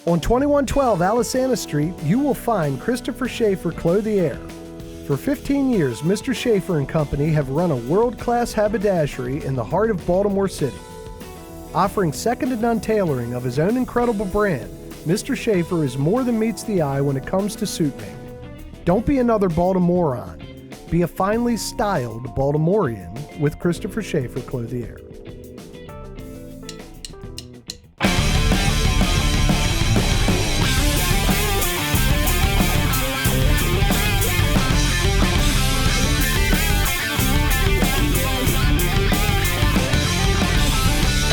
On 2112 Alisana Street, you will find Christopher Schaefer Clothier. For 15 years, Mr. Schaefer and Company have run a world-class haberdashery in the heart of Baltimore City. Offering second-to-none tailoring of his own incredible brand, Mr. Schaefer is more than meets the eye when it comes to suit making. Don't be another Baltimorean. Be a finely styled Baltimorean with Christopher Schaefer Clothier.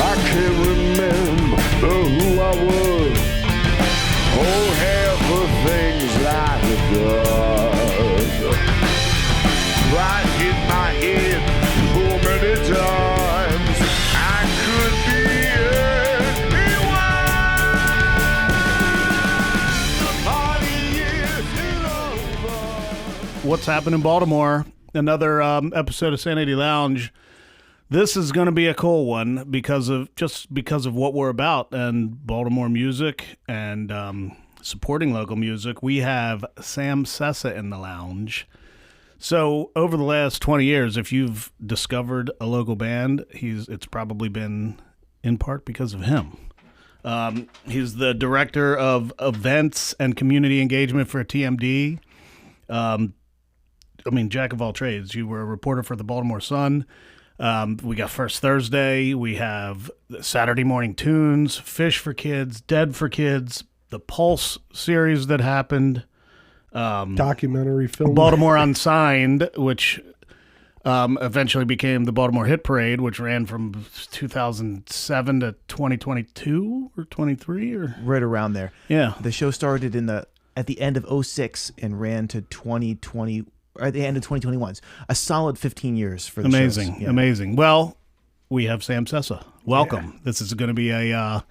I can't remember who I was. Oh, half the things I have done. Right in my head so many times. I could be anyone. The party is over. What's happening in Baltimore? Another episode of Sanity Lounge. This is going to be a cool one because of what we're about and Baltimore music and supporting local music. We have Sam Sessa in the lounge. So over the last 20 years, if you've discovered a local band, it's probably been in part because of him. He's the director of events and community engagement for TMD. Jack of all trades. You were a reporter for the Baltimore Sun. We got First Thursday. We have Saturday Morning Tunes, Phish for Kids, Dead for Kids, the Pulse series that happened. Documentary film. Baltimore Unsigned, which eventually became the Baltimore Hit Parade, which ran from 2007 to 2022 or 23 or right around there. Yeah. The show started at the end of 2006 and ran to 2020. Or at the end of 2021. A solid 15 years for the Amazing, shows. Yeah. Amazing. Well, we have Sam Sessa. Welcome. Yeah. This is going to be a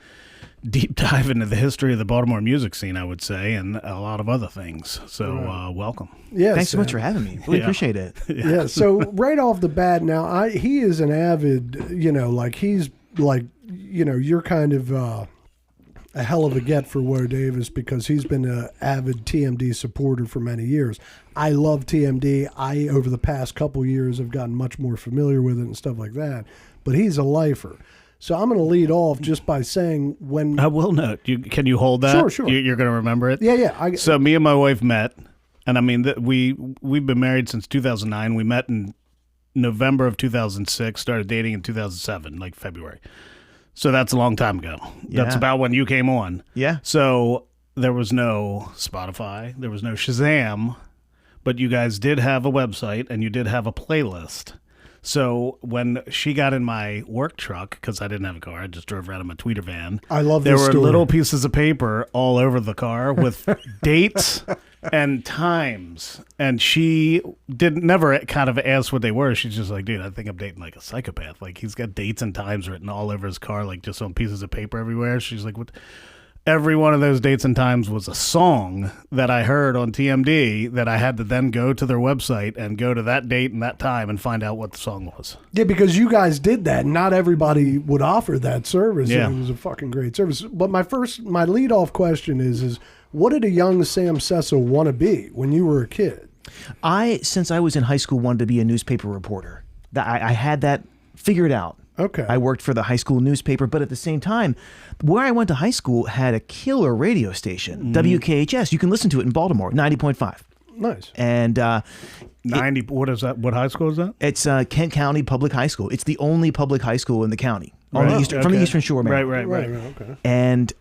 deep dive into the history of the Baltimore music scene, I would say, and a lot of other things. So welcome. Yes, thanks so much for having me. Really appreciate it. Yeah. So right off the bat, now he is an avid, you're kind of a hell of a get for Woe Davis because he's been an avid TMD supporter for many years. I love TMD. Over the past couple years, have gotten much more familiar with it and stuff like that. But he's a lifer. So I'm going to lead off just by saying when... I will note. Can you hold that? Sure. You're going to remember it? Yeah. So me and my wife met, and we've been married since 2009. We met in November of 2006, started dating in 2007, like February. So that's a long time ago. Yeah. That's about when you came on. Yeah. So there was no Spotify. There was no Shazam. But you guys did have a website and you did have a playlist. So when she got in my work truck, because I didn't have a car, I just drove around in my tweeter van. I love this this story. story. Little pieces of paper all over the car with dates and times. And she never kind of asked what they were. She's just like, dude, I think I'm dating like a psychopath. Like he's got dates and times written all over his car, like just on pieces of paper everywhere. She's like, what? Every one of those dates and times was a song that I heard on TMD that I had to then go to their website and go to that date and that time and find out what the song was. Yeah, because you guys did that. Not everybody would offer that service. Yeah. It was a fucking great service. But my lead-off question is what did a young Sam Sessa want to be when you were a kid? Since I was in high school, wanted to be a newspaper reporter. I had that figured out. Okay. I worked for the high school newspaper, but at the same time, where I went to high school had a killer radio station, WKHS. You can listen to it in Baltimore, 90.5. Nice. And 90. What is that? What high school is that? It's Kent County Public High School. It's the only public high school in the county Right. from the Eastern Shore, man. Right. Okay. And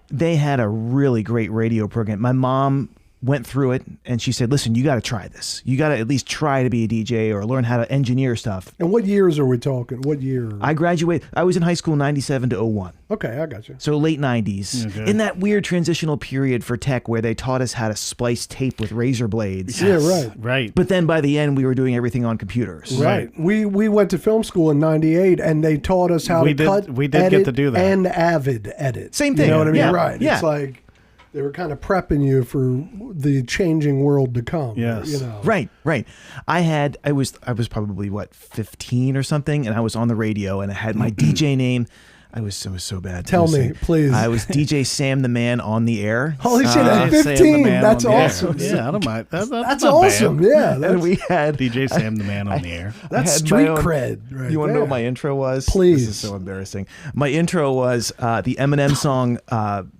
they had a really great radio program. My mom went through it and she said, listen, you got to try this. You got to at least try to be a DJ or learn how to engineer stuff. And what years are we talking? What year? I graduated. I was in high school 97 to 01. Okay, I got you. So late 90s. Okay. In that weird transitional period for tech where they taught us how to splice tape with razor blades. Yes. Yeah, Right. But then by the end, we were doing everything on computers. Right. We went to film school in 98 and they taught us how cut, we did edit, get to do that. and avid edit. Same thing. You know what I mean? Yeah. Right. Yeah. It's like they were kind of prepping you for the changing world to come. Yes. You know. Right. I was probably 15 or something, and I was on the radio and I had my DJ name. I was so bad. Tell me, please. I was DJ Sam the Man on the air. Holy shit, at Sam the 15, Man that's on the air. awesome. Yeah, I don't mind. That's That's not awesome. bad. Yeah, And that's, we had DJ Sam the Man on the air. that's I had street my own- cred. Right You want to know there. what my intro was? Please. This is so embarrassing. My intro was the Eminem song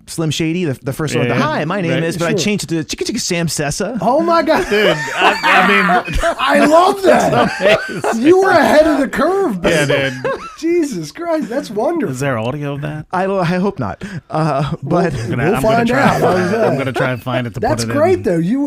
Slim Shady, the first one. Yeah, Hi, my name right. is, but I Sure. changed it to Chicka Chicka Sam Sessa. Oh my God. Dude, I mean, I love that. You were ahead of the curve, yeah, baby. dude. Jesus Christ, that's wonderful. Is there audio of that? I hope not. But We'll find try out. and find it. How's I'm that? gonna try and find it to That's put it great in. though. You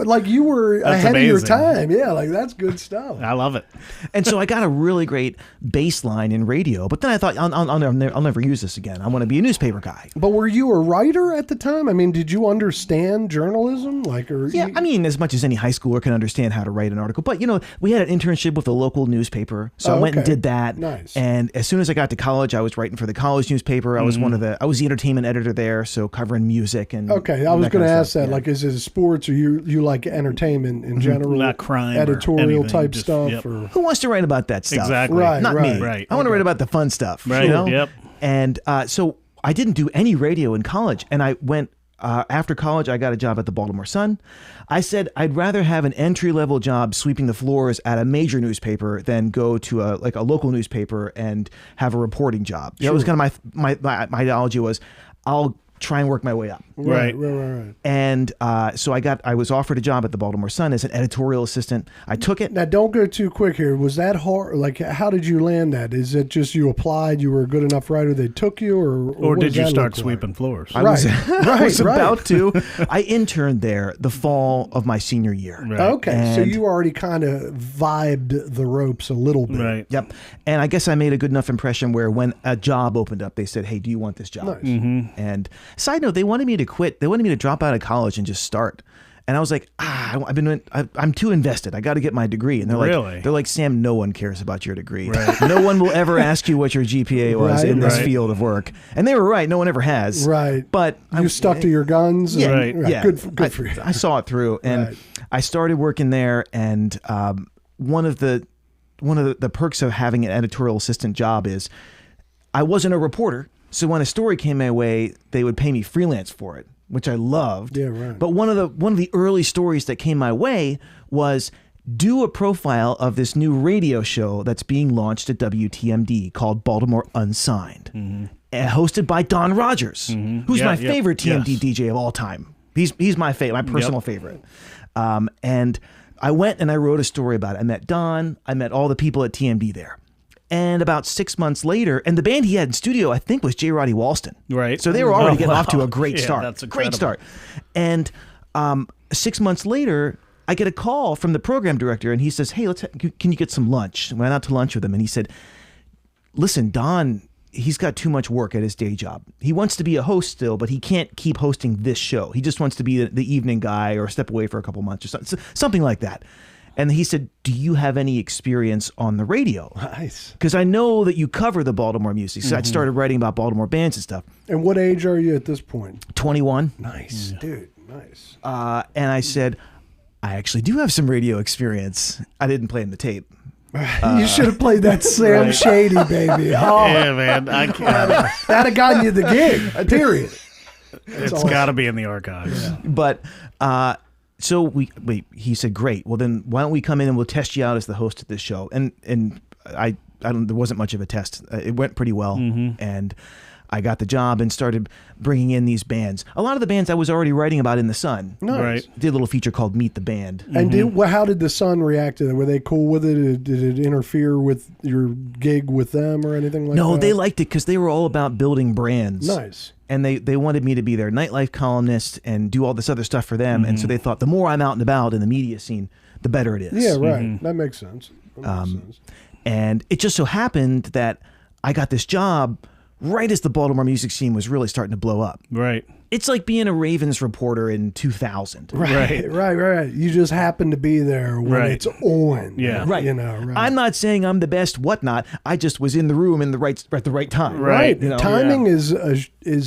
were That's ahead of your amazing. time. Yeah, like that's good stuff. I love it. and so I got a really great bass line in radio. But then I thought I'll never use this again. I want to be a newspaper guy. But were you a writer at the time? I mean, did you understand journalism? Like, or Yeah, I mean, as much as any high schooler can understand how to write an article. But, we had an internship with a local newspaper. So Oh, I went and okay. did that. Nice. And as soon as I got to college, I was writing for the college newspaper. I was I was the entertainment editor there. So covering music and. Okay, I was that going kind to of ask stuff, that. yeah. Like, is it sports or you like entertainment in general? Not crime or editorial anything, type just- stuff, yep. or Who wants to write about that stuff? Exactly. Right, Not right. me. Right. I want to write about the fun stuff. Right, yep. And so I didn't do any radio in college. And I went, after college, I got a job at the Baltimore Sun. I said I'd rather have an entry-level job sweeping the floors at a major newspaper than go to a local newspaper and have a reporting job. That was kind of my ideology was I'll try and work my way up. Right. right. And so I was offered a job at the Baltimore Sun as an editorial assistant. I took it. Now, don't go too quick here. Was that hard? Like, how did you land that? Is it just you applied, you were a good enough writer, they took you, or Or what did does you that start look like? sweeping floors? I was, Right, I was right. about to. I interned there the fall of my senior year. Right. Okay, so And- you already kind of vibed the ropes a little bit. Right. Yep. And I guess I made a good enough impression where when a job opened up, they said, hey, do you want this job? Nice. And side note, they wanted me to quit. They wanted me to drop out of college and just start. And I was like, I'm too invested. I got to get my degree. And Really? they're like, Sam, no one cares about your degree. No one will ever ask you what your GPA was Right, in this right. field of work. And they were right. No one ever has. Right. But You stuck to your guns. Yeah, Right. Right. yeah. Good for you. I saw it through, and Right. I started working there. And one of the perks of having an editorial assistant job is I wasn't a reporter, so when a story came my way, they would pay me freelance for it, which I loved. Yeah, right. But one of the early stories that came my way was do a profile of this new radio show that's being launched at WTMD called Baltimore Unsigned, hosted by Don Rogers, who's Mm-hmm. Yeah, my yep, favorite TMD yes. DJ of all time. He's my favorite, my personal favorite. And I went and I wrote a story about it. I met Don. I met all the people at TMD there. And about 6 months later, and the band he had in studio, I think, was J. Roddy Walston. Right. So they were already Oh, getting off to wow. a great Yeah, start. that's Great incredible. start. And 6 months later, I get a call from the program director, and he says, hey, can you get some lunch? I went out to lunch with him, and he said, listen, Don, he's got too much work at his day job. He wants to be a host still, but he can't keep hosting this show. He just wants to be the evening guy or step away for a couple months or something like that. And he said, do you have any experience on the radio? Nice. Because I know that you cover the Baltimore music. So I'd started writing about Baltimore bands and stuff. And what age are you at this point? 21. Nice, dude. Nice. And I said, I actually do have some radio experience. I didn't play in the tape. You should have played that Sam Shady, baby. Oh, Yeah, man. I can't. that'd have gotten you the gig. Period. It's got to be in the archives. But so he said, great. Well, then why don't we come in and we'll test you out as the host of this show? And I don't, there wasn't much of a test. It went pretty well. And I got the job and started bringing in these bands. A lot of the bands I was already writing about in the Sun. Nice. Right. Did a little feature called Meet the Band. And how did the Sun react to that? Were they cool with it? Did it interfere with your gig with them or anything like that? No, they liked it because they were all about building brands. Nice. And they wanted me to be their nightlife columnist and do all this other stuff for them. And so they thought the more I'm out and about in the media scene, the better it is. Yeah, right. That makes sense. That makes sense. And it just so happened that I got this job right as the Baltimore music scene was really starting to blow up. Right. It's like being a Ravens reporter in 2000. Right. You just happen to be there when Right. it's on. Yeah. Right. You know, right. I'm not saying I'm the best whatnot. I just was in the room at the right time. Right. You know? Timing is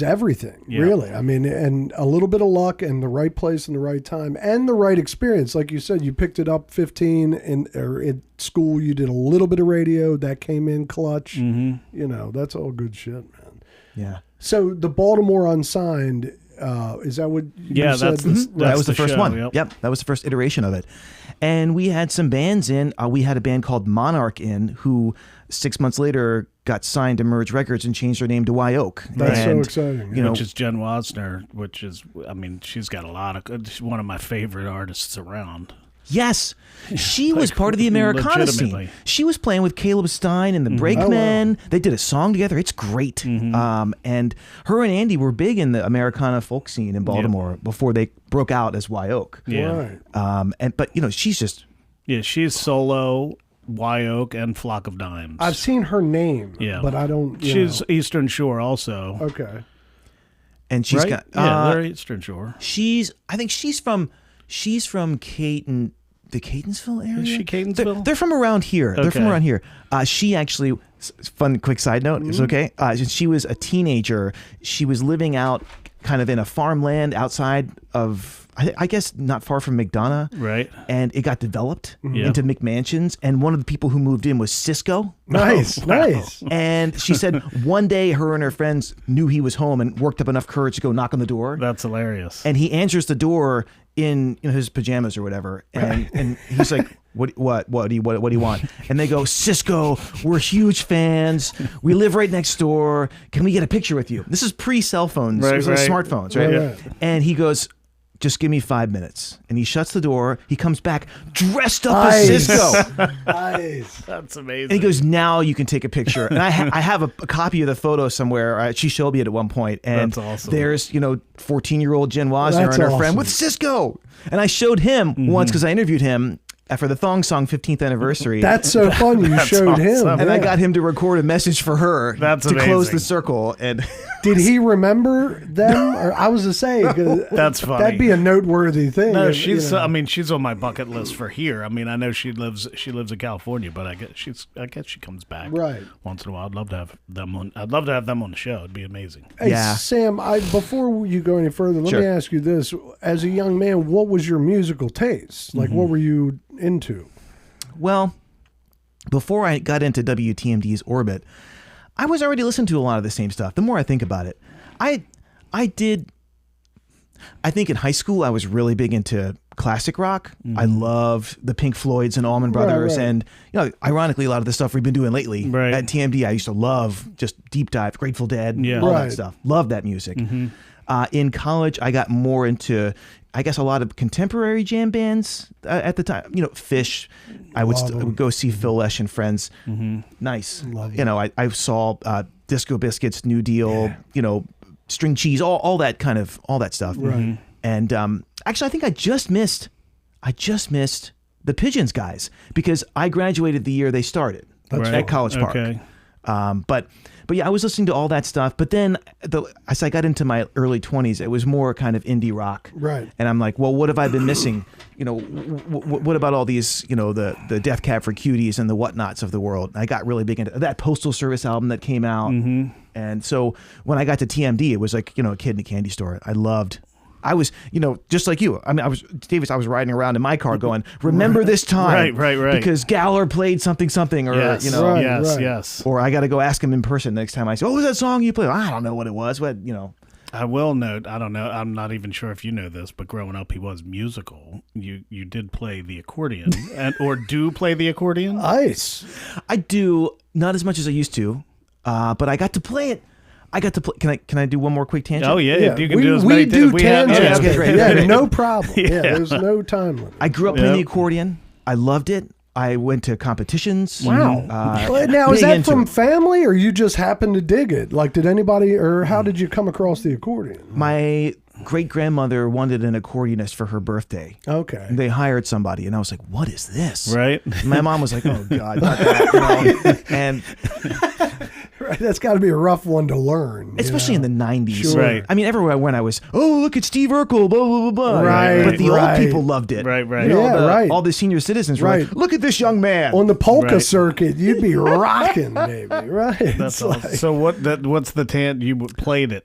everything, Yeah. really. I mean, and a little bit of luck and the right place and the right time and the right experience. Like you said, you picked it up 15 or at school. You did a little bit of radio that came in clutch. You know, that's all good shit, man. Yeah. So the Baltimore Unsigned, is that what you said? That was the first show, one. Yep. That was the first iteration of it. And we had some bands in. We had a band called Monarch in, who 6 months later got signed to Merge Records and changed their name to Wye Oak. That's so And, exciting. you know, which is Jen Wasner, which is, I mean, she's got a lot of, she's one of my favorite artists around. yes, she was part of the Americana scene. legitimately. She was playing with Caleb Stein and the Brakemen. They did a song together. It's great. And her and Andy were big in the Americana folk scene in Baltimore before they broke out as Wye Oak. Yeah. Right. But you know, she's just Yeah, she's solo, Wye Oak, and Flock of Dimes. I've seen her name, but I don't. She's Eastern Shore also. Okay. and she's Right? got they're Eastern Shore. I think she's from Caton, the Catonsville area. Is she Catonsville? They're from around here. They're from Okay. around here. She actually, fun quick side note, it's okay. She was a teenager. She was living out kind of in a farmland outside of, I guess, not far from McDonough. Right. And it got developed Yeah. into McMansions. And one of the people who moved in was Cisco. Nice, nice. And she said one day her and her friends knew he was home and worked up enough courage to go knock on the door. That's hilarious. And he answers the door in his pajamas or whatever, and he's like, what do you want? And they go, Cisco, we're huge fans. We live right next door. Can we get a picture with you? This is pre-cell phones, Right, it was right. smartphones, right? Yeah. And he goes, just give me 5 minutes. And he shuts the door. He comes back dressed up Nice. as Cisco. Nice. That's amazing. And he goes, now you can take a picture. And I have a copy of the photo somewhere. She showed me it at one point. And That's awesome. there's, 14-year-old Jen Wasner That's and her awesome. friend with Cisco. And I showed him once because I interviewed him for the Thong Song 15th anniversary. That's so fun. You showed him. awesome. and I yeah. got him to record a message for her That's to close amazing. the circle. And Did he remember them? Or I was to say, 'cause That's funny. that'd be a noteworthy thing. No, if, she's. I mean, she's on my bucket list for here. I mean, I know she lives in California, but I guess she comes back Right. once in a while. I'd love to have them on. I'd love to have them on the show. It'd be amazing. Hey, Yeah. Sam, before you go any further, let Sure. me ask you this. As a young man, what was your musical taste? Like, what were you into? well, before I got into WTMD's orbit, I was already listening to a lot of the same stuff. The more I think about it, I think in high school I was really big into classic rock. I loved the Pink Floyds and Allman Brothers, right. and ironically, a lot of the stuff we've been doing lately Right. at TMD, I used to love just deep dive, Grateful Dead, Yeah. all Right. that stuff. Love that music. In college, I got more into, I guess, a lot of contemporary jam bands at the time. Phish. I would go see Phil Lesh and Friends. Nice. I saw Disco Biscuits, New Deal. String Cheese, all that stuff. Right. And actually, I think I just missed the Pigeons guys because I graduated the year they started at College Park. Okay. But yeah, I was listening to all that stuff. But then as I got into my early 20s, it was more kind of indie rock. Right. And I'm like, well, what have I been missing? What about all these, the Death Cab for Cuties and the whatnots of the world? And I got really big into that Postal Service album that came out. And so when I got to TMD, it was like, a kid in a candy store. I was, just like you. I mean, I was riding around in my car going, remember this time. Right. Because Galler played something, or, Yes. Right, yes. right. Yes. or I got to go ask him in person next time. I say, what was that song you played? I don't know what it was, but I will note. I don't know. I'm not even sure if you know this, but growing up, he was musical. You did play the accordion, or do play the accordion. Nice. I do not as much as I used to, but I got to play it. Can I do one more quick tangent? Oh yeah, you can we, do as we many do we have- tangents. okay, great, Yeah, great. no problem. Yeah. Yeah. There's no time limit. I grew up playing the Yep. accordion. I loved it. I went to competitions. Wow. Well, now, is big that into from it. family or you just happened to dig it? Like, did anybody, or how did you come across the accordion? My great-grandmother wanted an accordionist for her birthday. Okay. They hired somebody, and I was like, what is this? Right. My mom was like, oh, God, not that. And Right. That's got to be a rough one to learn. especially in the 90s. Sure. Right. I mean, everywhere I went, I was, oh, look at Steve Urkel, blah, blah, blah, blah. Right, But the right. old people loved it. Right. Right. You know, Yeah, right. All the senior citizens were Right. like, look at this young man. On the polka Right. circuit, you'd be rocking, baby. Right. That's It's awesome. like- So what's the you played it?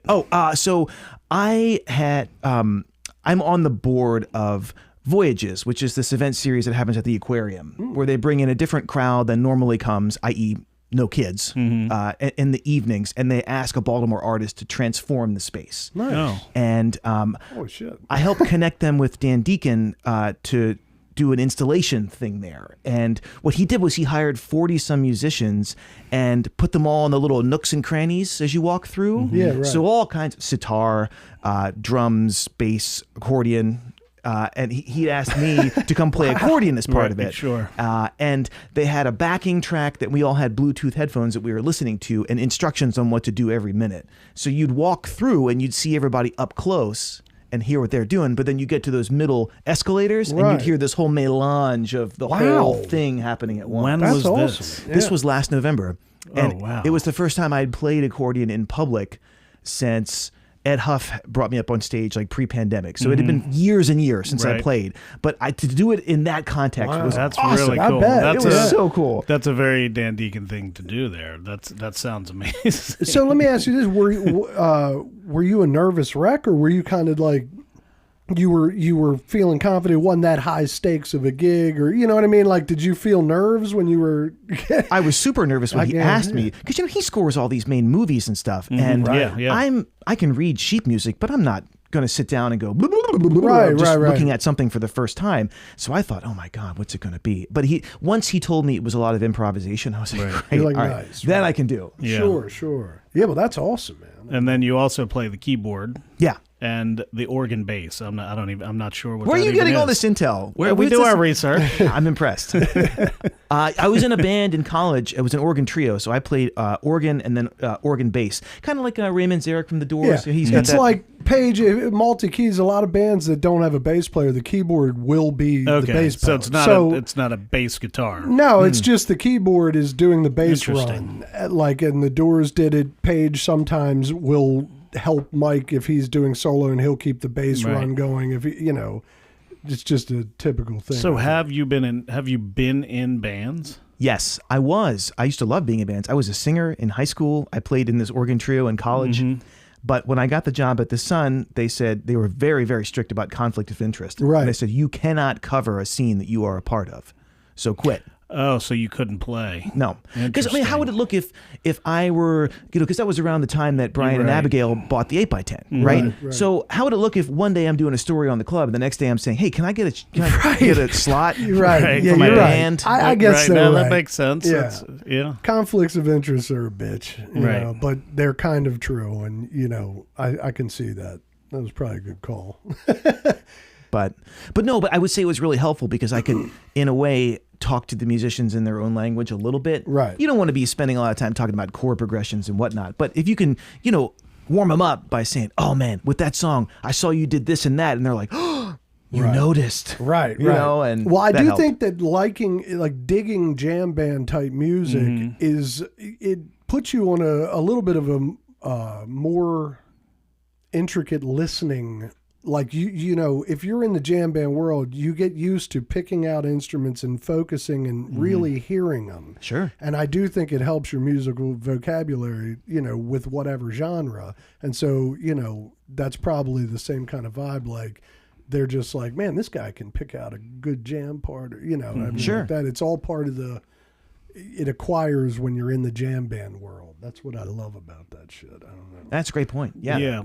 So I had, I'm on the board of Voyages, which is this event series that happens at the aquarium, where they bring in a different crowd than normally comes, i.e., no kids, in the evenings, and they ask a Baltimore artist to transform the space. Nice. Oh. And Oh, shit. I helped connect them with Dan Deacon to do an installation thing there. And what he did was he hired 40-some musicians and put them all in the little nooks and crannies as you walk through. Yeah, right. So all kinds of sitar, drums, bass, accordion. And he asked me to come play accordion as part of it. Sure. And they had a backing track that we all had Bluetooth headphones that we were listening to and instructions on what to do every minute. So you'd walk through and you'd see everybody up close and hear what they're doing, but then you get to those middle escalators and Right. you'd hear this whole melange of the whole thing happening at once. When That's was awesome. this? Yeah. This was last November. And wow. it was the first time I'd played accordion in public since Ed Huff brought me up on stage like pre-pandemic. So it had been years and years since I Right. played. But to do it in that context Wow. was That's awesome. really I cool. bet. That's It was Yeah. so cool. That's a very Dan Deacon thing to do there. That sounds amazing. So let me ask you this: were you a nervous wreck, or were you kind of like you were feeling confident? It wasn't that high stakes of a gig, or you know what I mean? Like, did you feel nerves when you were? I was super nervous when he Yeah, asked yeah. me, because he scores all these main movies and stuff, and Right. Yeah. I can read sheet music, but I'm not going to sit down and go blah, blah, blah, blah, blah, Right, just right, right. looking at something for the first time. So I thought, oh my God, what's it going to be? But once he told me it was a lot of improvisation, I was like, great, You're like, all right, nice, that right. I can do. Yeah. Sure. Yeah, well, that's awesome, man. And then you also play the keyboard Yeah. and the organ bass. I'm not sure what. Where are that you even getting all is. this intel? We What's do this- our research. I'm impressed. I was in a band in college. It was an organ trio, so I played organ and then organ bass, kind of like Raymond Zarek from The Doors. Yeah, He's got it's that- like Page multi keys. A lot of bands that don't have a bass player, the keyboard will be the Okay, bass so player. it's not a bass guitar. No, it's just the keyboard is doing the bass Interesting. run. Like, and the Doors did it. Page sometimes will help Mike if he's doing solo, and he'll keep the bass Right. run going. If it's just a typical thing. So have you been in bands? Yes, I was. I used to love being in bands. I was a singer in high school. I played in this organ trio in college. But when I got the job at the Sun, they said they were very, very strict about conflict of interest. Right. And they said, you cannot cover a scene that you are a part of. So quit. Oh, so you couldn't play? No. Because, I mean, how would it look if I were, because that was around the time that Brian and Right. Abigail bought the 8x10, right? Right. So how would it look if one day I'm doing a story on the club and the next day I'm saying, hey, can I get a slot You're right. Right. Yeah, for my you're right. band? I guess right. so. No, right. that makes sense. Yeah. Yeah. Conflicts of interest are a bitch, you Right. know, but they're kind of true, and I can see that. That was probably a good call. But I would say it was really helpful because I could, in a way, talk to the musicians in their own language a little bit. Right. You don't want to be spending a lot of time talking about chord progressions and whatnot. But if you can, warm them up by saying, oh man, with that song, I saw you did this and that. And they're like, oh, you Right. noticed. Right, You know, and well, I that do helped. think that digging jam band type music it puts you on a little bit of a more intricate listening. Like if you're in the jam band world, you get used to picking out instruments and focusing and really hearing them. Sure. And I do think it helps your musical vocabulary, with whatever genre. And so, that's probably the same kind of vibe. Like, they're just like, man, this guy can pick out a good jam part, I mean, Sure. like that. It's all part of it acquires when you're in the jam band world. That's what I love about that shit. I don't know. That's a great point. Yeah. Yeah.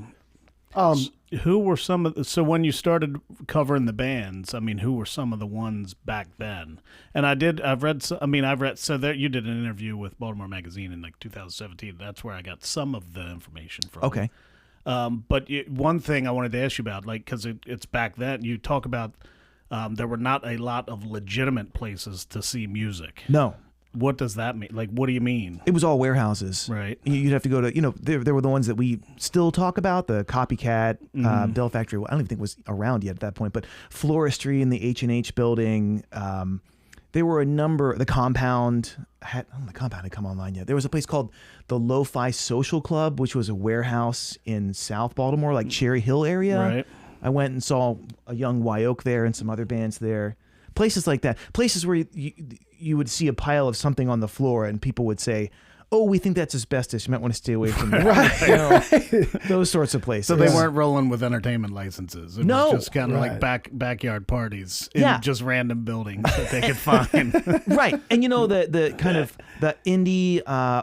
Who were some of so when you started covering the bands, I mean, who were some of the ones back then? And I've read so there you did an interview with Baltimore Magazine in like 2017. That's where I got some of the information from. Okay. But one thing I wanted to ask you about, like, because it's back then, you talk about there were not a lot of legitimate places to see music. No. What does that mean? Like, what do you mean? It was all warehouses. Right. You'd have to go to, there were the ones that we still talk about, the Copycat, Bell Factory. I don't even think it was around yet at that point, but Floristry in the H&H building. There were a number, the Compound had come online yet. There was a place called the Lo-Fi Social Club, which was a warehouse in South Baltimore, like Cherry Hill area. Right. I went and saw a young Wye Oak there and some other bands there. Places like that. Places where you would see a pile of something on the floor and people would say, oh, we think that's asbestos. You might want to stay away from that. You know, those sorts of places. So they weren't rolling with entertainment licenses. It No. was just kind of Right. like backyard parties in Yeah. just random buildings that they could find. Right. And you know, the kind of the indie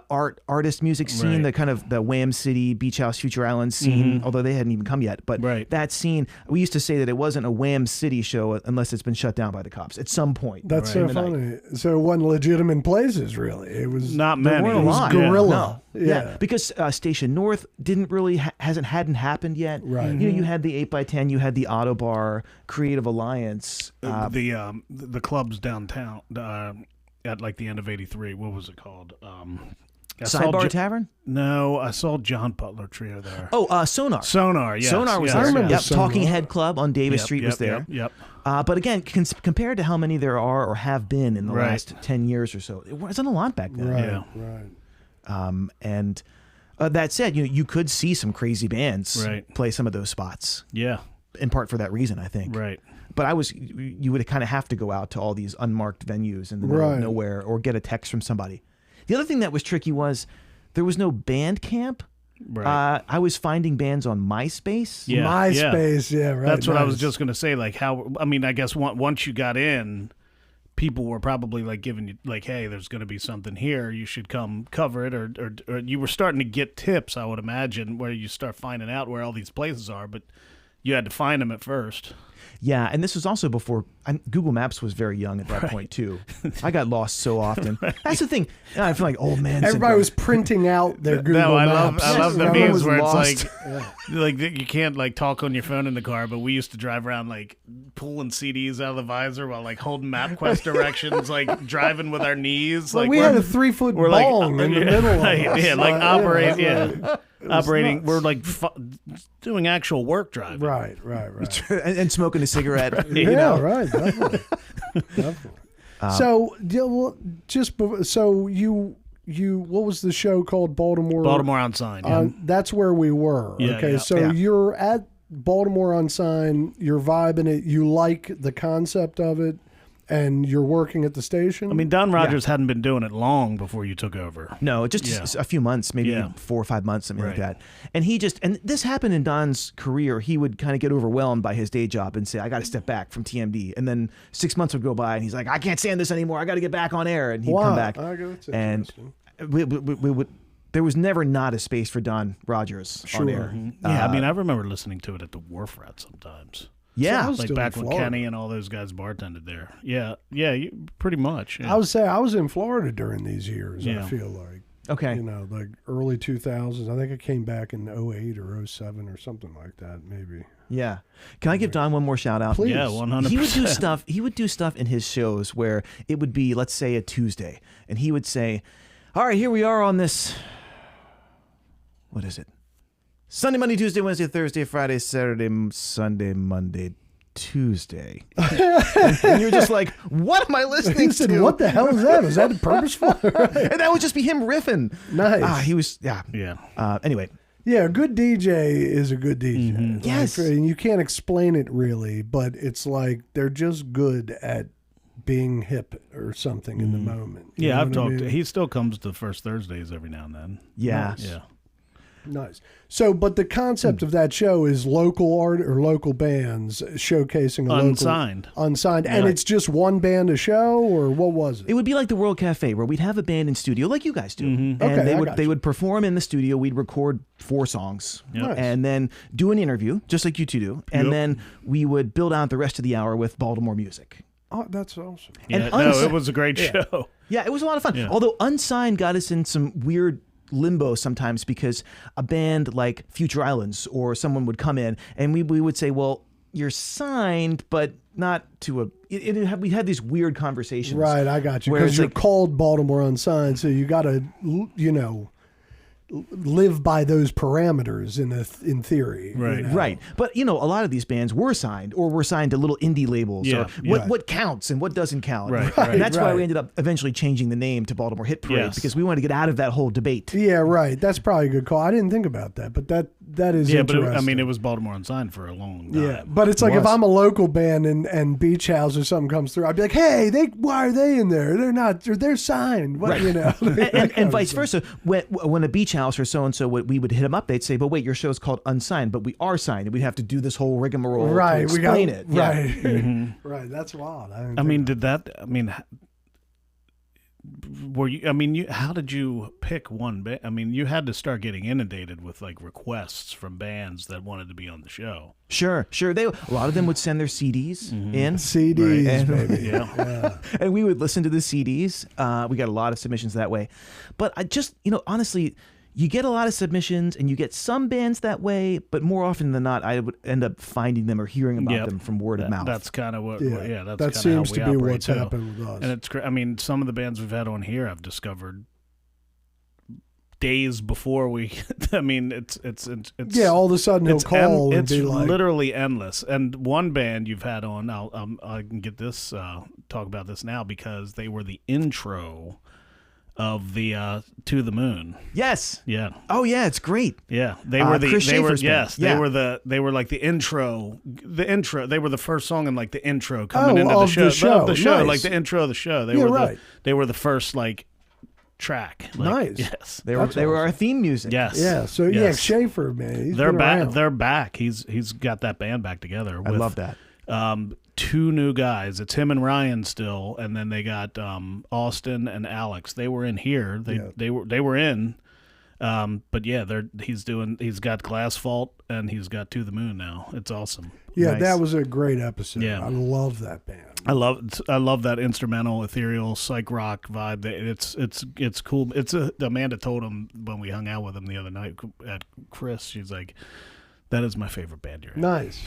artist music scene, Right. the kind of the Wham City, Beach House, Future Island scene, although they hadn't even come yet. But Right. that scene, we used to say that it wasn't a Wham City show unless it's been shut down by the cops at some point. That's so in the night. funny. So it wasn't legitimate places, really. It was Not There many. weren't a It was lot. guerrilla. No. Yeah. Because Station North didn't really hadn't happened yet. Right. You know, you had the 8x10, you had the Auto Bar, Creative Alliance. The clubs downtown at like the end of '83. What was it called? I saw Sidebar Tavern? No, I saw John Butler Trio there. Oh, Sonar. Sonar, yes. Sonar was yes, there. I remember Yep. Sonar. Talking Head Club on Davis Yep, Street yep, was there. Yep. But again, compared to how many there are or have been in the Right. last 10 years or so, it wasn't a lot back then. Right, Yeah. right. And that said, you could see some crazy bands Right. play some of those spots, Yeah. in part for that reason, I think. Right. But you would kind of have to go out to all these unmarked venues in the middle of Right. nowhere or get a text from somebody. The other thing that was tricky was there was no band camp. Right. I was finding bands on MySpace. Yeah, MySpace, yeah, right. That's what I was nice. just going to say. Like how, I mean, I guess once you got in, people were probably like giving you like, hey, there's going to be something here. You should come cover it. Or you were starting to get tips, I would imagine, where you start finding out where all these places are, but you had to find them at first. Yeah, and this was also before Google Maps was very young at that point too. I got lost so often. That's the thing. I feel like old man. Everybody syndrome. was printing out their Google No, I Maps. love the Everyone memes was where lost. it's like you can't like talk on your phone in the car, but we used to drive around like pulling CDs out of the visor while like holding MapQuest directions, like driving with our knees. Well, Like we we're- had a 3-foot we're like bong in the middle of right, us. yeah, like operate, it was yeah, operating. nuts. We're like doing actual work driving. Right. and smoking a cigarette. Yeah, You know? right. Definitely. Definitely. So, yeah, well, so you what was the show called? Baltimore Unsigned. Yeah. That's where we were. Yeah, okay, yeah. so Yeah. you're at Baltimore Unsigned. You're vibing it. You like the concept of it, and you're working at the station. I mean, Don Rogers hadn't been doing it long before you took over. No, just Yeah. a few months, maybe Yeah. 4 or 5 months, something like Right. that. And and this happened in Don's career. He would kind of get overwhelmed by his day job and say, I got to step back from TMD. And then 6 months would go by and he's like, I can't stand this anymore. I got to get back on air. And he'd Wow. come back. Okay, that's And interesting. we would, there was never not a space for Don Rogers on Sure. air. Yeah, I mean, I remember listening to it at the Wharf Rat sometimes. Yeah. I was Like still in back when Florida. Kenny and all those guys bartended there. Yeah, pretty much. Yeah. I was in Florida during these years. Yeah. I feel like Okay. like early 2000s. I think I came back in 08 or 07 or something like that, maybe. Yeah. Can I give Don one more shout out? Please. Yeah, 100%. He would do stuff in his shows where it would be, let's say, a Tuesday, and he would say, all right, here we are on this, what is it? Sunday, Monday, Tuesday, Wednesday, Thursday, Friday, Saturday, Sunday, Monday, Tuesday. And you're just like, what am I listening He said, to? "What the hell is that? Is that purposeful?" And that would just be him riffing. Nice. He was, yeah. Yeah. Anyway. Yeah, a good DJ is a good DJ. Mm-hmm. Like, Yes. and you can't explain it really, but it's like they're just good at being hip or something in the moment. You Yeah, know I've what I talked. mean? He still comes to First Thursdays every now and then. Yeah. Yeah. Nice. So, but the concept of that show is local art or local bands showcasing a Unsigned. local unsigned, and it's just one band a show, or what was it? It would be like the World Cafe, where we'd have a band in studio, like you guys do, and Okay, I they got they you. would perform in the studio. We'd record 4 songs, Nice. and then do an interview, just like you two do, and Yep. then we would build out the rest of the hour with Baltimore music. Oh, that's awesome. Yeah, And no, Unsigned- it was a great show. Yeah, it was a lot of fun. Yeah. Although Unsigned got us in some weird limbo sometimes because a band like Future Islands or someone would come in and we would say, well, you're signed, but not to a. We had these weird conversations. Right, I got you. Where Because it's you're like- called Baltimore Unsigned, so you got to, live by those parameters in theory. you Right. know? Right. But, a lot of these bands were signed or were signed to little indie labels Yeah, or yeah. what counts and what doesn't count. Right, And right. that's why Right. we ended up eventually changing the name to Baltimore Hit Parade Yes. because we wanted to get out of that whole debate. Yeah, right. That's probably a good call. I didn't think about that, but That is Yeah, but interesting. it was Baltimore Unsigned for a long time. Yeah, but it's like if I'm a local band and Beach House or something comes through, I'd be like, "Hey, why are they in there? They're not. They're signed." What, Right. you know, and vice versa. When a Beach House or so and so, we would hit them up. They'd say, "But wait, your show's called Unsigned, but we are signed, and we'd have to do this whole rigmarole right? to explain it." Yeah. Right, Mm-hmm. right. That's wild. Were you? How did you pick one band? I mean, you had to start getting inundated with like requests from bands that wanted to be on the show. Sure. A lot of them would send their CDs in. CDs, Right. baby. Yeah. And we would listen to the CDs. We got a lot of submissions that way. But I just, honestly, you get a lot of submissions and you get some bands that way, but more often than not, I would end up finding them or hearing about them from word of mouth. That's kind of what. Yeah, that's that kinda seems how to we be operate, what's too. happened with us. And it's great. I mean, some of the bands we've had on here, I've discovered days before we. I mean, it's yeah. All of a sudden he'll call and it's be like, literally endless. And one band you've had on, I can get this talk about this now because they were the intro of the To the Moon. Yes. Yeah. Oh yeah, it's great. Yeah, they were the Chris they were Schaefer's band. yes Yeah. they were like the intro. They were the first song in like the intro coming into of the show. Of the show, Nice. like the intro of the show. They Yeah, were right. they were the first like track. Like, Nice. Yes. They were our theme music. Yes. yeah. So yeah, Yes. Schaefer, man, he's They're been back. around. They're back. He's got that band back together. I with, love that. Two new guys. It's him and Ryan still, and then they got Austin and Alex. They were in here. They were in. But yeah, he's got Glass Fault and he's got To the Moon now. It's awesome. Yeah, Nice. that was a great episode. Yeah. I love that band. I love that instrumental, ethereal, psych rock vibe. It's cool. Amanda told him when we hung out with him the other night at Chris. She's like, "That is my favorite band you're in." Nice.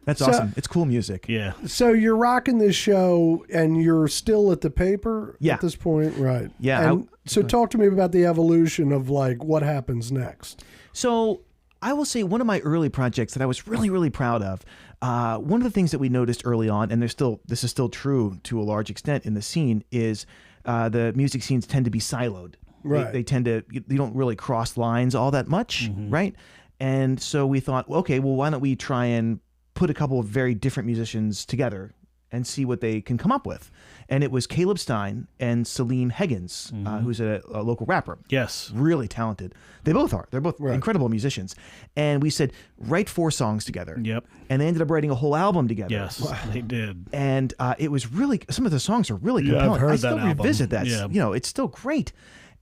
That's So- awesome. It's cool music. Yeah. So you're rocking this show, and you're still at the paper Yeah. at this point, right? Yeah, And so talk to me about the evolution of like what happens next. So I will say one of my early projects that I was really, really proud of. One of the things that we noticed early on, and this is still true to a large extent in the scene, is the music scenes tend to be siloed. Right. They tend to, you don't really cross lines all that much, right? And so we thought, well, okay, well, why don't we try and put a couple of very different musicians together and see what they can come up with. And it was Caleb Stein and Salim Higgins, who's a local rapper. Yes. Really talented. They both are. They're both incredible musicians. And we said, write 4 songs together. Yep. And they ended up writing a whole album together. Yes, they did. And it was really, some of the songs are really Yeah, I've compelling. heard I that still album. revisit that. Yeah. It's still great.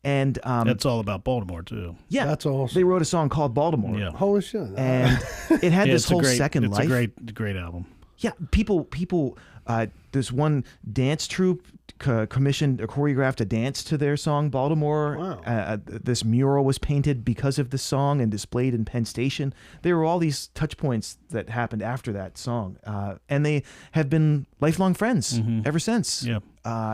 And It's all about Baltimore too. yeah, That's awesome. They wrote a song called Baltimore. Yeah. Holy shit. And it had this it's whole a great, second it's life. a great album. Yeah, people. There's one dance troupe commissioned or choreographed a dance to their song Baltimore. Wow. This mural was painted because of the song and displayed in Penn Station. There were all these touch points that happened after that song, and they have been lifelong friends ever since. Yeah.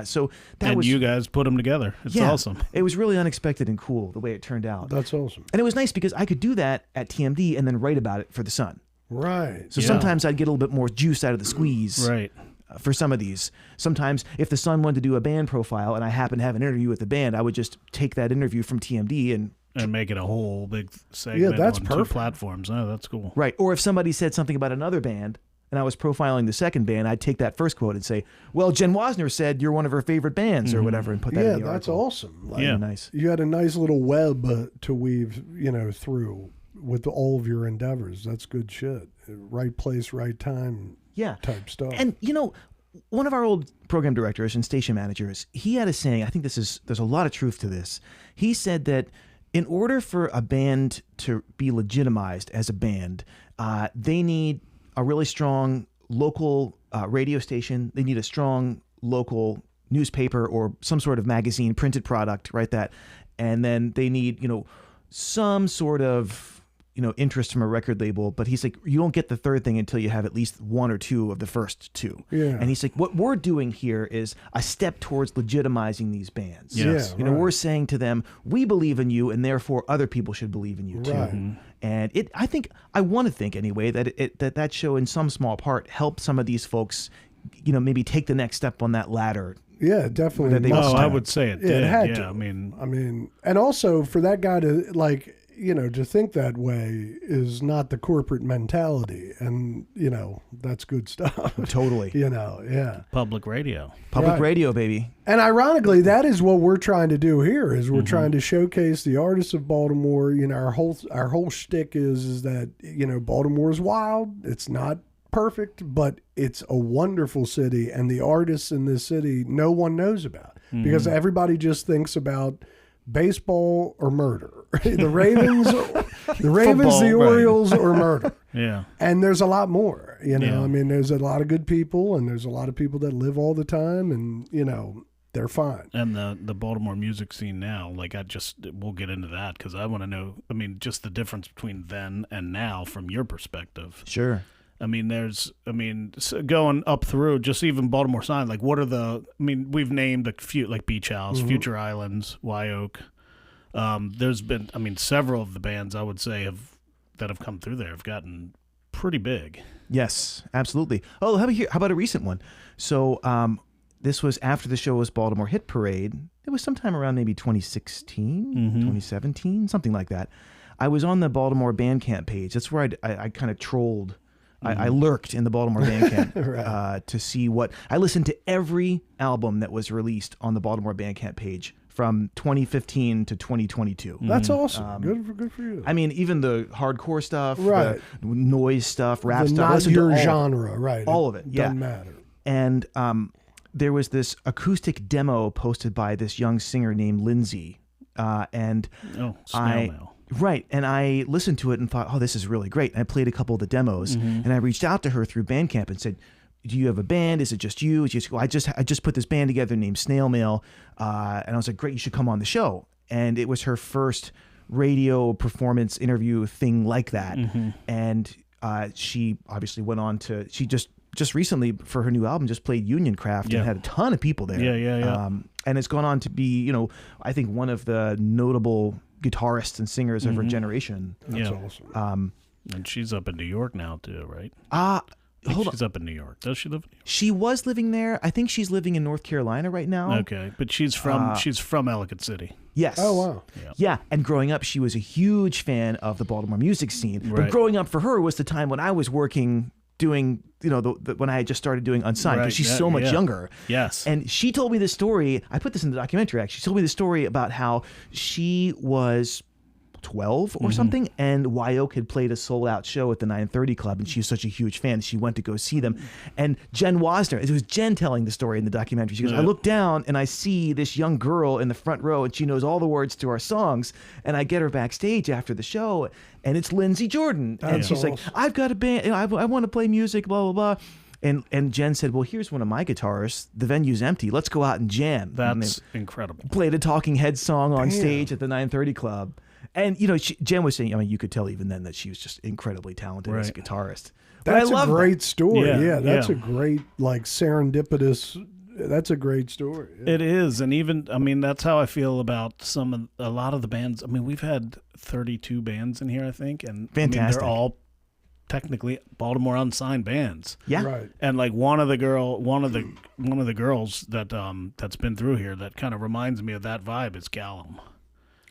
So that And was you guys put them together. It's awesome. It was really unexpected and cool the way it turned out. That's awesome. And it was nice because I could do that at TMD and then write about it for the Sun. Right. So Yeah. sometimes I'd get a little bit more juice out of the squeeze. Right. For some of these. Sometimes if the Sun wanted to do a band profile and I happened to have an interview with the band, I would just take that interview from TMD and make it a whole big segment that's on perfect. 2 platforms. Oh, that's cool. right. Or if somebody said something about another band and I was profiling the second band, I'd take that first quote and say, well, Jen Wasner said you're one of her favorite bands or whatever, and put that Yeah, in the that's article. awesome. Like, Yeah. Nice. You had a nice little web to weave, through with all of your endeavors. That's good shit. Right place, right time Yeah. type stuff. And one of our old program directors and station managers, he had a saying, I think there's a lot of truth to this. He said that in order for a band to be legitimized as a band, they need a really strong local radio station. They need a strong local newspaper or some sort of magazine, printed product, right? And then they need, some sort of, interest from a record label. But he's like, you don't get the third thing until you have at least 1 or 2 of the first 2. Yeah. And he's like, what we're doing here is a step towards legitimizing these bands. Yes. Yeah, right. We're saying to them, we believe in you, and therefore other people should believe in you too. Right. And I want to think anyway that that show in some small part helped some of these folks, maybe take the next step on that ladder. Yeah, definitely. That they must must Oh, I have. would say it Yeah, did. it had Yeah, to. I mean, and also for that guy to to think that way is not the corporate mentality. And, that's good stuff. Totally. Yeah. Public radio. Public radio, baby. And ironically, that is what we're trying to do here is we're trying to showcase the artists of Baltimore. Our whole shtick is that, Baltimore is wild. It's not perfect, but it's a wonderful city, and the artists in this city no one knows about because everybody just thinks about baseball or murder. The Ravens, Football, the Orioles, or murder. Yeah. And there's a lot more, Yeah. I mean, there's a lot of good people, and there's a lot of people that live all the time, and, they're fine. And the Baltimore music scene now, we'll get into that because I want to know, just the difference between then and now from your perspective. Sure. Going up through just even Baltimore Sun, what are we've named a few, like Beach House, Future Islands, Wye Oak. There's been, several of the bands I would say that have come through there have gotten pretty big. Yes, absolutely. Oh, how about a recent one? So this was after the show was Baltimore Hit Parade. It was sometime around maybe 2016, 2017, something like that. I was on the Baltimore Bandcamp page. That's where I kind of trolled. I lurked in the Baltimore Bandcamp Right. to see what... I listened to every album that was released on the Baltimore Bandcamp page from 2015 to 2022. That's awesome. Good for you. Even the hardcore stuff, Right. the noise stuff, rap The stuff. I not listened to your all genre, right? all of it, yeah. Doesn't matter. And there was this acoustic demo posted by this young singer named Lindsay. And Snail Mail. Right. And I listened to it and thought, oh, this is really great. And I played a couple of the demos and I reached out to her through Bandcamp and said, do you have a band? Is it just you? And she said, well, I just put this band together named Snail Mail. And I was like, great, you should come on the show. And it was her first radio performance interview thing like that. And she obviously went on to, she just recently for her new album just played Union Craft and had a ton of people there. Yeah. And it's gone on to be, I think one of the notable guitarists and singers of her generation. That's awesome. And she's up in New York now too, right? Hold on. She's up in New York. Does she live in New York? She was living there. I think she's living in North Carolina right now. Okay, but she's from Ellicott City. Yes. Oh, wow. Yeah, and growing up, she was a huge fan of the Baltimore music scene. But Right. growing up for her was the time when I was working, doing, when I had just started doing Unsigned, because Right, she's yeah, so much yeah. younger. Yes. And she told me this story. I put this in the documentary, actually. She told me the story about how she was 12 or something, and Wye Oak had played a sold-out show at the 930 Club, and she was such a huge fan. She went to go see them. And Jen Wasner, it was Jen telling the story in the documentary. She goes, I look down, and I see this young girl in the front row, and she knows all the words to our songs, and I get her backstage after the show, and it's Lindsay Jordan. And That's she's like, awesome. I've got a band, and I want to play music, blah, blah, blah. And Jen said, well, here's one of my guitarists. The venue's empty. Let's go out and jam. And That's incredible. they played a Talking Heads song on stage at the 930 Club. And, Jen was saying, you could tell even then that she was just incredibly talented as a Right. guitarist. But That's I love a great story. Yeah, That's yeah. a great, serendipitous. That's a great story. Yeah. It is, and even that's how I feel about a lot of the bands. We've had 32 bands in here, I think, and Fantastic. they're all technically Baltimore Unsigned bands. Yeah. Right. And one of the girls that that's been through here that kind of reminds me of that vibe is Callum.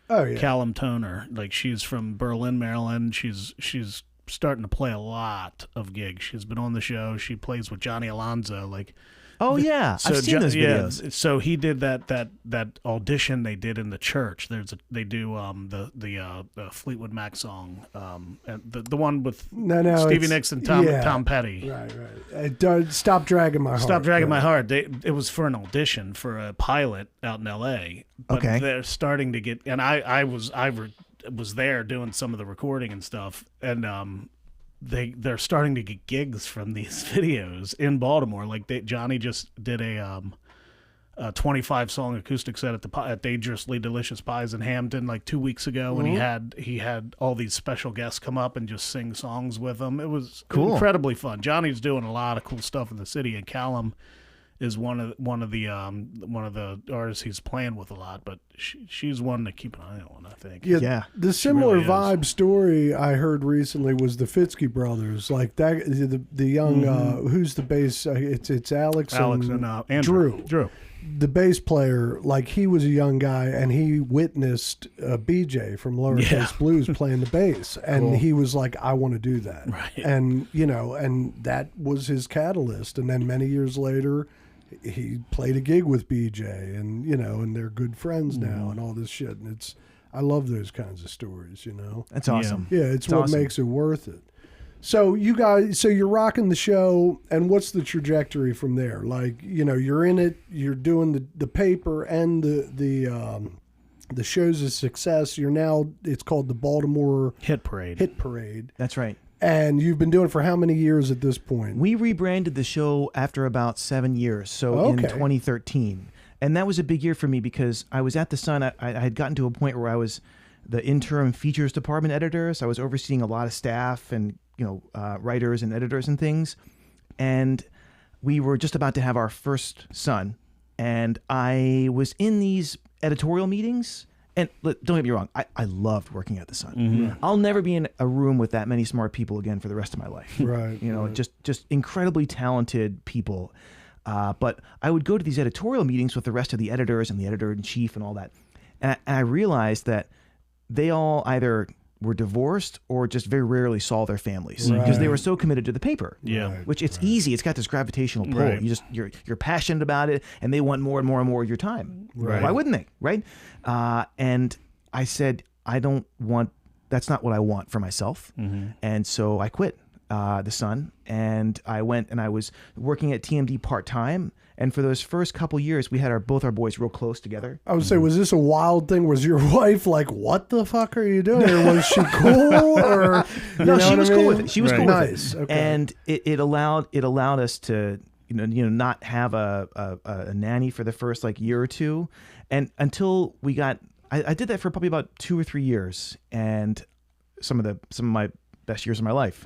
Oh, yeah. Callum Toner. She's from Berlin, Maryland. She's starting to play a lot of gigs. She's been on the show. She plays with Johnny Alonso. Oh, yeah. I've seen those videos. Yeah, so he did that audition they did in the church. They do the Fleetwood Mac song, and the one with Stevie it's- Nicks and yeah. Tom Petty. Right. Stop dragging my heart. Stop dragging Yeah. my heart. It was for an audition for a pilot out in L.A. But Okay. they're starting to get, and I was there doing some of the recording and stuff, and they're starting to get gigs from these videos in Baltimore. Johnny just did a 25 song acoustic set at Dangerously Delicious Pies in Hampton 2 weeks ago, and he had all these special guests come up and just sing songs with them. It was Cool. incredibly fun. Johnny's doing a lot of cool stuff in the city, and Callum is one of the artists he's playing with a lot, but she's one to keep an eye on, I think. Yeah. The similar really is. vibe story I heard recently was the Fitzky brothers. The young who's the bass? It's Alex and and Andrew. Drew. the bass player, like he was a young guy and he witnessed BJ from Lowercase Blues playing the bass, and he was like, I want to do that. Right. And, you know, and that was his catalyst. And then many years later, he played a gig with BJ, and, you know, and they're good friends now and all this shit. And I love those kinds of stories, you know. That's awesome. Yeah, it's what awesome. makes it worth it. So you guys, you're rocking the show, and what's the trajectory from there? Like, you know, you're in it, you're doing the paper and the show's a success. You're now, it's called the Baltimore Hit Parade. That's right. And you've been doing it for how many years at this point? We rebranded the show after about 7 years, so in 2013. And that was a big year for me because I was at the Sun. I had gotten to a point where I was the interim features department editor, so I was overseeing a lot of staff and, you know, writers and editors and things. And we were just about to have our first son, and I was in these editorial meetings. And don't get me wrong, I loved working at the Sun. Mm-hmm. I'll never be in a room with that many smart people again for the rest of my life. Right. You know, just incredibly talented people. But I would go to these editorial meetings with the rest of the editors and the editor-in-chief and all that. And I realized that they all either were divorced or just very rarely saw their families because they were so committed to the paper. Yeah. Which it's easy. It's got this gravitational pull. Right. You're passionate about it, and they want more and more and more of your time. Right. Why wouldn't they? Right. And I said, that's not what I want for myself. Mm-hmm. And so I quit the Sun, and I went and I was working at TMD part-time. And for those first couple years, we had both our boys real close together. I would say, was this a wild thing? Was your wife like, what the fuck are you doing? Or was she cool? Or No, she was cool with it. She was cool with it. Nice. Okay. And it allowed us to you know not have a nanny for the first like year or two, and until we got I did that for probably about 2 or 3 years, and some of my best years of my life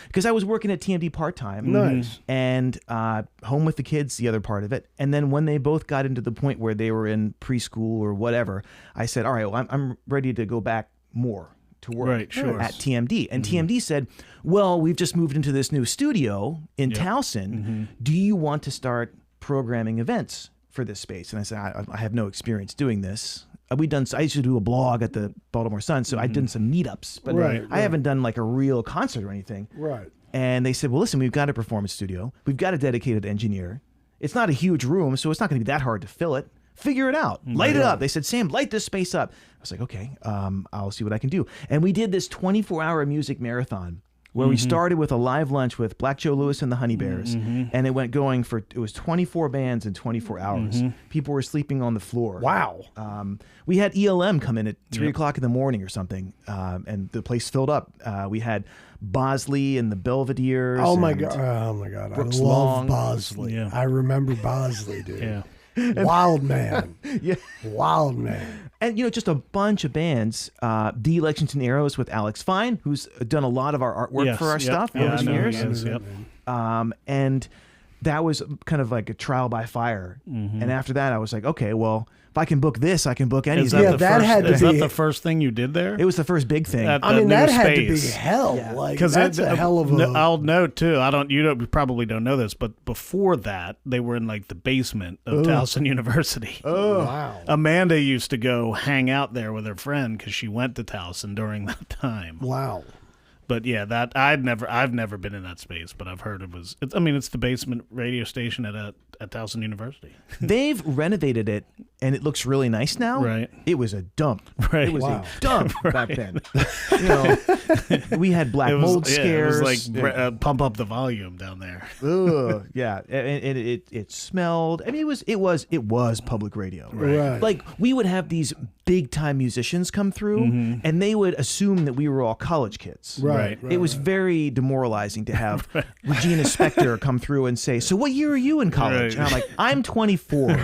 because I was working at TMD part-time. Nice. And home with the kids, the other part of it. And then when they both got into the point where they were in preschool or whatever, I said, all right, well, I'm ready to go back more to work at TMD. And TMD said, well, we've just moved into this new studio in Towson. Do you want to start programming events for this space? And I said, I have no experience doing this. I used to do a blog at the Baltimore Sun, so I'd done some meetups, but I haven't done like a real concert or anything. Right. And they said, well, listen, we've got a performance studio. We've got a dedicated engineer. It's not a huge room, so it's not going to be that hard to fill it. Figure it out. Light it up. They said, Sam, light this space up. I was like, okay, I'll see what I can do. And we did this 24-hour music marathon where we started with a live lunch with Black Joe Lewis and the Honey Bears, and it was 24 bands in 24 hours. People were sleeping on the floor. Wow. We had ELM come in at 3 o'clock in the morning or something, and the place filled up. We had Bosley and the Belvederes. Oh my god! I love Long. Bosley. Yeah. I remember Bosley, dude. Yeah. Wild man. Yeah. Wild man. And, you know, just a bunch of bands. The Lexington Arrows with Alex Fine, who's done a lot of our artwork for our stuff over the years. And that was kind of like a trial by fire. And after that, I was like, okay, well, if I can book this, I can book anything. Is that that the first thing you did there? It was the first big thing. At I the mean, new that had to be space. hell. Yeah. Like, Because that's a hell of a... I'll note too. You probably don't know this, but before that, they were in like the basement of Towson University. Oh, wow. Amanda used to go hang out there with her friend because she went to Towson during that time. Wow. But yeah, I've never been in that space, but I've heard it's the basement radio station at Towson University. They've renovated it, and it looks really nice now. Right. It was a dump. Right. It was Wow. a dump back then. You know, we had black mold scares. It was like pump up the volume down there. Ugh, yeah, and it smelled. I mean, it was public radio. Right. Like we would have these big time musicians come through, and they would assume that we were all college kids. Right. It was very demoralizing to have Regina Spektor come through and say, "So what year are you in college?" Right. And I'm like, "I'm 24." You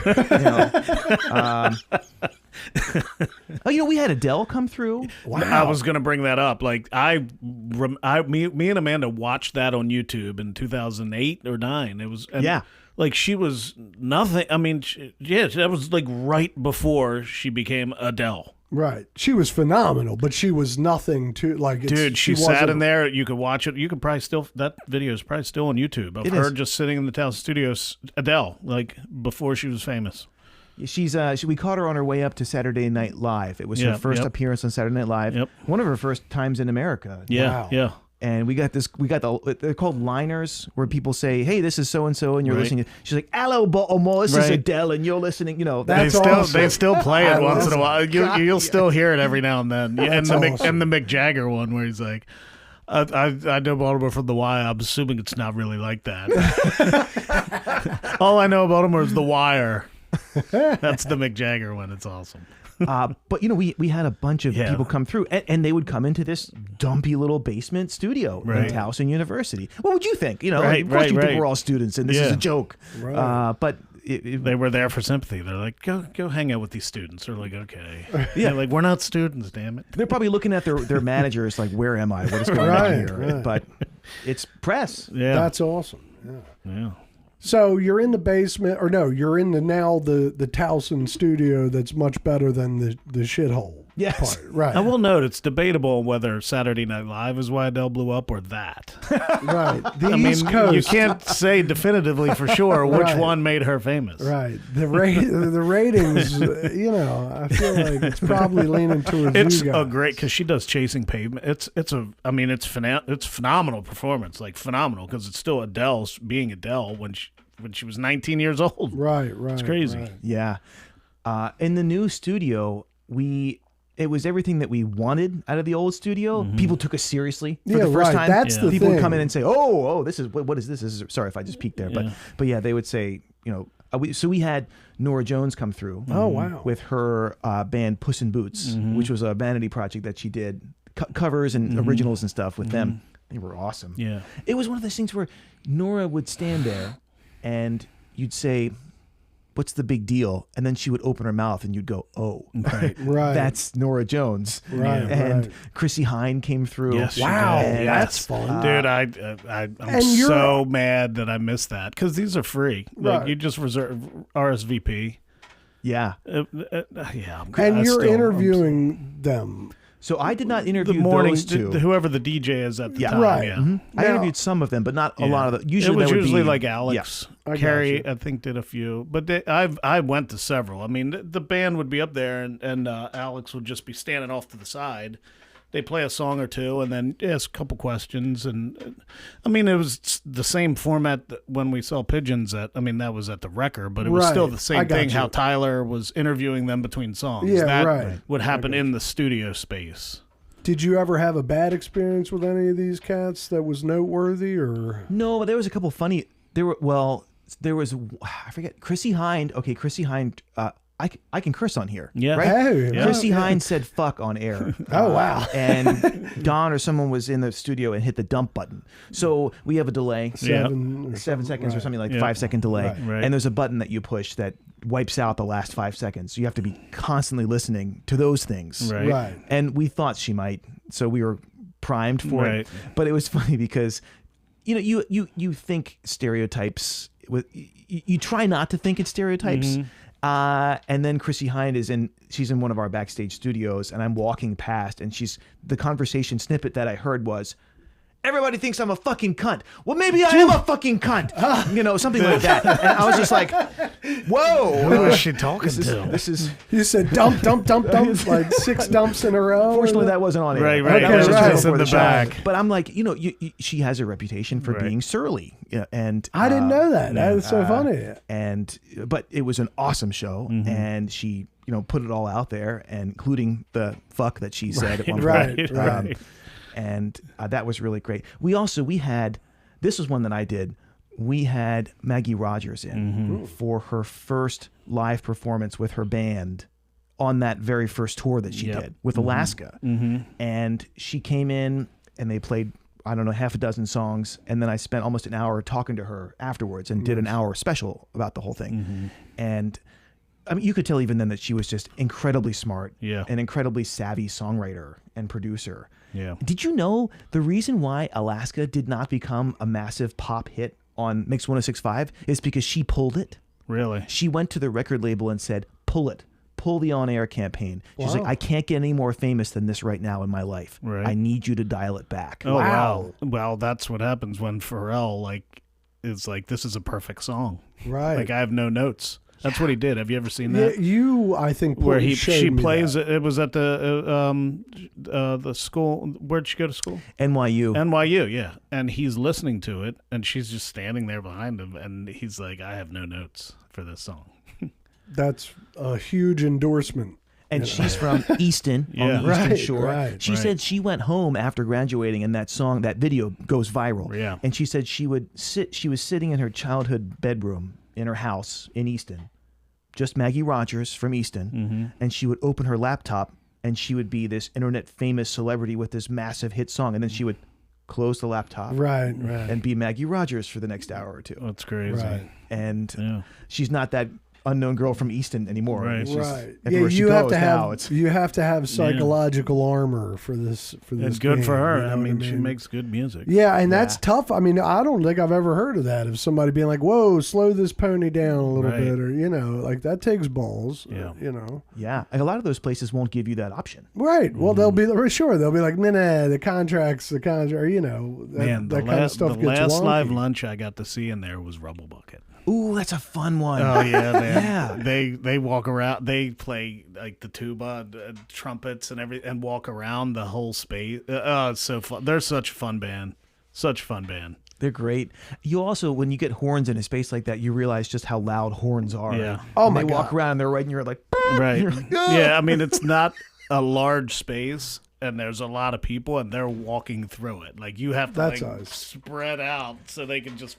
know? We had Adele come through. Wow. I was gonna bring that up. Like me and Amanda watched that on YouTube in 2008 or 9. It was like she was nothing. I mean, that was like right before she became Adele. Right. She was phenomenal, but she was nothing to like. Dude, she sat wasn't- in there. You could watch it. You could probably still, that video is probably still on YouTube of It her is. just sitting in the Towson studios, Adele, like before she was famous. We caught her on her way up to Saturday Night Live. It was her first appearance on Saturday Night Live. Yep. One of her first times in America. Yeah, Wow. yeah. And they're called liners, where people say, "Hey, this is so and so," and you're Right. listening. She's like, "Hello, Baltimore, this is Right. Adele," and you're listening. You know, That's They awesome. still play I it once in a love while. it. You'll still hear it every now and then. Yeah, and That's the awesome. and the Mick Jagger one where he's like, I know Baltimore from the Wire. I'm assuming it's not really like that. All I know about Baltimore is the Wire. That's the Mick Jagger one. It's awesome. but we had a bunch of Yeah. people come through, and they would come into this dumpy little basement studio Right. in Towson University. What would you think? You know, Right, of course right, you think right. we're all students, and this is Yeah. a joke. Right. But They were there for sympathy. They're like, go hang out with these students. They're like, okay. Yeah, like, we're not students, damn it. they're probably looking at their managers like, "Where am I? What is going Right, on here?" right. But it's press. Yeah. That's awesome. Yeah. yeah. So you're in the basement, or no? You're in the Towson studio. That's much better than the shithole. Yes. part. Right. I will note it's debatable whether Saturday Night Live is why Adele blew up or that. Right. The I East mean, Coast. you can't say definitively for sure which Right. one made her famous. Right. The ratings. I feel like it's probably leaning towards It's you guys. a great because she does Chasing Pavement. It's phenomenal performance, like phenomenal because it's still Adele's being Adele when she was 19 years old. Right. Right. It's crazy. right. Yeah. In the new studio, it was everything that we wanted out of the old studio. People took us seriously for Yeah, the first right. time. That's Yeah. the People thing. would come in and say, "Oh, this is what is this? This is sorry if I just peeked there, Yeah. but yeah, they would say, so we had Nora Jones come through. Oh, wow. With her band Puss in Boots, which was a vanity project that she did covers and originals and stuff with them. They were awesome. Yeah. It was one of those things where Nora would stand there and you'd say, "What's the big deal?" And then she would open her mouth and you'd go, "Oh, Right. Right. that's Nora Jones." Right, And right. Chrissy Hine came through. Yes, she Wow, did. that's fun. Dude, I'm And you're- so mad that I missed that because these are free. Like Right. you just reserve RSVP. Yeah. Yeah, And you're still- interviewing them. So I did not the interview morning, those two. whoever the DJ is at the Yeah. time. Right. Yeah. I Now- interviewed some of them, but not a Yeah. lot of them. Usually it was that would usually be, like Alex. I got Carrie, you. I think, did a few. But I went to several. I mean, the band would be up there, and Alex would just be standing off to the side. They play a song or two, and then ask a couple questions. And I mean, it was the same format that when we saw Pigeons at. I mean, that was at the Wrecker, but it was still Right. the I same got thing. you. How Tyler was interviewing them between songs. Yeah, that right. would happen in the studio space. Did you ever have a bad experience with any of these cats that was noteworthy, or? No, but there was a couple funny. There was I forget Chrissy Hine. Okay, Chrissy Hine. I can curse on here. Yeah. Right. Hey, Yeah. Chrissy Hine said "fuck" on air. Oh, wow. And Don or someone was in the studio and hit the dump button. So we have a delay. Yeah. 7 7 seconds or right. something like Yeah. 5-second delay. Right. Right. And there's a button that you push that wipes out the last 5 seconds. So you have to be constantly listening to those things. Right. Right. And we thought she might, so we were primed for Right. it. But it was funny because you think stereotypes with you try not to think in stereotypes. And then Chrissy Hine she's in one of our backstage studios, and I'm walking past, and the conversation snippet that I heard was, "Everybody thinks I'm a fucking cunt. Well, maybe I am a fucking cunt." Something like that. And I was just like, whoa. Who is she talking to? This is You said dump, dump, dump, dump, like 6 dumps in a row. Fortunately, that wasn't on air. Right, right. Okay, That was right. just in before the show. back. But I'm like, she has a reputation for Right. being surly. Yeah, and I didn't know that. That's so funny. but it was an awesome show, and she, put it all out there, and including the fuck that she said at one point. Right, right. And that was really great. We had, this was one that I did. We had Maggie Rogers in for her first live performance with her band on that very first tour that she Yep. did with Alaska. And she came in and they played, I don't know, half a dozen songs. And then I spent almost an hour talking to her afterwards and did an hour special about the whole thing. And I mean, you could tell even then that she was just incredibly smart, Yeah. an incredibly savvy songwriter and producer. Yeah. Did you know the reason why Alaska did not become a massive pop hit on Mix 106.5 is because she pulled it? Really? She went to the record label and said, pull it pull the on-air campaign. She's like, I can't get any more famous than this right now in my life. Right. I need you to dial it back. Oh, wow. Well, that's what happens when Pharrell, is like, this is a perfect song. Right. Like, I have no notes. That's what he did. Have you ever seen that? Yeah, I think, where she showed me plays that. it was at the school. Where'd she go to school? NYU. Yeah. And he's listening to it, and she's just standing there behind him, and he's like, I have no notes for this song. That's a huge endorsement. And she's from Easton on the Eastern Shore. Right. She said she went home after graduating, and that video goes viral. Yeah. And she said she was sitting in her childhood bedroom in her house in Easton, just Maggie Rogers from Easton, and she would open her laptop, and she would be this internet famous celebrity with this massive hit song, and then she would close the laptop, and be Maggie Rogers for the next hour or two. That's crazy. Right. And she's not that unknown girl from Easton anymore. Right. Everywhere she goes now, you have to have psychological armor for this. It's good for her. You know I mean, what she makes good music. Yeah, and that's tough. I mean, I don't think I've ever heard of that. Of somebody being like, "Whoa, slow this pony down a little bit," or like that takes balls. Yeah. Yeah, and a lot of those places won't give you that option. Right. Well, they'll be they'll be like, "Nah, the contract, or that kind of stuff. The last live lunch I got to see in there was Rubble Bucket. Ooh, that's a fun one. Oh yeah, they walk around. They play like the tuba, trumpets, and everything, and walk around the whole space. It's so fun. They're such a fun band. Such a fun band. They're great. You also, when you get horns in a space like that, you realize just how loud horns are. Yeah. Oh my God. They walk God. around and they're right, and you're like, Right. You're like, Yeah. I mean, it's not a large space, and there's a lot of people, and they're walking through it. Like you have to spread out so they can just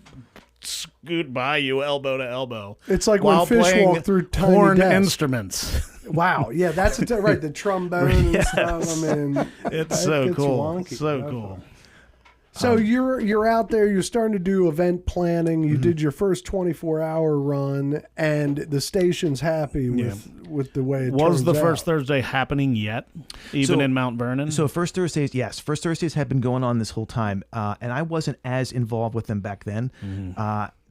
scoot by you elbow to elbow. It's like while when Phish playing walk through tiny horn desks. Instruments. Wow, yeah, that's right. The trombone and stuff. I mean, It's so cool. Wonky. So cool. So you're out there. You're starting to do event planning. You did your first 24-hour run, and the station's happy with the way it Was the turns first out. Thursday happening yet? Even in Mount Vernon? So First Thursdays, yes. First Thursdays had been going on this whole time, and I wasn't as involved with them back then.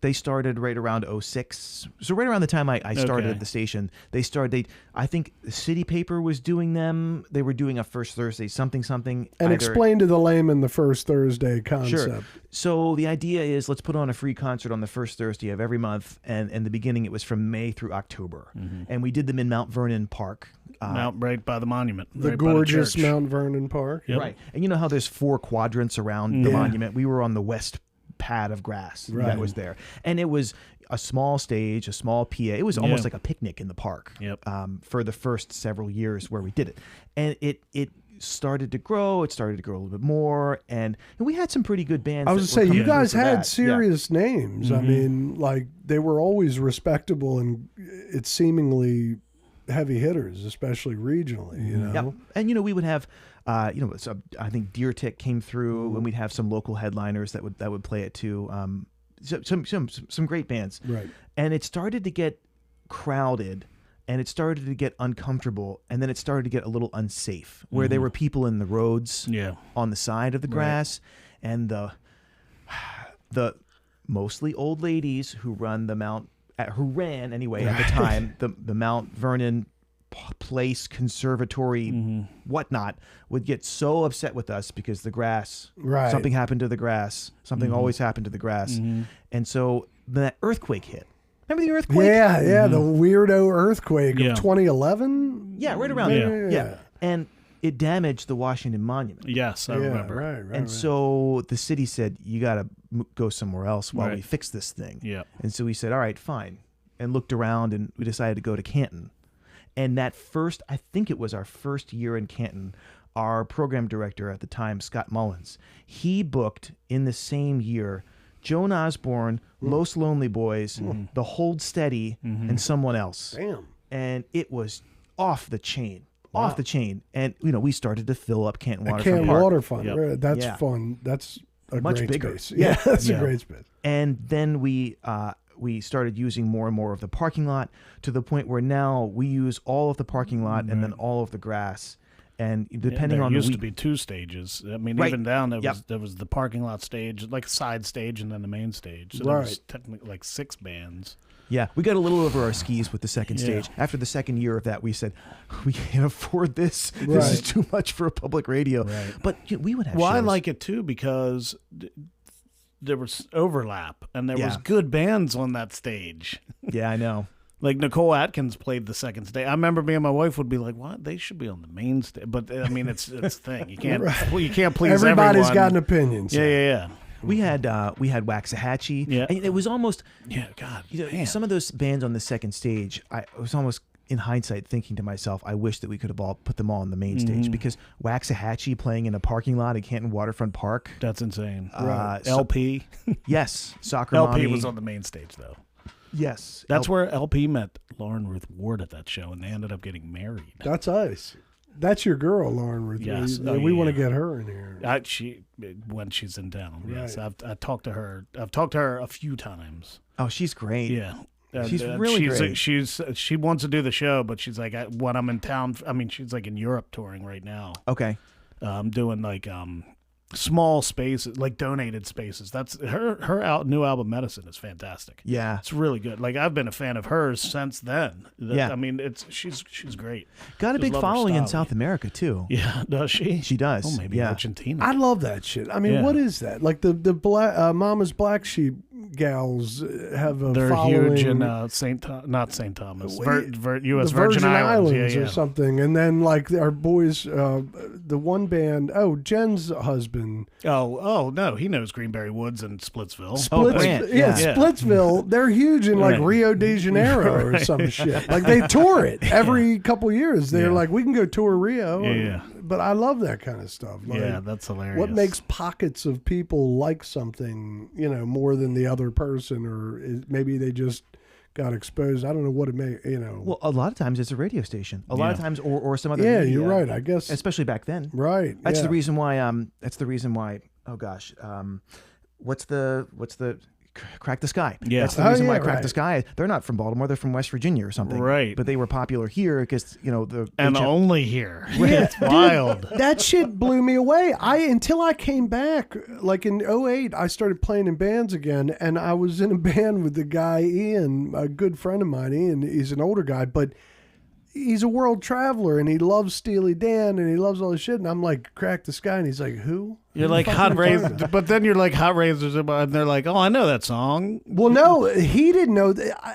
They started right around 06. So right around the time I started at the station, I think the city paper was doing them. They were doing a First Thursday something. And explain to the layman the first Thursday concept. Sure. So the idea is, let's put on a free concert on the first Thursday of every month. And in the beginning, it was from May through October. And we did them in Mount Vernon Park. right by the monument. The right by gorgeous church. Mount Vernon Park. Yep. Right. And you know how there's 4 quadrants around the monument? We were on the west pad of grass that was there. And it was a small stage, a small PA. It was almost like a picnic in the park for the first several years where we did it. And it started to grow. It started to grow a little bit more. And we had some pretty good bands. I was going to say, you guys had serious names. I mean, like, they were always respectable and it's seemingly heavy hitters, especially regionally, you know? Yep. And, we would have, so I think Deer Tick came through, and we'd have some local headliners that would play it too. Some great bands. Right. And it started to get crowded, and it started to get uncomfortable, and then it started to get a little unsafe, where there were people in the roads on the side of the grass, and the mostly old ladies who ran anyway at the time the Mount Vernon Place Conservatory whatnot would get so upset with us because the grass something happened to the grass, something always happened to the grass. And so that earthquake hit. Remember the earthquake? Yeah, the weirdo earthquake of 2011. Yeah, right around there. Yeah. And it damaged the Washington Monument. Yes, I remember. Right. And so the city said, you got to go somewhere else while we fix this thing. Yeah. And so we said, all right, fine. And looked around, and we decided to go to Canton. And I think it was our first year in Canton, our program director at the time, Scott Mullins, he booked in the same year Joan Osborne, Los Lonely Boys, The Hold Steady, and someone else. Damn. And it was off the chain. Off the chain. And, we started to fill up Canton Waterfront Canton Park. Waterfront. Yep. Right. That's fun. That's a Much great bigger. space. Yeah, that's a great space. And then we started using more and more of the parking lot, to the point where now we use all of the parking lot and then all of the grass. And depending there on the used week, to be 2 stages. I mean, Right. even down there Yep. was the parking lot stage, like a side stage, and then the main stage. So there was technically like 6 bands. yeah, we got a little over our skis with the second Yeah. stage. After the second year of that, we said, we can't afford this. This Right. is too much for a public radio. Right. But we would have Well, I shows. like it too because there was overlap, and there was Yeah. good bands on that stage. Yeah, I know. Like Nicole Atkins played the second stage. I remember me and my wife would be like, "What? They should be on the main stage." But I mean, it's a thing. You can't you can't please Everybody's everyone. got an opinion. so. Yeah. We had Waxahachie. Yeah. And it was almost Yeah, God. man. Some of those bands on the second stage. I was almost in hindsight thinking to myself, I wish that we could have all put them all on the main stage because Waxahachie playing in a parking lot at Canton Waterfront Park. That's insane. Right. LP. Yes, Soccer LP Mommy. was on the main stage though. Yes, That's where LP met Lauren Ruth Ward at that show, and they ended up getting married. That's us. That's your girl, Lauren Ruth. Yes. We, Oh, we want to yeah. get her in here. When she's in town. Yes, Right. I've talked to her. I've talked to her a few times. Oh, she's great. Yeah. She's really great. She wants to do the show, but she's like, when I'm in town, I mean, she's like in Europe touring right now. Okay. Doing like small spaces, like donated spaces. That's her new album, Medicine, is fantastic. Yeah. It's really good. Like I've been a fan of hers since then. Yeah. I mean, she's great. Got a Just big love her following in style. South America too. Yeah, does she? She does. Oh, maybe Yeah. Argentina. I love that shit. I mean, Yeah. what is that? Like the black Mama's Black Sheep gals have a They're following. huge in not St. Thomas, U.S. the Virgin Islands. Yeah, or something, and then like our boys, the one band. Oh, Jen's husband, Oh no, he knows Greenberry Woods and Splitsville. Grant, yeah, yeah. Splitsville. They're huge in like Right. Rio de Janeiro or some shit. Like they tour it every couple years. They're Yeah. like, we can go tour Rio. Yeah. But I love that kind of stuff. Like, Yeah, that's hilarious. what makes pockets of people like something, more than the other person, or maybe they just got exposed. I don't know what it may, Well, a lot of times it's a radio station. A lot of Yeah. times, or some other. yeah, media, you're right. I guess Especially back then. right. That's yeah. the reason why. That's the reason why. Oh gosh. What's the Crack the Sky? Yeah. That's the Oh, reason why yeah, Crack right. the Sky. They're not from Baltimore. They're from West Virginia or something. Right. But they were popular here because the and HF only here. Yeah, It's wild. That shit blew me away. Until I came back, like in 2008, I started playing in bands again, and I was in a band with the guy Ian, a good friend of mine. Ian, he's an older guy, but he's a world traveler, and he loves Steely Dan, and he loves all this shit. And I'm like, Crack the Sky, and he's like, who? You're Who like the fuck Hot are you talking Razors, about? but then you're like Hot Razors, and they're like, oh, I know that song. Well, no, he didn't know.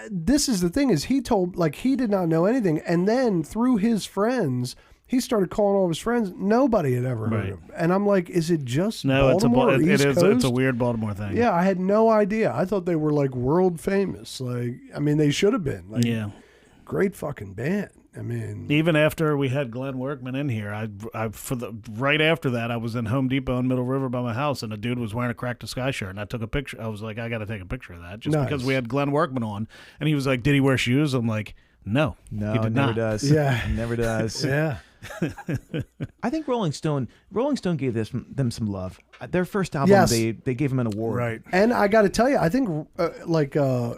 This is the thing: is he did not know anything, and then through his friends, he started calling all of his friends. Nobody had ever heard Right. of him, and I'm like, is it just No, Baltimore? or it East is. Coast? It's a weird Baltimore thing. Yeah, I had no idea. I thought they were like world famous. Like, I mean, they should have been. Like, Yeah. great fucking band. I mean, Even after we had Glenn Workman in here, right after that, I was in Home Depot in Middle River by my house, and a dude was wearing a Crack the Sky shirt, and I took a picture. I was like, I got to take a picture of that, just Nice. because we had Glenn Workman on, and he was like, did he wear shoes? I'm like, no, No, he it did never not. does. Yeah. It never does. yeah. I think Rolling Stone gave them some love. Their first album, Yes. they gave him an award. Right. And I got to tell you, I think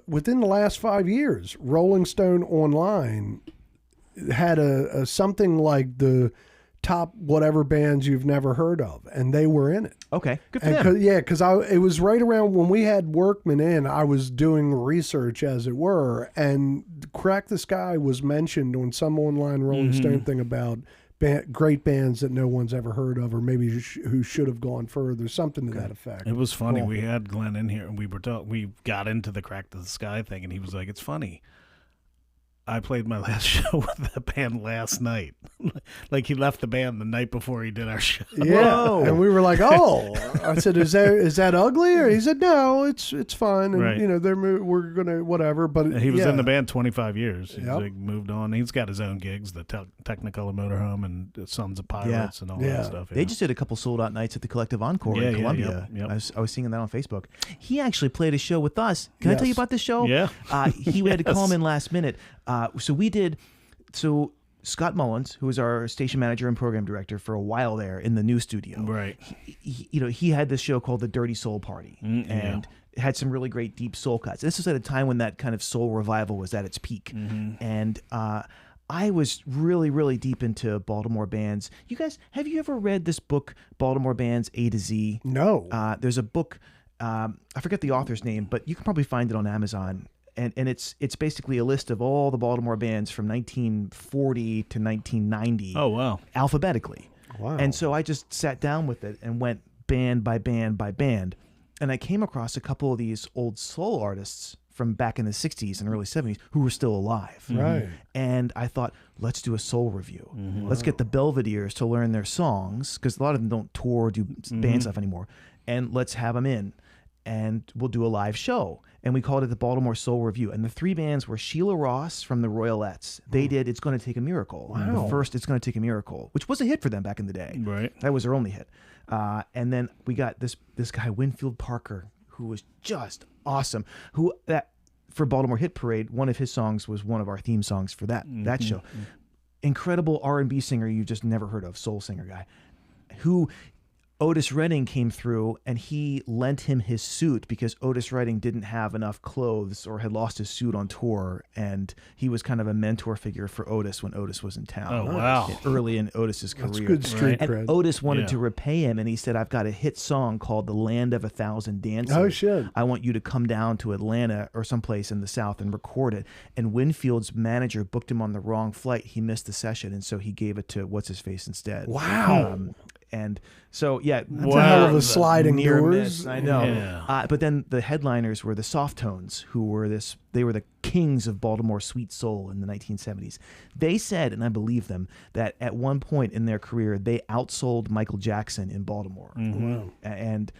within the last 5 years, Rolling Stone Online had a something like the top whatever bands you've never heard of, and they were in it. Okay, good for And them. because it was right around when we had Workman in. I was doing research, as it were, and Crack the Sky was mentioned on some online Rolling Stone thing about great bands that no one's ever heard of, or maybe who should have gone further, something to that effect. It was funny. Cool. We had Glenn in here, and we got into the Crack the Sky thing, and he was like, "It's funny. I played my last show with the band last night." Like he left the band the night before he did our show. Yeah, Whoa. and we were like, "Oh," I said, "Is that ugly?" Or he said, "No, it's fine." And Right. we're gonna whatever. But And he was yeah. in the band 25 years. He's Yep. like moved on. He's got his own gigs, the Technicolor Motorhome and the Sons of Pirates and all Yeah. that stuff. They just did a couple sold out nights at the Collective Encore Yeah, in yeah, Columbia. yep. I was seeing that on Facebook. He actually played a show with us. Can I tell you Yes. about this show? Yeah. He had to call Yes. him in last minute. So Scott Mullins, who was our station manager and program director for a while there in the new studio, Right. he had this show called the Dirty Soul Party, and had some really great deep soul cuts. This was at a time when that kind of soul revival was at its peak, and I was really, really deep into Baltimore bands. You guys, have you ever read this book, Baltimore Bands A to Z? No. There's a book, I forget the author's name, but you can probably find it on Amazon. And it's basically a list of all the Baltimore bands from 1940 to 1990. Oh, wow. Alphabetically. Wow. And so I just sat down with it and went band by band by band. And I came across a couple of these old soul artists from back in the 60s and early 70s who were still alive. Right. And I thought, let's do a soul review. Let's get the Belvederes to learn their songs, because a lot of them don't tour or do band stuff anymore. And let's have them in, and we'll do a live show. And we called it the Baltimore Soul Review. And the three bands were Sheila Ross from the Royalettes. They did It's Gonna Take a Miracle. Wow. The first It's Gonna Take a Miracle, which was a hit for them back in the day. Right. That was their only hit. And then we got this guy, Winfield Parker, who was just awesome. Who that for Baltimore Hit Parade, one of his songs was one of our theme songs for that show. Incredible R&B singer you just never heard of, soul singer guy, who Otis Redding came through and he lent him his suit because Otis Redding didn't have enough clothes or had lost his suit on tour, and he was kind of a mentor figure for Otis when Otis was in town. Oh, wow. Early in Otis's career. That's good street And cred. Otis wanted Yeah. to repay him, and he said, I've got a hit song called The Land of a Thousand Dances. Oh, shit. I want you to come down to Atlanta or someplace in the South and record it. And Winfield's manager booked him on the wrong flight. He missed the session, and so he gave it to What's-His-Face instead. Wow. And so, yeah. That's a hell of a sliding near doors. miss, I know. Yeah. But then the headliners were the Softtones, who were they were the kings of Baltimore sweet soul in the 1970s. They said, and I believe them, that at one point in their career, they outsold Michael Jackson in Baltimore. Wow. And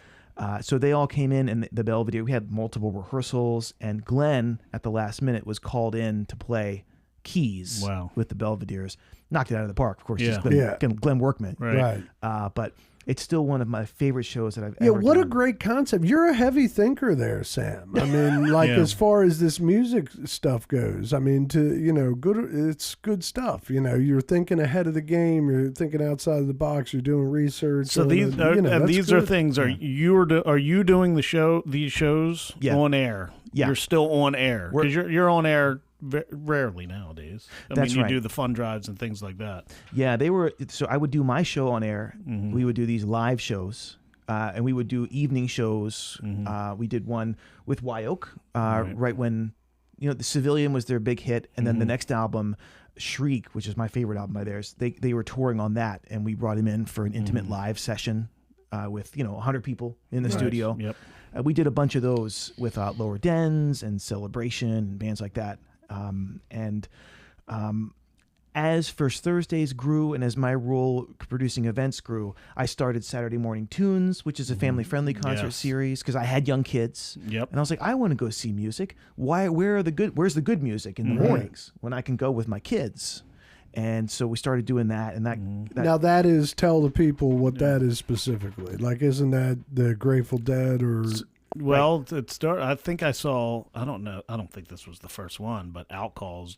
so they all came in, and the Belvedere, we had multiple rehearsals, and Glenn, at the last minute, was called in to play keys with the Belvederes. Knocked it out of the park, of course. Yeah. Just Glenn Workman. Right. But it's still one of my favorite shows that I've Yeah, ever what done. a great concept. You're a heavy thinker there, Sam. I mean, like as far as this music stuff goes, I mean, it's good stuff. You're thinking ahead of the game. You're thinking outside of the box. You're doing research. So these these are things. Are you doing these shows on air? Yeah. You're still on air because you're on air rarely nowadays. That's you right. do the fun drives and things like that. Yeah, they were. So I would do my show on air. We would do these live shows, and we would do evening shows. We did one with Wye Oak, right when the Civilian was their big hit, and then the next album, Shriek, which is my favorite album by theirs. They were touring on that, and we brought him in for an intimate live session with 100 people in the studio. Yep. We did a bunch of those with Lower Dens and Celebration and bands like that. As First Thursdays grew and as my role producing events grew, I started Saturday Morning Tunes, which is a family-friendly concert series, because I had young kids. Yep. And I was like, I want to go see music. Where's the good music in the mornings when I can go with my kids? And so we started doing that, and that Now that is, tell the people what that is specifically. Like, isn't that the Grateful Dead or? Well, it started. I think I saw. I don't know. I don't think this was the first one, but Outcalls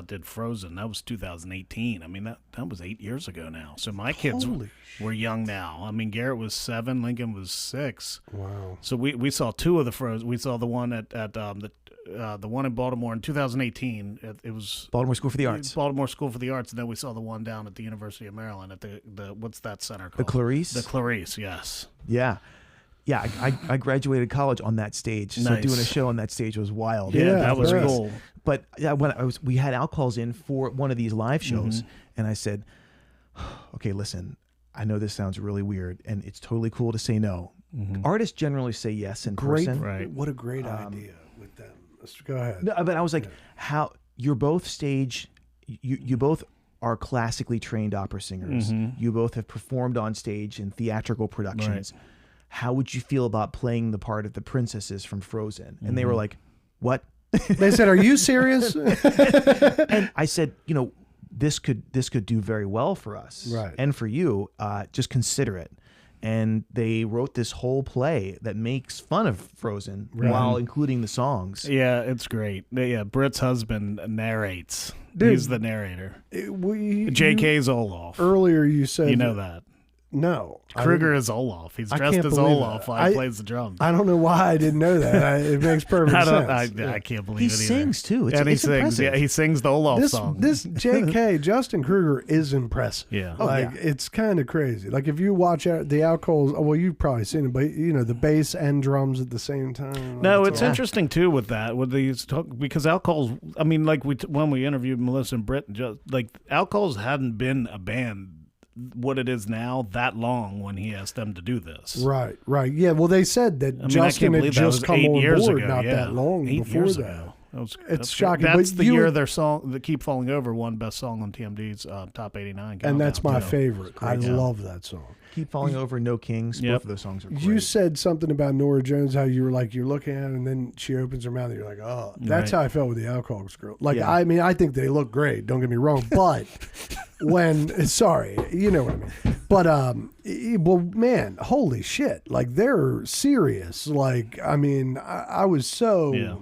did Frozen. That was 2018. I mean, that was 8 years ago now. So my kids were young now. I mean, Garrett was 7, Lincoln was 6. Wow. So we saw 2 of the Frozen. We saw the one at the one in Baltimore in 2018. It was Baltimore School for the Arts. Baltimore School for the Arts, and then we saw the one down at the University of Maryland at the what's that center called? The Clarice? The Clarice, yes. Yeah. Yeah, I graduated college on that stage, so Nice. doing a show on that stage was wild. Yeah, that was nice. cool. But we had Outcalls in for one of these live shows, and I said, okay, listen, I know this sounds really weird, and it's totally cool to say no. Artists generally say yes in Great. person. Right. What a great idea with them. Let's go ahead. No, but I was like, how you're both stage, you both are classically trained opera singers. You both have performed on stage in theatrical productions. Right. Mm-hmm. How would you feel about playing the part of the princesses from Frozen? And they were like, what? They said, "Are you serious?" And I said, this could do very well for us, Right. and for you. Just consider it. And they wrote this whole play that makes fun of Frozen while including the songs. Yeah, it's great. Yeah, Britt's husband narrates. Dude. He's the narrator. You- J.K. Zoloff. Earlier, you said You know that. No. Kruger is Olaf. He's I dressed can't as believe Olaf that. while he plays the drums. I don't know why I didn't know that. It makes perfect sense. I can't believe He it either. sings too. It's, and he it's sings. impressive. Yeah, he sings the Olaf This song. JK, Justin Kruger, is impressive. Yeah. Like, it's kind of crazy. Like, if you watch the Outcalls, well, you've probably seen it, but, the bass and drums at the same time. No, it's interesting too with that, with these because Outcalls. I mean, like when we interviewed Melissa and Britt, just like Outcalls hadn't been a band what it is now that long when he asked them to do this. Right. Yeah, well, they said that Justin had just come on board not that long before that. It's shocking. That's but the year their song, "The Keep Falling Over," won best song on TMD's Top 89. And that's my favorite. I Yeah. love that song. Keep Falling Over, No Kings. Yep. Both of those songs are great. You said something about Norah Jones, how you were like, you're looking at her, and then she opens her mouth, and you're like, oh. That's Right. how I felt with the Outcalls girl. Like, Yeah. I mean, I think they look great, don't get me wrong, but sorry, you know what I mean. But, well, man, holy shit. Like, they're serious. Like, I mean, I was so... Yeah.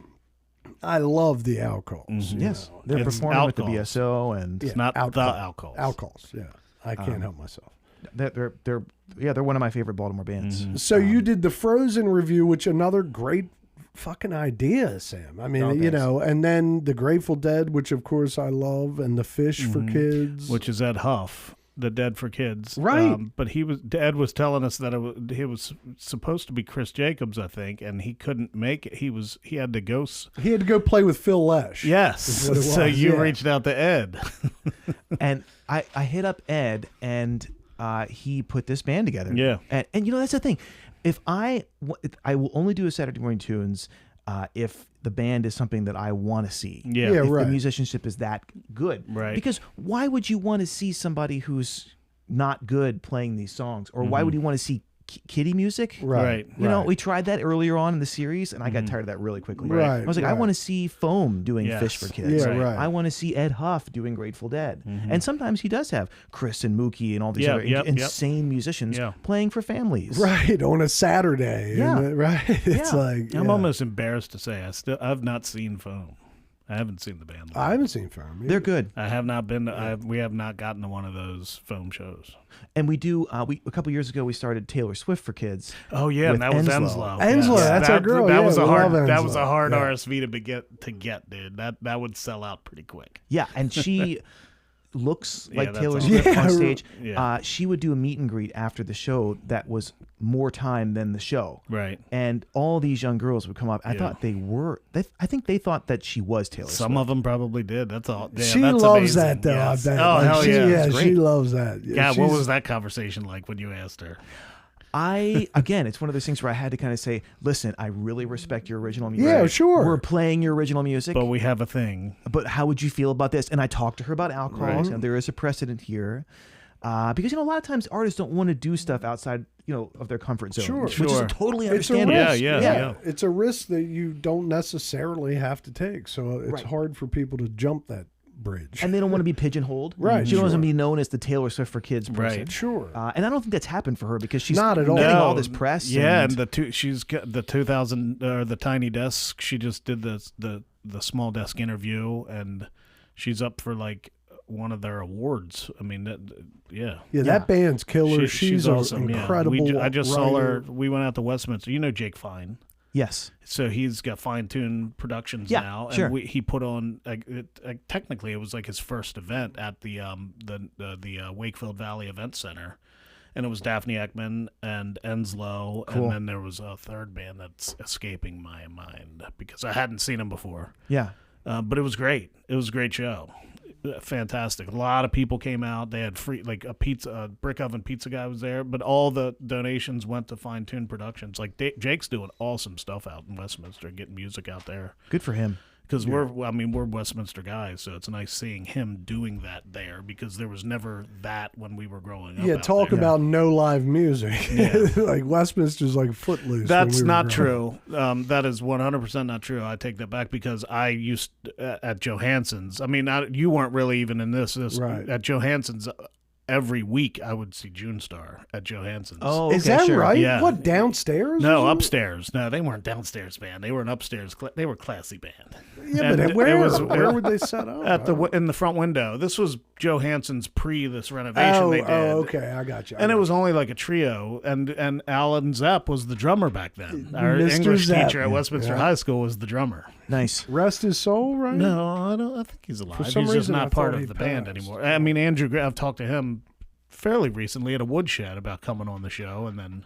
I love the Outcalls. you Yes, know. they're It's performing with the Outcalls. BSO, and Yeah, It's not the Outcalls. Outcalls. Outcalls, yeah. I can't help myself. they're one of my favorite Baltimore bands. Mm-hmm. So you did the Frozen review, which another great fucking idea, Sam. I mean, thanks. and then the Grateful Dead, which of course I love, and the Phish for kids. which is Ed Huff, the Dead for Kids. Right. But Ed was telling us that he was supposed to be Chris Jacobs, I think, and he couldn't make it. He had to go. He had to go play with Phil Lesh. Yes. is what it So was, you yeah. reached out to Ed. And I hit up Ed, and he put this band together. Yeah. And that's the thing. If I will only do a Saturday Morning Tunes if the band is something that I want to see. Yeah. Yeah, If right. the musicianship is that good. Right. Because why would you want to see somebody who's not good playing these songs? Or why would you want to see kiddie music? Right. You know, we tried that earlier on in the series, and I got tired of that really quickly. Right, I was like, I right. want to see Foam doing Yes. Phish for Kids. Yeah, right. I want to see Ed Huff doing Grateful Dead. And sometimes he does have Chris and Mookie and all these Yep, other yep, yep. insane musicians Yeah. playing for families. Right, on a Saturday. Yeah. Right. It's Yeah. like I'm yeah. almost embarrassed to say I've not seen Foam. I haven't seen the band. I haven't seen Foam. They're good. I have not been. We have not gotten to one of those Foam shows. And we do, a couple years ago, we started Taylor Swift for Kids. Oh yeah, With and that was Enslow. Enslow. Enslow, Yes. that's our girl, That yeah, was a we hard. love That was a Enslow, hard yeah. RSV to get, dude. That would sell out pretty quick. Yeah, and she looks Yeah, like that's Taylor awesome. Swift Yeah. on stage. Yeah. She would do a meet and greet after the show that was more time than the show. Right. And all these young girls would come up. I Yeah. thought they were. I think they thought that she was Taylor Some Swift. of them probably did. That's all. Yeah, She that's loves amazing. that though. Yes. I bet. Oh Like, hell yeah! Yeah, It's she great. loves that. Yeah, God, what she's- was that conversation like when you asked her? Again, it's one of those things where I had to kind of say, listen, I really respect your original music. Yeah, sure. We're playing your original music, But we have a thing. but how would you feel about this? And I talked to her about Outcalls, and there is a precedent here. Because, a lot of times artists don't want to do stuff outside, of their comfort zone. Sure. Which is Sure. totally It's a understandable. risk. Yeah. It's a risk that you don't necessarily have to take. So it's Right. hard for people to jump that bridge. And they don't want to be pigeonholed. Right, She doesn't sure. want to be known as the Taylor Swift for Kids person. Right. Sure. And I don't think that's happened for her because she's Not at all. getting all No. this press. Yeah, and and she's got the 2000 the tiny desk. She just did the small desk interview, and she's up for like one of their awards. I mean, yeah. Yeah, that band's killer. She's awesome. an Yeah. incredible. I just saw her. writer. We went out to Westminster. You know Jake Fine. yes. So he's got Fine Tune Productions Yeah, now, and sure. he put on. Technically, it was like his first event at the Wakefield Valley Event Center, and it was Daphne Ekman and Enslow, Cool. and then there was a third band that's escaping my mind because I hadn't seen them before. Yeah. But it was great. It was a great show. Fantastic. A lot of people came out. They had free, like a brick oven pizza guy was there, but all the donations went to Fine Tune Productions. Like Jake's doing awesome stuff out in Westminster, getting music out there. Good for him. Because we're Westminster guys, so it's nice seeing him doing that there because there was never that when we were growing up. Yeah, out talk there. about no live music. Like Westminster's like Footloose. That's when we were not growing up. true. That is 100% not true. I take that back because I used at Johansson's. I mean, you weren't really even in this. Right. At Johansson's, every week I would see June Star at Johansson's. Oh, Is okay, that sure. right? Yeah. What, downstairs? No, or upstairs. No, they weren't downstairs band. They were an upstairs. They were classy band. something? Yeah, And but it where was- where would they set up? In the front window. This was Joe Hanson's pre this renovation they did. Oh, okay, I got you. And it was only like a trio, and Alan Zepp was the drummer back then. Our Mr. English Zepp. teacher at Westminster High School was the drummer. Nice. Rest his soul, right? No, I don't. I think he's alive. For some He's just reason, I not part thought of he the band passed. anymore. I mean, Andrew Gray, I've talked to him fairly recently at a woodshed about coming on the show, and then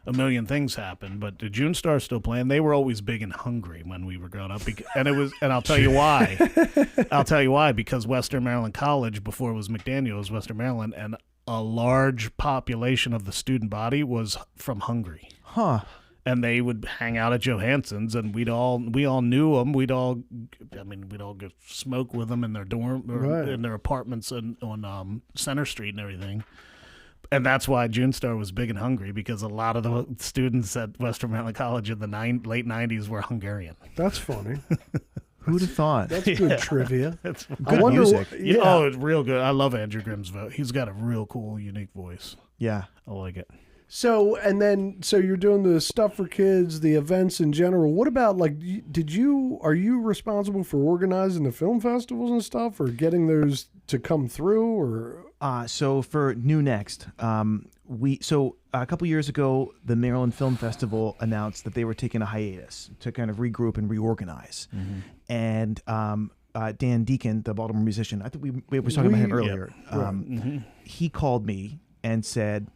a million things happened. But the June Star's still playing. They were always big and hungry when we were growing up, and I'll tell you why. I'll tell you why, because Western Maryland College, before it was McDaniel, was Western Maryland, and a large population of the student body was from Hungary. Huh. And they would hang out at Johansson's, and we all knew them. We'd all go smoke with them in their dorm or Right. in their apartments on Center Street and everything. And that's why June Star was big and hungry, because a lot of the students at Western Maryland College in the late 90s were Hungarian. That's funny. Who'd have thought? That's good trivia. That's Good music. yeah. Oh, it's real good. I love Andrew Grimm's vote. He's got a real cool, unique voice. Yeah. I like it. So you're doing the stuff for kids, the events in general. What about like, are you responsible for organizing the film festivals and stuff, or getting those to come through, or? So for New Next, a couple years ago, the Maryland Film Festival announced that they were taking a hiatus to kind of regroup and reorganize. Mm-hmm. And Dan Deacon, the Baltimore musician, I think we were talking about him earlier. He called me and said,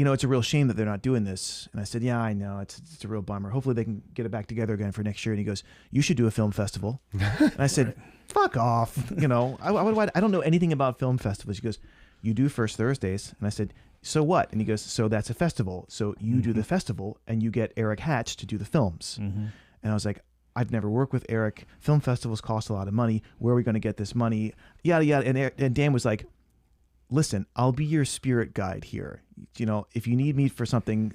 it's a real shame that they're not doing this. And I said, yeah, I know. It's a real bummer. Hopefully they can get it back together again for next year. And he goes, you should do a film festival. And I said, fuck off. I don't know anything about film festivals. He goes, you do First Thursdays. And I said, so what? And he goes, so that's a festival. So you do the festival and you get Eric Hatch to do the films. Mm-hmm. And I was like, I've never worked with Eric. Film festivals cost a lot of money. Where are we going to get this money? Yada, yada. And Dan was like, listen, I'll be your spirit guide here. If you need me for something,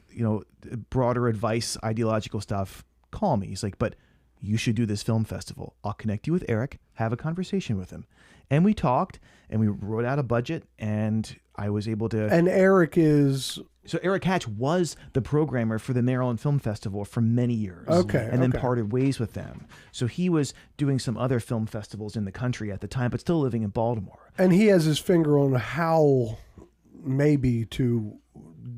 broader advice, ideological stuff, call me. He's like, but you should do this film festival. I'll connect you with Eric, have a conversation with him. And we talked, and we wrote out a budget, and I was able to... And Eric is... So Eric Hatch was the programmer for the Maryland Film Festival for many years. Okay. And then parted ways with them. So he was doing some other film festivals in the country at the time, but still living in Baltimore. And he has his finger on how maybe to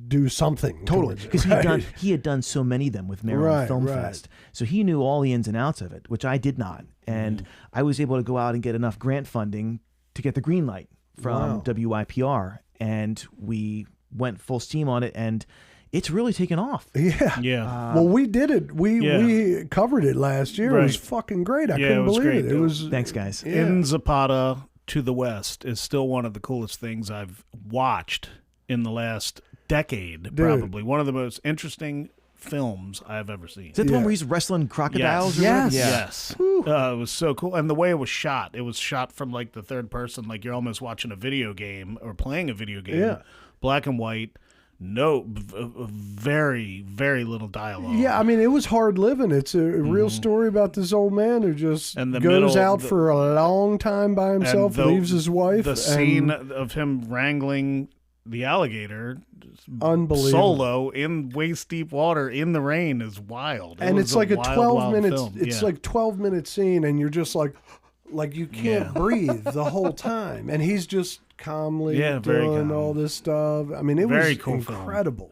do something. Totally. towards it, Because right? he had done so many of them with Maryland Film right. Fest. So he knew all the ins and outs of it, which I did not. And I was able to go out and get enough grant funding to get the green light from WIPR. And we went full steam on it, and it's really taken off. Yeah. Yeah. Well, we did it. We covered it last year. Right. It was fucking great. I Yeah, couldn't it was believe great. it. It was. Thanks, guys. Yeah. In Zapata to the west is still one of the coolest things I've watched in the last decade, probably. One of the most interesting films I've ever seen. Is that the one where he's wrestling crocodiles? Yes. Or Yes. It was so cool. And the way it was shot from like the third person, like you're almost watching a video game or playing a video game. Yeah. Black and white. Very, very little dialogue. Yeah, I mean, it was hard living. It's a real story about this old man who just And the goes middle- out the- for a long time by himself, leaves his wife. The scene of him wrangling the alligator Unbelievable. solo in waist deep water in the rain is wild. And was it's like a wild, 12 wild minutes. film. It's Yeah. like 12-minute scene, and you're just like you can't breathe the whole time, and he's just calmly very doing calm. all this stuff. I mean, it Very was cool film. incredible.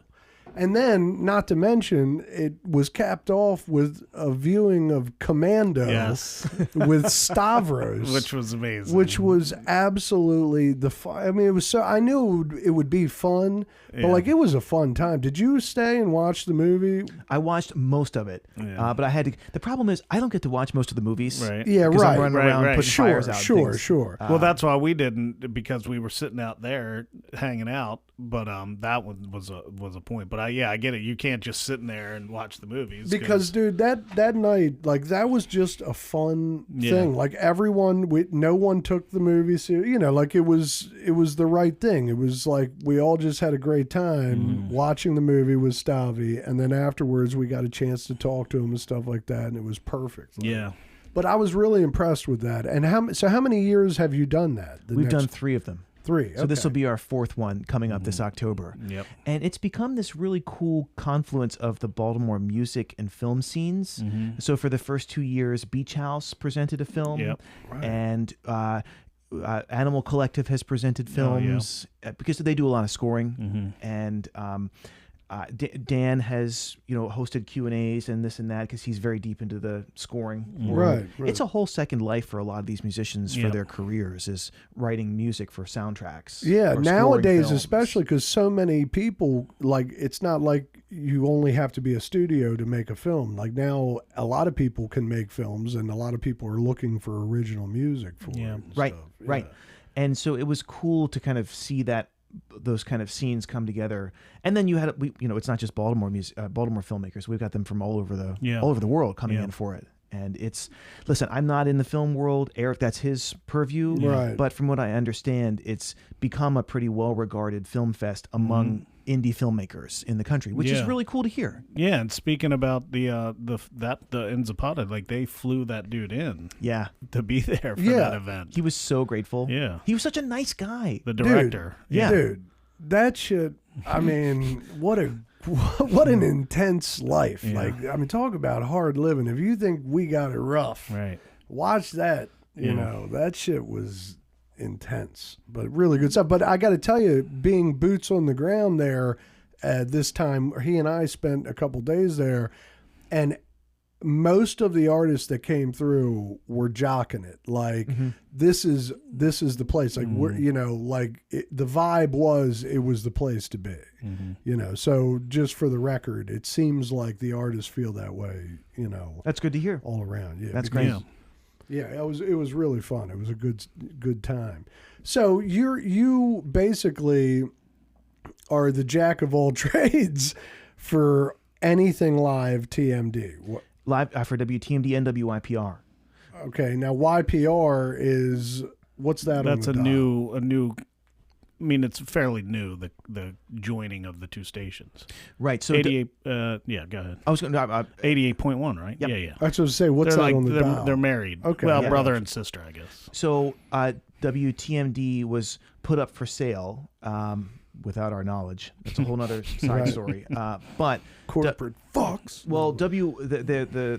And then, not to mention, it was capped off with a viewing of Commando Yes. with Stavros, Which was amazing. which was absolutely I mean, it was so. I knew it would be fun, but Yeah. like it was a fun time. Did you stay and watch the movie? I watched most of it, but I had to. The problem is I don't get to watch most of the movies. Right. Yeah, Because right. I'm running around right. putting Sure, fires out. and things. sure. Well, that's why we didn't, because we were sitting out there hanging out. But that one was a point. But I get it. You can't just sit in there and watch the movies Because, dude, that night, like, that was just a fun thing. Like, no one took the movie serious. Like, it was the right thing. It was like we all just had a great time watching the movie with Stavi, and then afterwards we got a chance to talk to him and stuff like that, and it was perfect. Like, Yeah. But I was really impressed with that. And how many years have you done that? We've done 3 of them. 3. So this will be our 4th one coming up this October. Yep. And it's become this really cool confluence of the Baltimore music and film scenes. So for the first 2 years, Beach House presented a film. Yep. And Animal Collective has presented films because they do a lot of scoring, and Dan has hosted Q&As and this and that because he's very deep into the scoring world. Right. It's a whole second life for a lot of these musicians for their careers is writing music for soundtracks. Yeah, or nowadays, scoring films. especially because so many people, like, it's not like you only have to be a studio to make a film. Like, now a lot of people can make films, and a lot of people are looking for original music for it. and Right, stuff. right. And so it was cool to kind of see those kind of scenes come together. And then you had it's not just Baltimore Baltimore filmmakers. We've got them from all over the world coming in for it. And listen, I'm not in the film world. Eric, that's his purview. Right. But from what I understand, it's become a pretty well-regarded film fest among indie filmmakers in the country, which is really cool to hear. Yeah, and speaking about the Enzapata, like they flew that dude in to be there for that event. He was so grateful. Yeah. He was such a nice guy. The director. Dude, that shit, I mean, what an intense life. Yeah. Like, I mean, talk about hard living. If you think we got it rough, Right. watch that. You know, that shit was intense, but really good stuff. But I got to tell you, being boots on the ground there this time, he and I spent a couple days there, and most of the artists that came through were jocking it. Like, this is the place. Like, we're, the vibe was, it was the place to be. So just for the record, it seems like the artists feel that way. That's good to hear. All around. Yeah, That's because- great. Yeah, it was really fun. It was a good time. So you basically are the jack of all trades for anything live TMD. Live for WTMD and WYPR. Okay, now YPR is what's that? That's on the a dial? new. I mean, it's fairly new. The joining of the two stations. Right. So 88. Yeah, go ahead. I was going to 88.1, right? Yep. Yeah. I was supposed to say what's They're that on the dial? they're married. Okay. Well, Yeah. brother and sister, I guess. So WTMD was put up for sale without our knowledge. That's a whole other side story. But Corporate fucks. well, the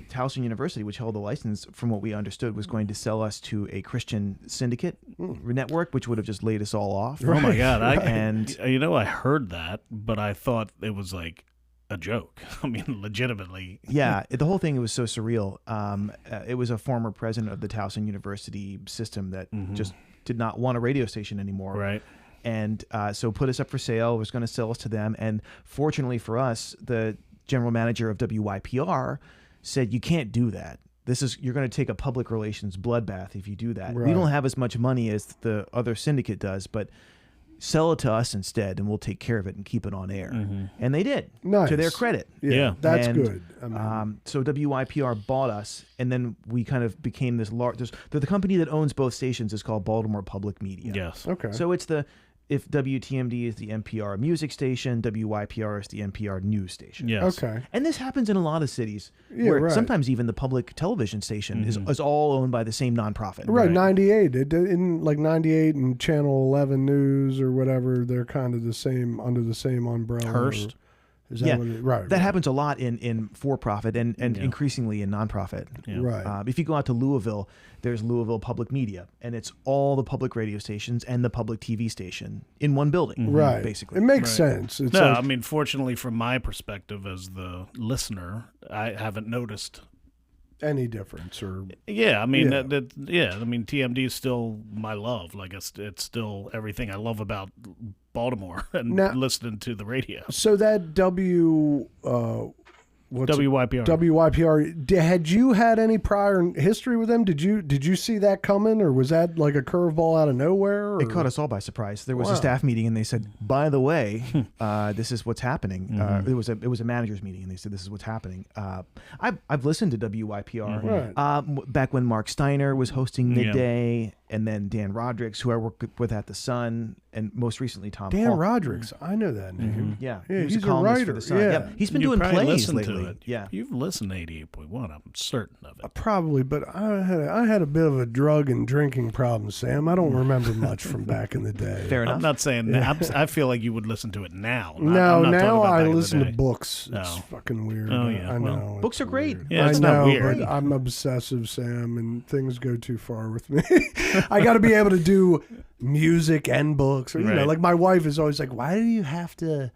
Towson University, which held the license, from what we understood, was going to sell us to a Christian syndicate network, which would have just laid us all off. Oh my God! And I heard that, but I thought it was like a joke. I mean, legitimately. yeah, the whole thing was so surreal. It was a former president of the Towson University system that just did not want a radio station anymore. Right. And so put us up for sale, was going to sell us to them. And fortunately for us, the general manager of WYPR said, you can't do that. You're going to take a public relations bloodbath if you do that. Right. We don't have as much money as the other syndicate does, but sell it to us instead, and we'll take care of it and keep it on air. And they did, Nice. to their credit. Yeah. That's And, good. I mean, So WYPR bought us, and then we kind of became this large. The company that owns both stations is called Baltimore Public Media. Yes. okay. So it's if WTMD is the NPR music station, WYPR is the NPR news station. Yes. okay. And this happens in a lot of cities. Yeah, where right. sometimes even the public television station is all owned by the same nonprofit. Right, 98. In like 98 and Channel 11 News or whatever, they're kind of the same, under the same umbrella. Hearst. Is that what it, right? That happens a lot in for-profit and increasingly in nonprofit. Yeah. Right. If you go out to Louisville, there's Louisville Public Media, and it's all the public radio stations and the public TV station in one building. Right. Basically. It makes sense. It's No, like, I mean, fortunately, from my perspective as the listener, I haven't noticed any difference or Yeah, I mean, Yeah. I mean, TMD is still my love. Like it's still everything I love about Baltimore and Now- listening to the radio. so that WYPR. WYPR. Had you had any prior history with them? Did you see that coming, or was that like a curveball out of nowhere? Or? It caught us all by surprise. There was Wow. a staff meeting, and they said, "By the way, this is what's happening." It was a managers meeting, and they said, "This is what's happening." I've listened to WYPR Right. back when Mark Steiner was hosting Midday, and then Dan Rodricks, who I worked with at the Sun, and most recently Tom Dan Hall. Rodricks. I know that name. Yeah, Yeah, he was he's a columnist writer. for the Sun. Yeah. He's been You doing probably plays listened to lately. it. Yeah. You've listened to 88.1. I'm certain of it. Probably, but I had a bit of a drug and drinking problem, Sam. I don't remember much from back in the day. Fair I'm enough. not saying that. I feel like you would listen to it now. No, I'm not talking now about I back in the listen to day. books. It's Oh. fucking weird. Oh, yeah. I Well, know. books it's are great. weird. Yeah, it's I not know, weird. but I'm obsessive, Sam, and things go too far with me. I got to be able to do music and books. Or, you know, Right. like my wife is always like, why do you have to?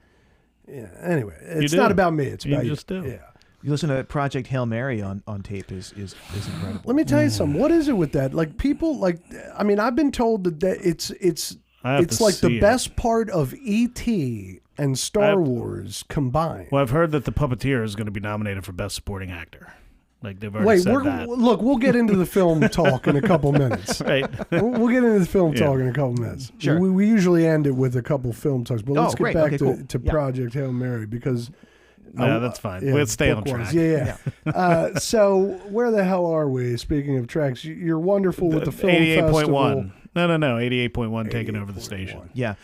Yeah. Anyway, it's do. not about me. It's You about just do. Yeah. You listen to Project Hail Mary on tape is incredible. Let me tell you something. What is it with that? Like people, like I mean, I've been told that it's I have it's to like the see it. best part of E.T. and Star Wars combined. Well, I've heard that The Puppeteer is going to be nominated for Best Supporting Actor. Like they've already Wait, said that. look, we'll get into the film talk in a couple minutes. Right. We'll get into the film Yeah. talk in a couple minutes. Sure. We usually end it with a couple film talks, but let's get great. back Okay, to, cool. to Yeah. Project Hail Mary because. Yeah, that's fine. We'll stay on book-wise. track. Yeah. So where the hell are we? Speaking of tracks, you're wonderful with the film 88.1. festival. No, 88.1 taking over the station. Yeah.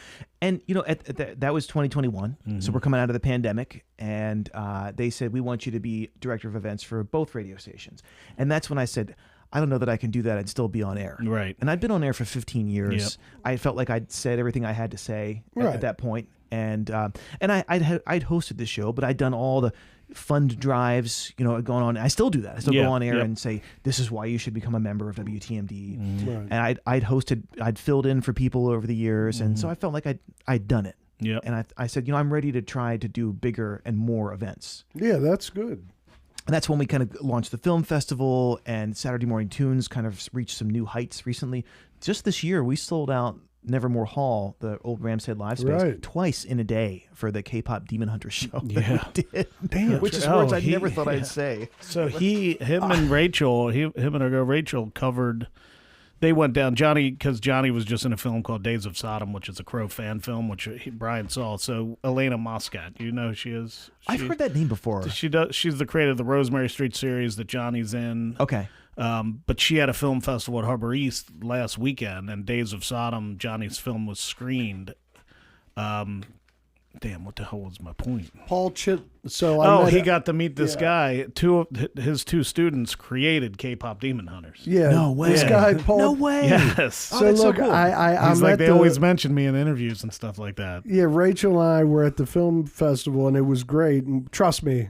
And, you know, that was 2021. So we're coming out of the pandemic. And they said, we want you to be director of events for both radio stations. And that's when I said, I don't know that I can do that and still be on air. Right. And I'd been on air for 15 years. Yep. I felt like I'd said everything I had to say Right. at that point. And I'd hosted the show, but I'd done all the fund drives, you know, going on. I still do that. I still Yeah, go on air yep. and say, this is why you should become a member of WTMD. Right. And I'd filled in for people over the years. And so I felt like I'd done it. Yep. And I said, you know, I'm ready to try to do bigger and more events. Yeah, that's good. And that's when we kind of launched the film festival, and Saturday Morning Tunes kind of reached some new heights recently. Just this year, we sold out Nevermore Hall, the old Rams Head Live Space, Right. twice in a day for the K-pop Demon Hunter show. Yeah. That we did. Damn. Which is Oh, words I he- never thought yeah. I'd say. So him and Rachel, him and her girl Rachel covered. They went down because Johnny was just in a film called Days of Sodom, which is a Crow fan film, which Brian saw. So Elena Moscat, you know who she is? I've heard that name before. She's the creator of the Rosemary Street series that Johnny's in. Okay. But she had a film festival at Harbor East last weekend, and Days of Sodom, Johnny's film, was screened. Damn, what the hell was my point? Paul Chit. So I met He got to meet this guy. His two students created K-pop Demon Hunters. Yeah. No way. This guy, Paul. No way. Yes. So that's so look, cool. I'm He's like, at they the, always mention me in interviews and stuff like that. Yeah, Rachel and I were at the film festival, and it was great. And trust me,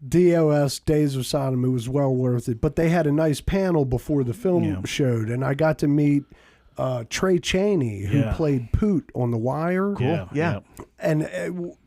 DOS, Days of Sodom, it was well worth it. But they had a nice panel before the film showed, and I got to meet Trey Chaney, who Yeah. played Poot on The Wire. Cool. Yeah. And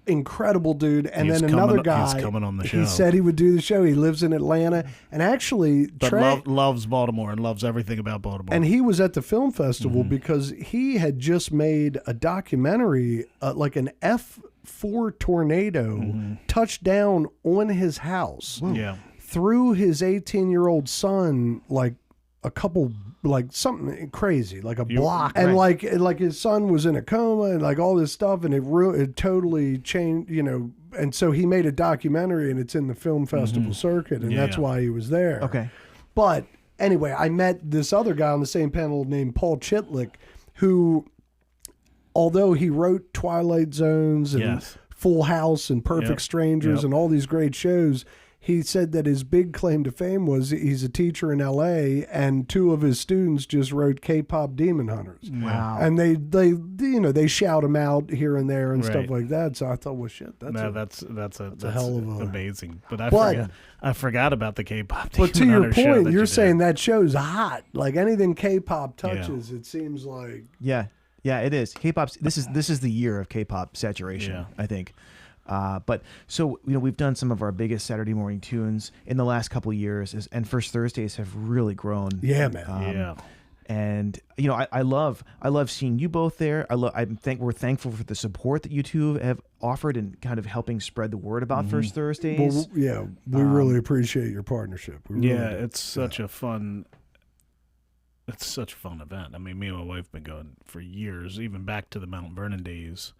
incredible dude. And He's then another coming- guy. he's coming on the show. He said he would do the show. He lives in Atlanta. And actually, But Trey. loves Baltimore and loves everything about Baltimore. And he was at the film festival Mm-hmm. because he had just made a documentary, like an F4 tornado Mm-hmm. touched down on his house, yeah. threw his 18-year-old son like a couple, like something crazy, like a block, and like his son was in a coma and like all this stuff, and it totally changed, you know. And so he made a documentary, and it's in the film festival circuit, and that's Yeah. why he was there. Okay. But anyway, I met this other guy on the same panel named Paul Chitlick, who, although he wrote Twilight Zones and Yes. Full House and Perfect Yep. Strangers Yep. and all these great shows, he said that his big claim to fame was he's a teacher in L.A. and two of his students just wrote K-pop Demon Hunters. Wow. And they shout him out here and there and stuff Right. like that. So I thought, well, shit, that's that's a hell of a- amazing. But I forgot about the K-pop. But to Demon your Hunter show point, that you're you saying did. that show's hot. Like anything K-pop touches, it seems like. Yeah. Yeah, it is. K-pop. This is the year of K-pop saturation, Yeah. I think. But so, you know, we've done some of our biggest Saturday morning tunes in the last couple of years, and First Thursdays have really grown. Yeah, man. Yeah. And you know, I love seeing you both there. We're thankful for the support that you two have offered and kind of helping spread the word about First Thursdays. Well, yeah, we really appreciate your partnership. We really Yeah, do. it's such a fun. It's such a fun event. I mean, me and my wife have been going for years, even back to the Mount Vernon days.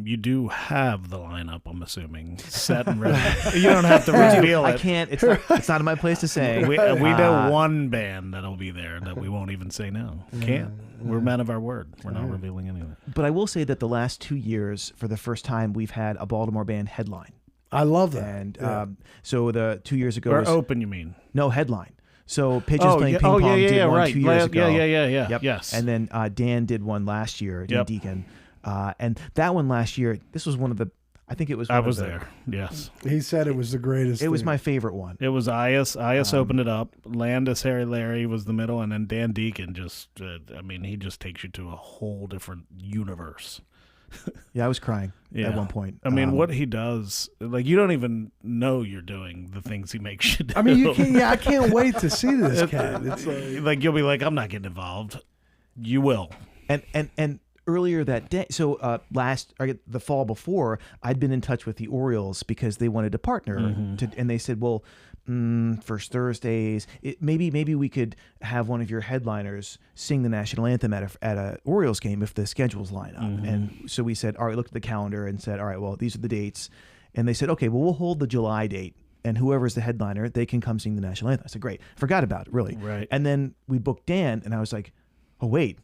You do have the lineup, I'm assuming, set and ready. You don't have to reveal I it. can't. It's not in my place to say. We know one band that'll be there that we won't even say no. Can't. We're men of our word. We're not revealing anything. But I will say that the last 2 years, for the first time, we've had a Baltimore band headline. I love that. And so the 2 years ago Or was open, you mean? no headline. So Pigeons playing ping pong did one right. 2 years ago. Yeah. Yep. Yes. And then Dan did one last year, Yep. Deacon. And that one last year, this was one of the, I think it was. I was there. Yes. He said it was the greatest. It was thing. my favorite one. It was Ias. Ias opened it up. Landis, Harry Larry was the middle, and then Dan Deacon just, he just takes you to a whole different universe. Yeah, I was crying at one point. What he does, like, you don't even know you're doing the things he makes you do. I mean, you can't. Yeah, I can't wait to see this cat. It's like you'll be like, I'm not getting involved. You will. And earlier that day, so the fall before, I'd been in touch with the Orioles because they wanted to partner, and they said, well, first Thursdays, maybe we could have one of your headliners sing the national anthem at a Orioles game if the schedules line up. And so we said, all right, looked at the calendar and said, all right, well, these are the dates. And they said, okay, well, we'll hold the July date. And whoever's the headliner, they can come sing the national anthem. I said, great. Forgot about it, really. Right. And then we booked Dan, and I was like, oh, wait.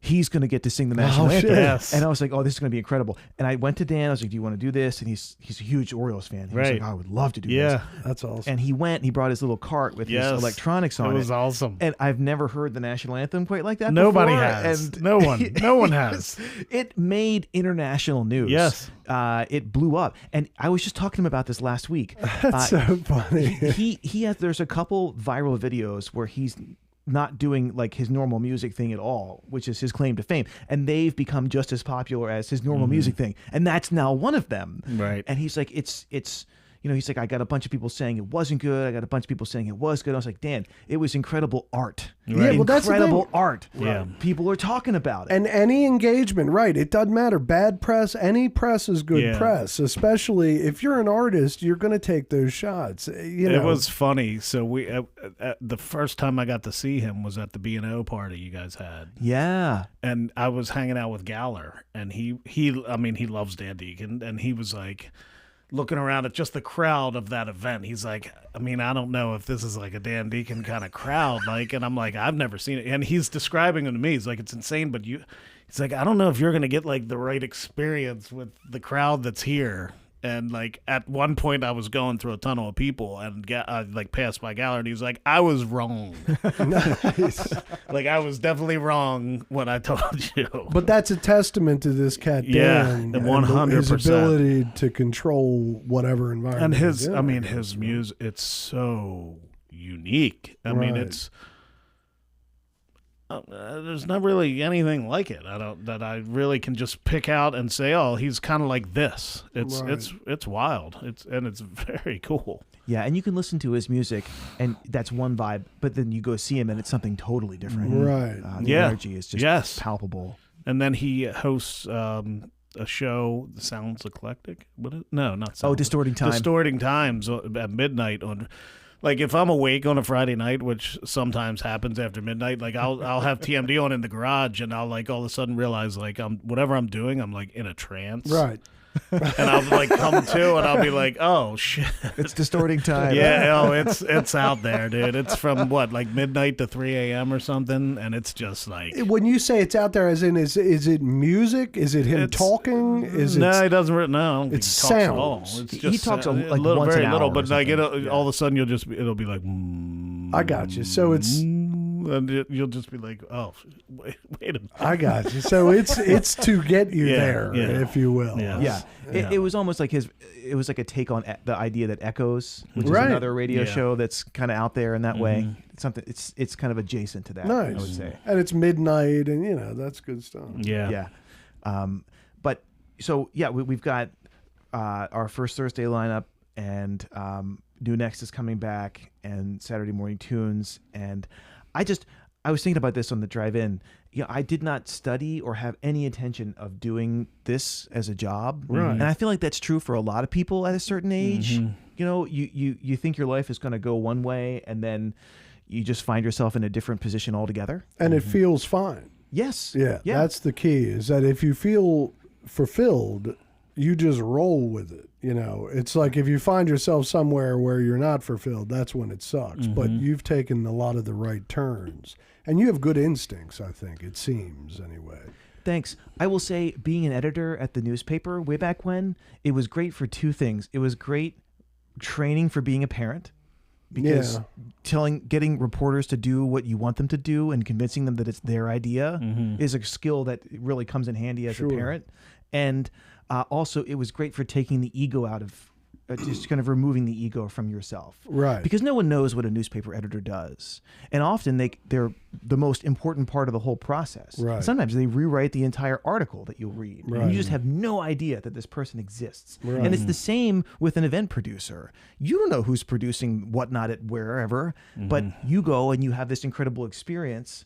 He's going to get to sing the national anthem. Yes. And I was like, oh, this is going to be incredible. And I went to Dan. I was like, do you want to do this? And he's a huge Orioles fan. He was like, oh, I would love to do this. Yeah. that's awesome. And he went and he brought his little cart with his electronics on it. It was awesome. And I've never heard the national anthem quite like that Nobody before. has. And No one has. It made international news. Yes. It blew up. And I was just talking to him about this last week. That's so funny. There's a couple viral videos where he's not doing like his normal music thing at all, which is his claim to fame, and they've become just as popular as his normal music thing, and that's now one of them. Right. And he's like, it's he's like, I got a bunch of people saying it wasn't good, I got a bunch of people saying it was good. I was like, Dan, it was incredible art. Yeah, well, that's the incredible thing. art. Yeah. People are talking about it. And any engagement, right? It doesn't matter. Bad press, any press is good press. Especially if you're an artist, you're going to take those shots. It was funny. So we, the first time I got to see him was at the B&O party you guys had. Yeah. And I was hanging out with Galler, and he loves Dan Deacon, and he was like, looking around at just the crowd of that event, he's like, I don't know if this is like a Dan Deacon kind of crowd, like, and I'm like, I've never seen it. And he's describing it to me. He's like, it's insane, but he's like, I don't know if you're going to get like the right experience with the crowd that's here. And like at one point I was going through a tunnel of people and I like passed by Galler, and he was like, I was wrong. Nice. Like I was definitely wrong when I told you. But that's a testament to this cat, Dan. 100%. His ability to control whatever environment. And his music, it's so unique. It's there's not really anything like it. That I really can just pick out and say, oh, he's kind of like this. It's wild. It's very cool. Yeah, and you can listen to his music, and that's one vibe. But then you go see him, and it's something totally different. Right. The energy is just palpable. And then he hosts a show, Sounds Eclectic. No, not Sounds. Oh, Distorting Time. Distorting Times at midnight on. Like if I'm awake on a Friday night, which sometimes happens after midnight, like I'll have TMD on in the garage, and I'll like all of a sudden realize like whatever I'm doing, I'm like in a trance. Right. And I'll like come to, and I'll be like, oh shit, it's Distorting Time. Yeah, it's out there, dude. It's from like midnight to 3 a.m. or something, and it's just like. When you say it's out there, as in is it music? Is it him talking? No, he doesn't. No, I don't think it's he talks sound. At all. It's just, he talks like little, once very an hour little, but like all of a sudden it'll be like. I got you. So it's. And you'll just be like, oh, wait a minute. I got you. So it's to get you there, if you will. Yeah. It was almost like it was like a take on the idea that Echoes, which is another radio show that's kind of out there in that way. It's kind of adjacent to that. Nice. I would say. And it's midnight, and that's good stuff. Yeah. But so we've got our first Thursday lineup, and New Next is coming back, and Saturday Morning Tunes, and I was thinking about this on the drive-in. I did not study or have any intention of doing this as a job. Right. And I feel like that's true for a lot of people at a certain age. You think your life is going to go one way, and then you just find yourself in a different position altogether. And it feels fine. Yes. Yeah. That's the key, is that if you feel fulfilled, you just roll with it. It's like if you find yourself somewhere where you're not fulfilled, that's when it sucks. But you've taken a lot of the right turns, and you have good instincts, I think, it seems, anyway. Thanks. I will say, being an editor at the newspaper way back when, it was great for two things. It was great training for being a parent, because getting reporters to do what you want them to do and convincing them that it's their idea is a skill that really comes in handy as a parent. And Also, it was great for taking the ego out of, just kind of removing the ego from yourself. Right. Because no one knows what a newspaper editor does. And often they're the most important part of the whole process. Right. Sometimes they rewrite the entire article that you'll read. Right. And you just have no idea that this person exists. Right. And it's the same with an event producer. You don't know who's producing whatnot at wherever, but you go and you have this incredible experience.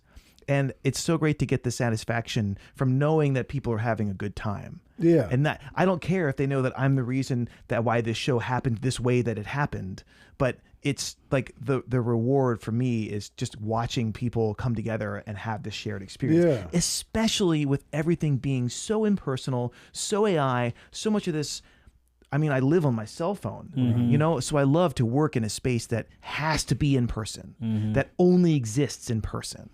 And it's so great to get the satisfaction from knowing that people are having a good time. Yeah. And that I don't care if they know that I'm the reason that why this show happened this way that it happened, but it's like the reward for me is just watching people come together and have this shared experience. Yeah. Especially with everything being so impersonal, so AI, so much of this. I mean, I live on my cell phone, you know, so I love to work in a space that has to be in person, that only exists in person.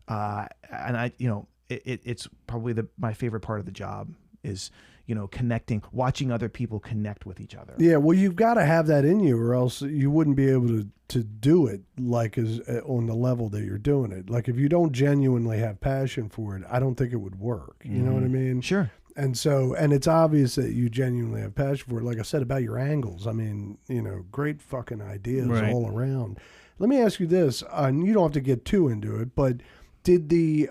And I, you know, it's probably my favorite part of the job is, you know, connecting, watching other people connect with each other. Yeah, well, you've got to have that in you, or else you wouldn't be able to do it like as on the level that you're doing it. Like if you don't genuinely have passion for it, I don't think it would work. You know what I mean? Sure. And so, and it's obvious that you genuinely have passion for it. Like I said about your angles, I mean, you know, great fucking ideas all around. Let me ask you this, and you don't have to get too into it, but did the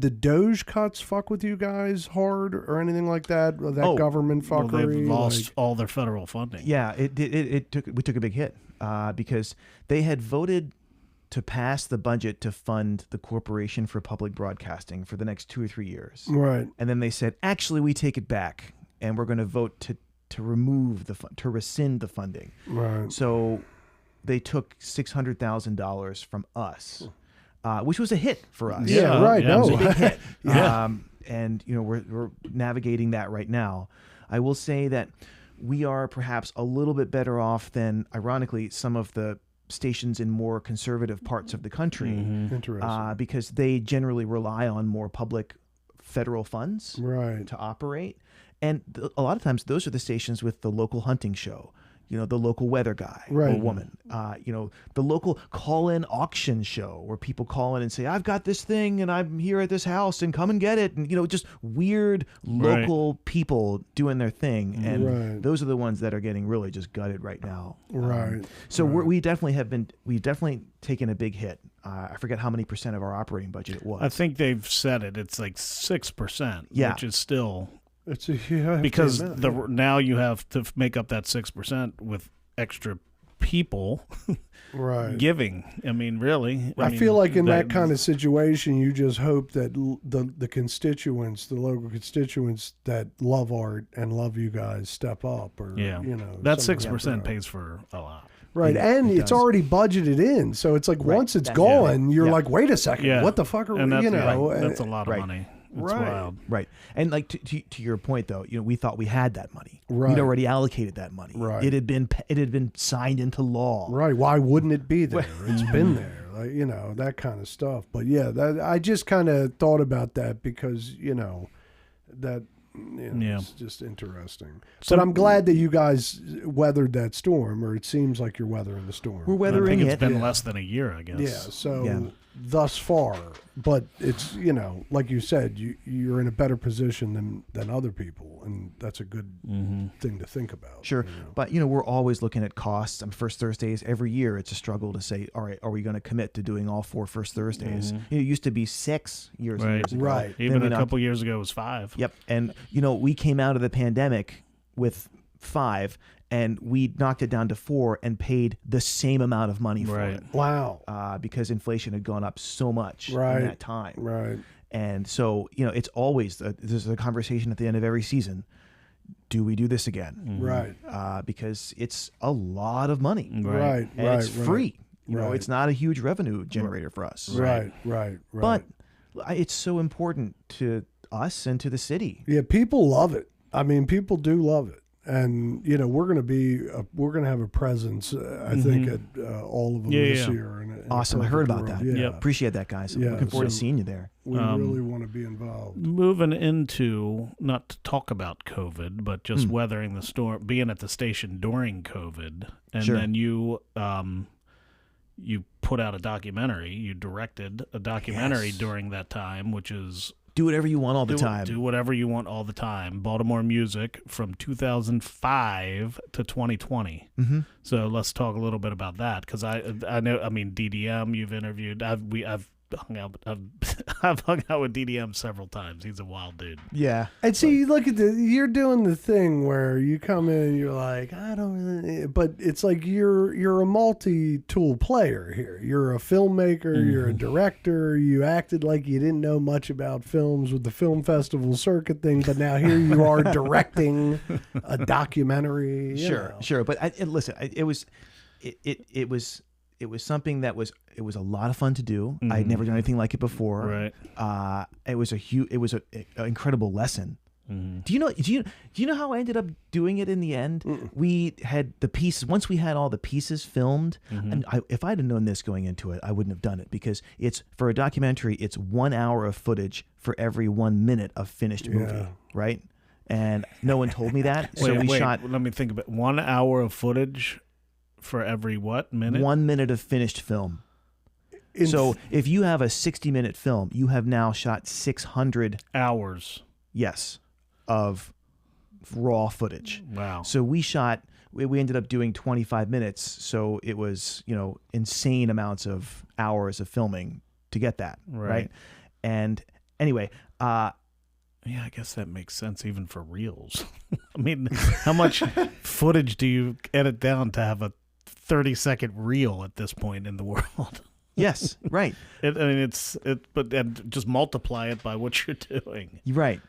Doge cuts fuck with you guys hard or anything like that? Or that government fuckery? Well, they've lost all their federal funding. Yeah, we took a big hit because they had voted to pass the budget to fund the Corporation for Public Broadcasting for the next 2 or 3 years. Right. And then they said, actually, we take it back and we're going to vote to remove to rescind the funding. Right. So they took $600,000 from us, which was a hit for us. Yeah, right. Yeah, No. It was a big hit. Yeah. And you know, we're navigating that right now. I will say that we are perhaps a little bit better off than, ironically, some of the stations in more conservative parts of the country, Interesting. because they generally rely on more public federal funds Right. to operate. And a lot of times those are the stations with the local hunting show, you know, the local weather guy or Right. woman, you know, the local call-in auction show where people call in and say, I've got this thing and I'm here at this house and come and get it. And, you know, just weird local people doing their thing. And Right. those are the ones that are getting really just gutted right now. Right. So we've definitely taken a big hit. I forget how many % of our operating budget it was. I think they've said it. It's like 6%, Yeah. which is still It's a because now you have to make up that 6% with extra people right. giving. I mean, really. I feel like in that kind of situation, you just hope that the constituents, the local constituents that love art and love you guys step up, or yeah, you know, that something 6% like that. pays for a lot. Right, and it it's does. already budgeted in, so it's like once it's That's gone, it. you're Yeah. like, wait a second, Yeah, what the fuck are and we? that's, You know, that's a lot of Right. money. It's Right. wild. Right. And like to your point though, you know, we thought we had that money. Right. We'd already allocated that money. Right. It had been signed into law. right? Why wouldn't it be there? It's been there, like, you know, that kind of stuff. But yeah, I just kind of thought about that because you know that. Yeah. It's just interesting. So- but I'm glad that you guys weathered that storm, or it seems like you're weathering the storm. We're I weathering think it's it. been less than a year, I guess. Yeah, so Yeah. thus far, but it's, you know, like you said, you're in a better position than other people, and that's a good thing to think about. Sure. you know. But, you know, we're always looking at costs. First Thursdays every year, it's a struggle to say, all right, are we going to commit to doing all 4 First Thursdays? You know, it used to be 6 years and Right. years ago. Right. Then Even we a knocked- couple years ago, it was 5. Yep. And, you know, we came out of the pandemic with 5, and we knocked it down to 4 and paid the same amount of money for Right. it. Wow. Because inflation had gone up so much Right. in that time. Right. And so, you know, it's always, there's a conversation at the end of every season. Do we do this again? Right. Because it's a lot of money. Right. And right. it's free. You know, Right. it's not a huge revenue generator for us. Right. Right. Right. But it's so important to us and to the city. yeah, people love it. I mean, people do love it. And you know, we're going to have a presence. I think at all of them Yeah, this yeah. year. In a Awesome. I heard perfect about world. that. Yeah, Appreciate that, guys. I'm Yeah, looking forward to so- seeing you there. we really want to be involved. Moving into, not to talk about COVID, but just weathering the storm, being at the station during COVID, and Sure. then you put out a documentary. You directed a documentary Yes. during that time, which is Do whatever you want all the time. Do whatever you want all the time. Baltimore Music from 2005 to 2020. Mm-hmm. So let's talk a little bit about that, because I know, I mean, DDM you've interviewed. I've hung out. I've hung out with DDM several times. He's a wild dude. Yeah. And see, look at you're doing the thing where you come in and you're like, I don't really, but it's like you're a multi-tool player here. You're a filmmaker, you're a director, you acted like you didn't know much about films with the film festival circuit thing, but now here you are directing a documentary. Sure. But listen, it was something that was a lot of fun to do. I had never done anything like it before. Right. It was an incredible lesson. Mm-hmm. Do you know how I ended up doing it in the end? We had the pieces. Once we had all the pieces filmed, and if I'd have known this going into it, I wouldn't have done it, because it's, for a documentary, it's 1 hour of footage for every 1 minute of finished movie, right? And no one told me that. So we shot. Let me think about 1 hour of footage for every what minute? 1 minute of finished film. So if you have a 60-minute film, you have now shot 600 hours. Yes, of raw footage. Wow. So we ended up doing 25 minutes. So it was, insane amounts of hours of filming to get that. Right. And anyway, yeah, I guess that makes sense even for reels. I mean, how much footage do you edit down to have a 30-second reel at this point in the world? Yes, right. But just multiply it by what you're doing. Right.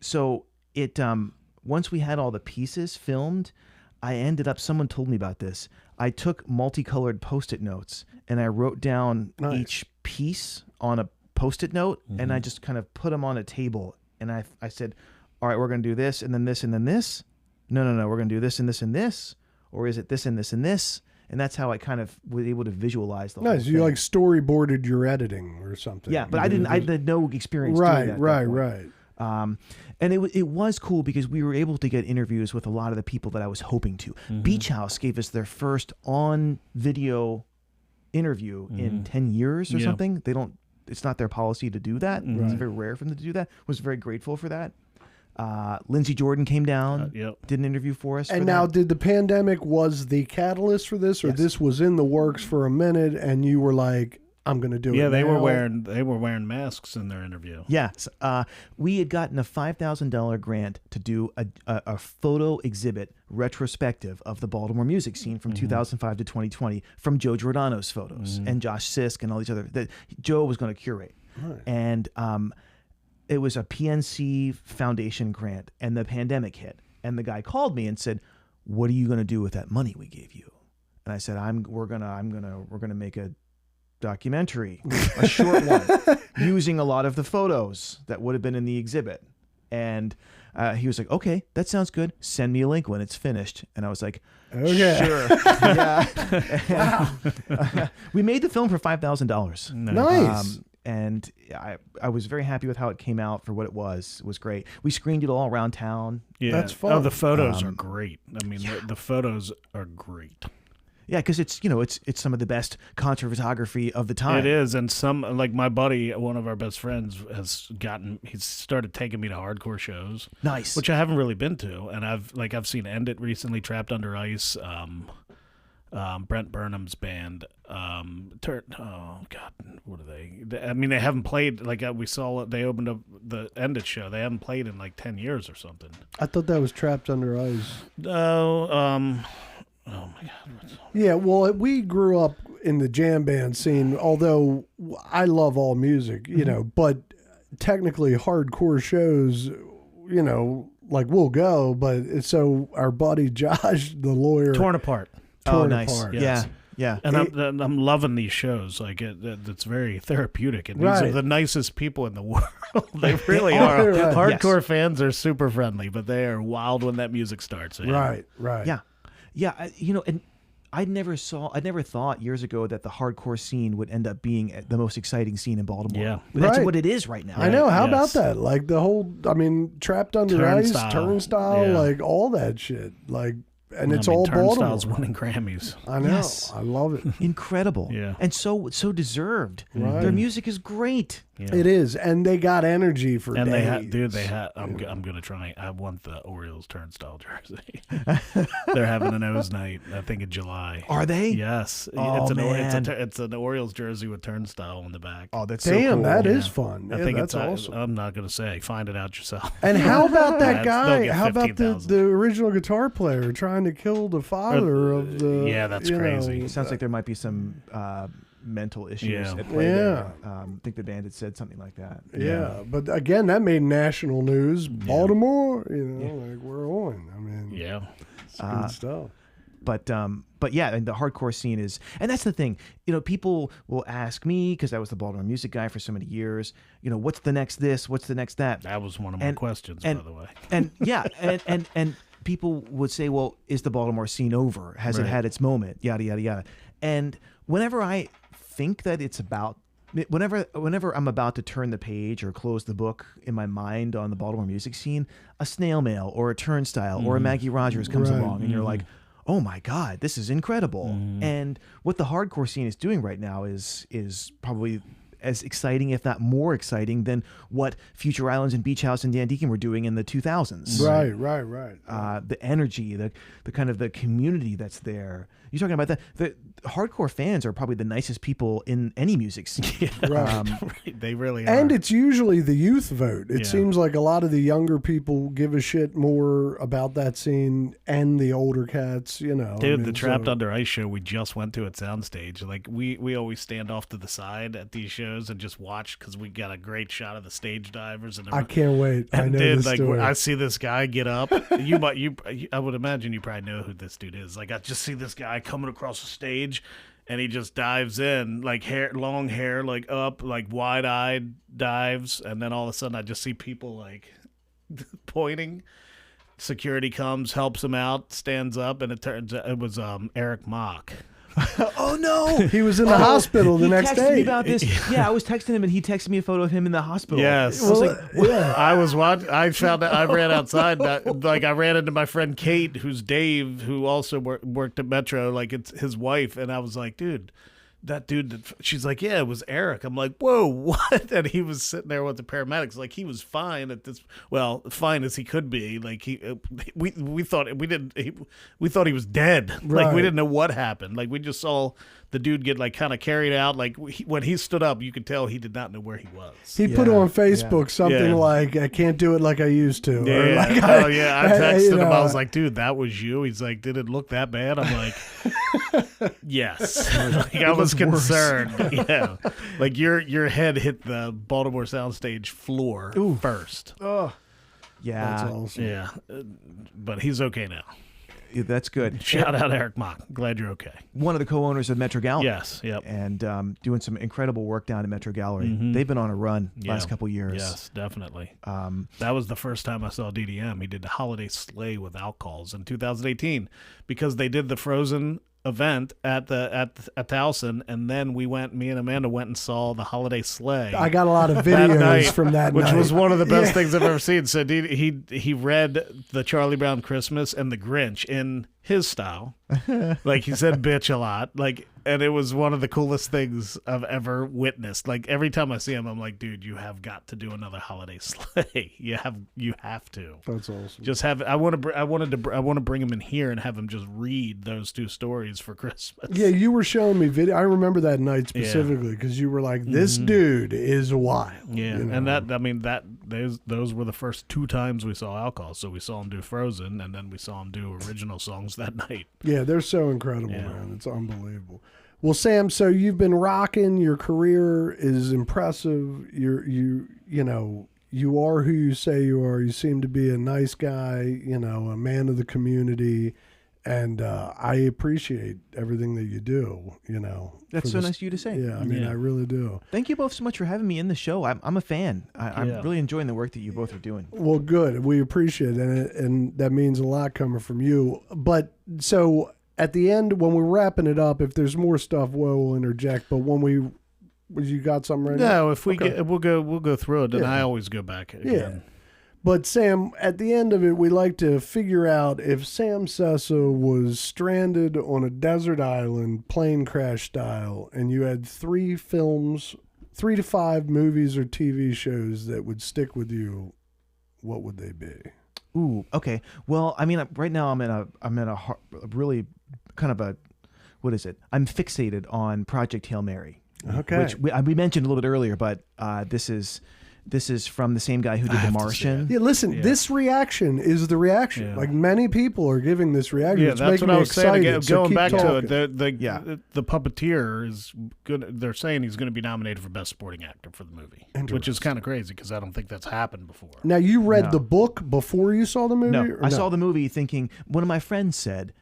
So it once we had all the pieces filmed, someone told me about this. I took multicolored Post-it notes and I wrote down each piece on a Post-it note, and I just kind of put them on a table, and I said, all right, we're going to do this and then this and then this. No, we're going to do this and this and this. Or is it this and this and this? And that's how I kind of was able to visualize the whole thing. You like storyboarded your editing or something. Yeah, but I had no experience doing that. Right. And it was cool because we were able to get interviews with a lot of the people that I was hoping to. Beach House gave us their first on-video interview in 10 years or something. It's not their policy to do that. It's very rare for them to do that. Was very grateful for that. Lindsey Jordan came down, did an interview for us. And now, did the pandemic was the catalyst for this, or this was in the works for a minute, and you were like, "I'm going to do it"? Yeah, they were wearing masks in their interview. Yes, we had gotten a $5,000 grant to do a photo exhibit retrospective of the Baltimore music scene from 2005 to 2020 from Joe Giordano's photos and Josh Sisk and all these other that Joe was going to curate, and it was a PNC Foundation grant, and the pandemic hit, and the guy called me and said, "What are you going to do with that money we gave you?" And I said, "We're gonna make a documentary, a short one, using a lot of the photos that would have been in the exhibit." And he was like, "Okay, that sounds good. Send me a link when it's finished." And I was like, "Okay, sure." Yeah. We made the film for $5,000. Nice. And I was very happy with how it came out for what it was. It was great. We screened it all around town. Yeah, that's fun. Oh, the photos are great. I mean, the photos are great. Yeah, because it's some of the best concert photography of the time. It is, and some, like my buddy, one of our best friends, he's started taking me to hardcore shows. Nice, which I haven't really been to, and I've seen End It recently, Trapped Under Ice, Brent Burnham's band. Oh God, what are they? I mean, they haven't played. Like we saw, they opened up the End It show. They haven't played in like 10 years or something. I thought that was Trapped Under Ice. Oh my God. Yeah, well, we grew up in the jam band scene, although I love all music, but technically hardcore shows, like we'll go, but so our buddy Josh, the lawyer. Torn Apart. Nice. Yes. Yeah. And I'm loving these shows. Like it's very therapeutic, and these are the nicest people in the world. They really are. Hardcore fans are super friendly, but they are wild when that music starts. Right. Yeah, and I never thought years ago that the hardcore scene would end up being the most exciting scene in Baltimore. Yeah. But that's what it is right now. I know. How about that? Like the whole, Trapped Under Ice, Turnstile, like all that shit. Like, and it's all Baltimore. Turnstile's winning Grammys. I know. Yes. I love it. Incredible. Yeah. And so deserved. Right. Their music is great. Yeah. It is, and they got energy for And days. they had. I'm gonna try. I want the Orioles turnstile jersey. They're having an O's night, I think, in July. Are they? Yes. Oh, it's an Orioles jersey with turnstile on the back. Oh, that's Damn, so cool. that is fun. I Yeah, think that's it's. awesome. I'm not gonna say. Find it out yourself. And how about that They'll guy? get How about the 15,000. original guitar player trying to kill the father of the? Yeah, that's you know, crazy. It sounds like there might be some mental issues Yeah. at play Yeah. there. I think the band had said something like that. Yeah, but again, that made national news. Baltimore, like we're on. I mean, Yeah. it's good stuff. But yeah, and the hardcore scene is, and that's the thing. People will ask me, because I was the Baltimore music guy for so many years. What's the next this? What's the next that? That was one of my questions, by the way. And yeah, and people would say, well, is the Baltimore scene over? Has it had its moment? Yada yada yada. And whenever I think that it's about, whenever I'm about to turn the page or close the book in my mind on the Baltimore music scene, a Snail Mail or a Turnstile or a Maggie Rogers comes along, and you're like, oh my God, this is incredible. And what the hardcore scene is doing right now is probably as exciting, if not more exciting, than what Future Islands and Beach House and Dan Deacon were doing in the 2000s. Right. The energy, the kind of the community that's there. You're talking about that. The hardcore fans are probably the nicest people in any music scene. Right. They really are. And it's usually the youth vote. It Yeah. seems like a lot of the younger people give a shit more about that scene and the older cats, Dude, the Trapped Under Ice show we just went to at Soundstage. Like, we always stand off to the side at these shows and just watch, because we got a great shot of the stage divers. And I can't wait. I know dude, this like, story. I see this guy get up. I would imagine you probably know who this dude is. Like, I just see this guy coming across the stage, and he just dives in, like long hair, like up, like wide-eyed dives, and then all of a sudden I just see people like pointing. Security comes, helps him out, stands up, and it was Eric Mock. Oh no! He was in the hospital the He next texted day. me about this. Yeah, I was texting him, and he texted me a photo of him in the hospital. Yes. I was like, yeah. I was watching. I found out. I ran outside. I ran into my friend Kate, who's Dave, who also worked at Metro. Like, it's his wife, and I was like, dude, that dude. She's like, yeah, it was Eric. I'm like, whoa, what? And he was sitting there with the paramedics. Like, he was fine at this. Well, fine as he could be. Like, we thought we thought he was dead. Like, we Right. didn't know what happened. Like, we just saw the dude get like kind of carried out. Like, when he stood up, you could tell he did not know where he was. He put on Facebook something Yeah. like, I can't do it like I used to. Or Yeah. like, I texted him. I know, was like, dude, that was you. He's like, did it look that bad? I'm like, yes. Like, I was concerned. Yeah. Like, your head hit the Baltimore Soundstage floor first. oh, yeah, that's awesome. Yeah. But he's okay now. that's good. Shout out Eric Mock. Glad you're okay. One of the co-owners of Metro Gallery. Yes. Yep. And doing some incredible work down at Metro Gallery. They've been on a run last couple years. Yes, definitely. That was the first time I saw DDM. He did the Holiday Sleigh with Outcalls in 2018, because they did the Frozen event at Towson, and then me and Amanda went and saw the Holiday Sleigh. I got a lot of that videos night, from that which night. was one of the best things I've ever seen. So he read the Charlie Brown Christmas and the Grinch in his style. Like, he said bitch a lot. Like, and it was one of the coolest things I've ever witnessed. Like, every time I see him, I'm like, dude, you have got to do another Holiday Sleigh. You have to. That's awesome. Just have. I want to bring him in here and have him just read those two stories for Christmas. Yeah, you were showing me video. I remember that night specifically because you were like, "This dude is wild." Yeah, you know? and those were the first two times we saw Outcalls. So we saw him do Frozen, and then we saw him do original songs that night. Yeah, they're so incredible, Yeah. man. It's unbelievable. Well, Sam, so you've been rocking. Your career is impressive. You are who you say you are. You seem to be a nice guy. A man of the community. And I appreciate everything that you do, That's so nice of you to say. Yeah, I mean, Yeah. I really do. Thank you both so much for having me in the show. I'm a fan. I'm Yeah. really enjoying the work that you both are doing. Well, good. We appreciate it, and that means a lot coming from you. But so at the end, when we're wrapping it up, if there's more stuff, we'll interject. But you got something right now? No, if we get, we'll go through it, and Yeah. I always go back again. Yeah. But Sam, at the end of it, we like to figure out if Sam Sessa was stranded on a desert island, plane crash style, and you had 3 3 to 5 movies or TV shows that would stick with you, what would they be? Ooh, okay. Well, I mean, right now I'm in a really kind of a, what is it? I'm fixated on Project Hail Mary. Okay. Which we mentioned a little bit earlier, but this is from the same guy who did The Martian. Yeah, listen, this reaction is the reaction. Yeah. Like many people are giving this reaction. Yeah, it's that's making what I me was saying. excited. Again, So going keep back talking. to it, the puppeteer is good. They're saying he's going to be nominated for Best Supporting Actor for the movie, which is kind of crazy because I don't think that's happened before. Now, you read the book before you saw the movie? No, I saw the movie thinking, one of my friends said,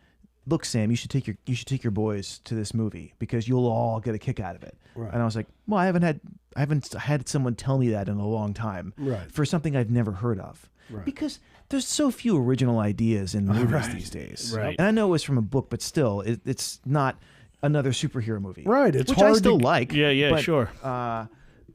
look, Sam, you should take your boys to this movie because you'll all get a kick out of it. Right. And I was like, well, I haven't had someone tell me that in a long time. Right. For something I've never heard of. Right. Because there's so few original ideas in movies these days. Right. And I know it was from a book, but still, it's not another superhero movie. Right. It's which hard I still to... like. Yeah, but, sure.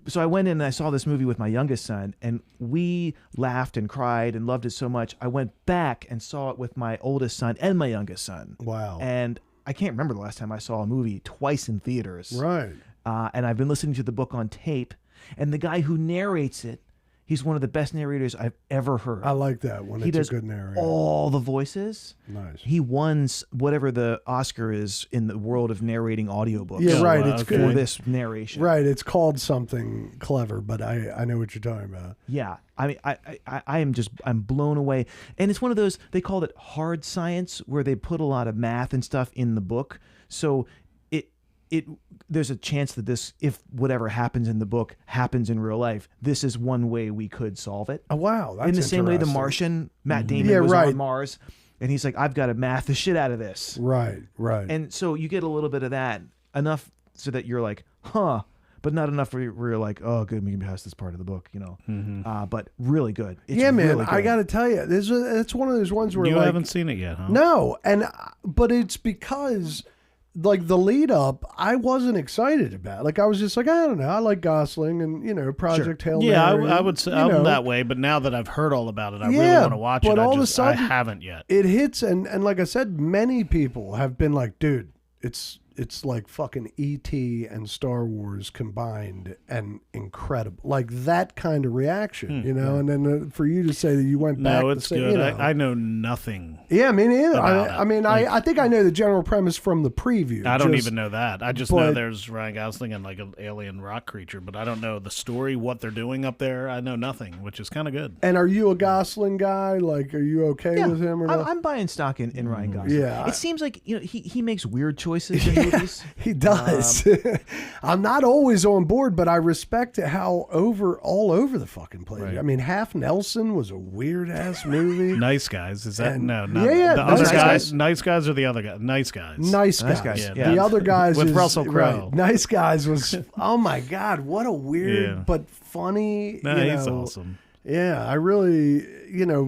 So I went in and I saw this movie with my youngest son, and we laughed and cried and loved it so much. I went back and saw it with my oldest son and my youngest son. Wow. And I can't remember the last time I saw a movie twice in theaters. Right. And I've been listening to the book on tape, and the guy who narrates it, he's one of the best narrators I've ever heard. I like that when He it's does a good narrator. all the voices. Nice. He won whatever the Oscar is in the world of narrating audiobooks. Yeah, right. It's for good. this narration. Right. It's called something clever, but I know what you're talking about. Yeah. I mean, I'm blown away. And it's one of those, they call it hard science, where they put a lot of math and stuff in the book. So there's a chance that this, if whatever happens in the book happens in real life, this is one way we could solve it. Oh, wow. That's in the same way The interesting. Martian, Matt Damon was right. on Mars, and he's like, I've got to math the shit out of this. Right. Right. And so you get a little bit of that, enough so that you're like, huh, but not enough where you're like, oh, good, we can pass this part of the book, you know. But really good. It's yeah, man. really good. I got to tell you, it's one of those ones where You like, haven't seen it yet, huh? No, but it's because like the lead up, I wasn't excited about. Like I was just like, I don't know, I like Gosling and Project Hail Mary. Yeah, I would say I'm know. that way, but now that I've heard all about it, I really Yeah, want to watch but it. all of a I sudden, haven't yet. It hits, and like I said, many people have been like, dude, it's like fucking E.T. and Star Wars combined and incredible. Like that kind of reaction, and then for you to say that you went back No, to it's say, good. I know nothing. Yeah, me neither. about I mean, it. I think I know the general premise from the preview. I don't just- even know that. I just know there's Ryan Gosling and like an alien rock creature, but I don't know the story, what they're doing up there. I know nothing, which is kind of good. And are you a Gosling guy? Like, are you okay with him or not? I'm buying stock in Ryan Gosling. Yeah. It seems like he makes weird choices in movies. He does. I'm not always on board, but I respect how all over the fucking place. Right. I mean, Half Nelson was a weird ass movie. Nice Guys, is that And- no? Not, yeah, the Nice other Guys. guys. Nice Guys or the other guy? Nice Guys. Nice guys. Guys, yeah. The other guys With is, Russell Crowe. Right. Nice Guys was. Oh my god, what a weird Yeah. but funny. No, he's awesome. Yeah, I really,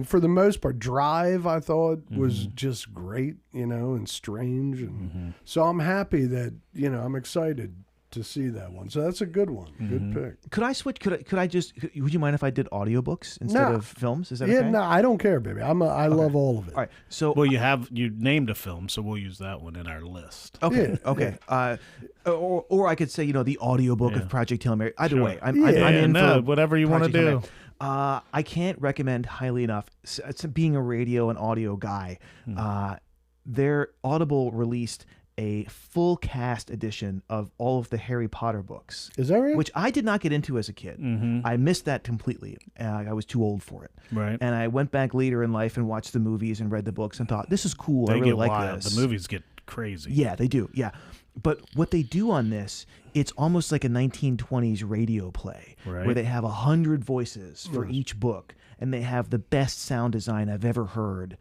for the most part, Drive I thought was just great, and strange, and so I'm happy that I'm excited to see that one. So that's a good one, good pick. Could I switch? Could I just? Would you mind if I did audiobooks instead No. of films? Is that Yeah, okay? no, I don't care, baby. I love all of it. All right. So Well, you named a film, so we'll use that one in our list. okay, Yeah, okay. Or I could say the audiobook of Project Hail Mary. Either Sure. way, I'm Yeah, in no, for whatever you want to Project Hail do. Mary. I can't recommend highly enough. Being a radio and audio guy, their Audible released a full cast edition of all of the Harry Potter books. Is that right? Which I did not get into as a kid. I missed that completely. I was too old for it. Right. And I went back later in life and watched the movies and read the books and thought, this is cool. I They really get like wild. this. The movies get crazy. Yeah, they do. Yeah. But what they do on this, it's almost like a 1920s radio play Right. where they have 100 voices for each book, and they have the best sound design I've ever heard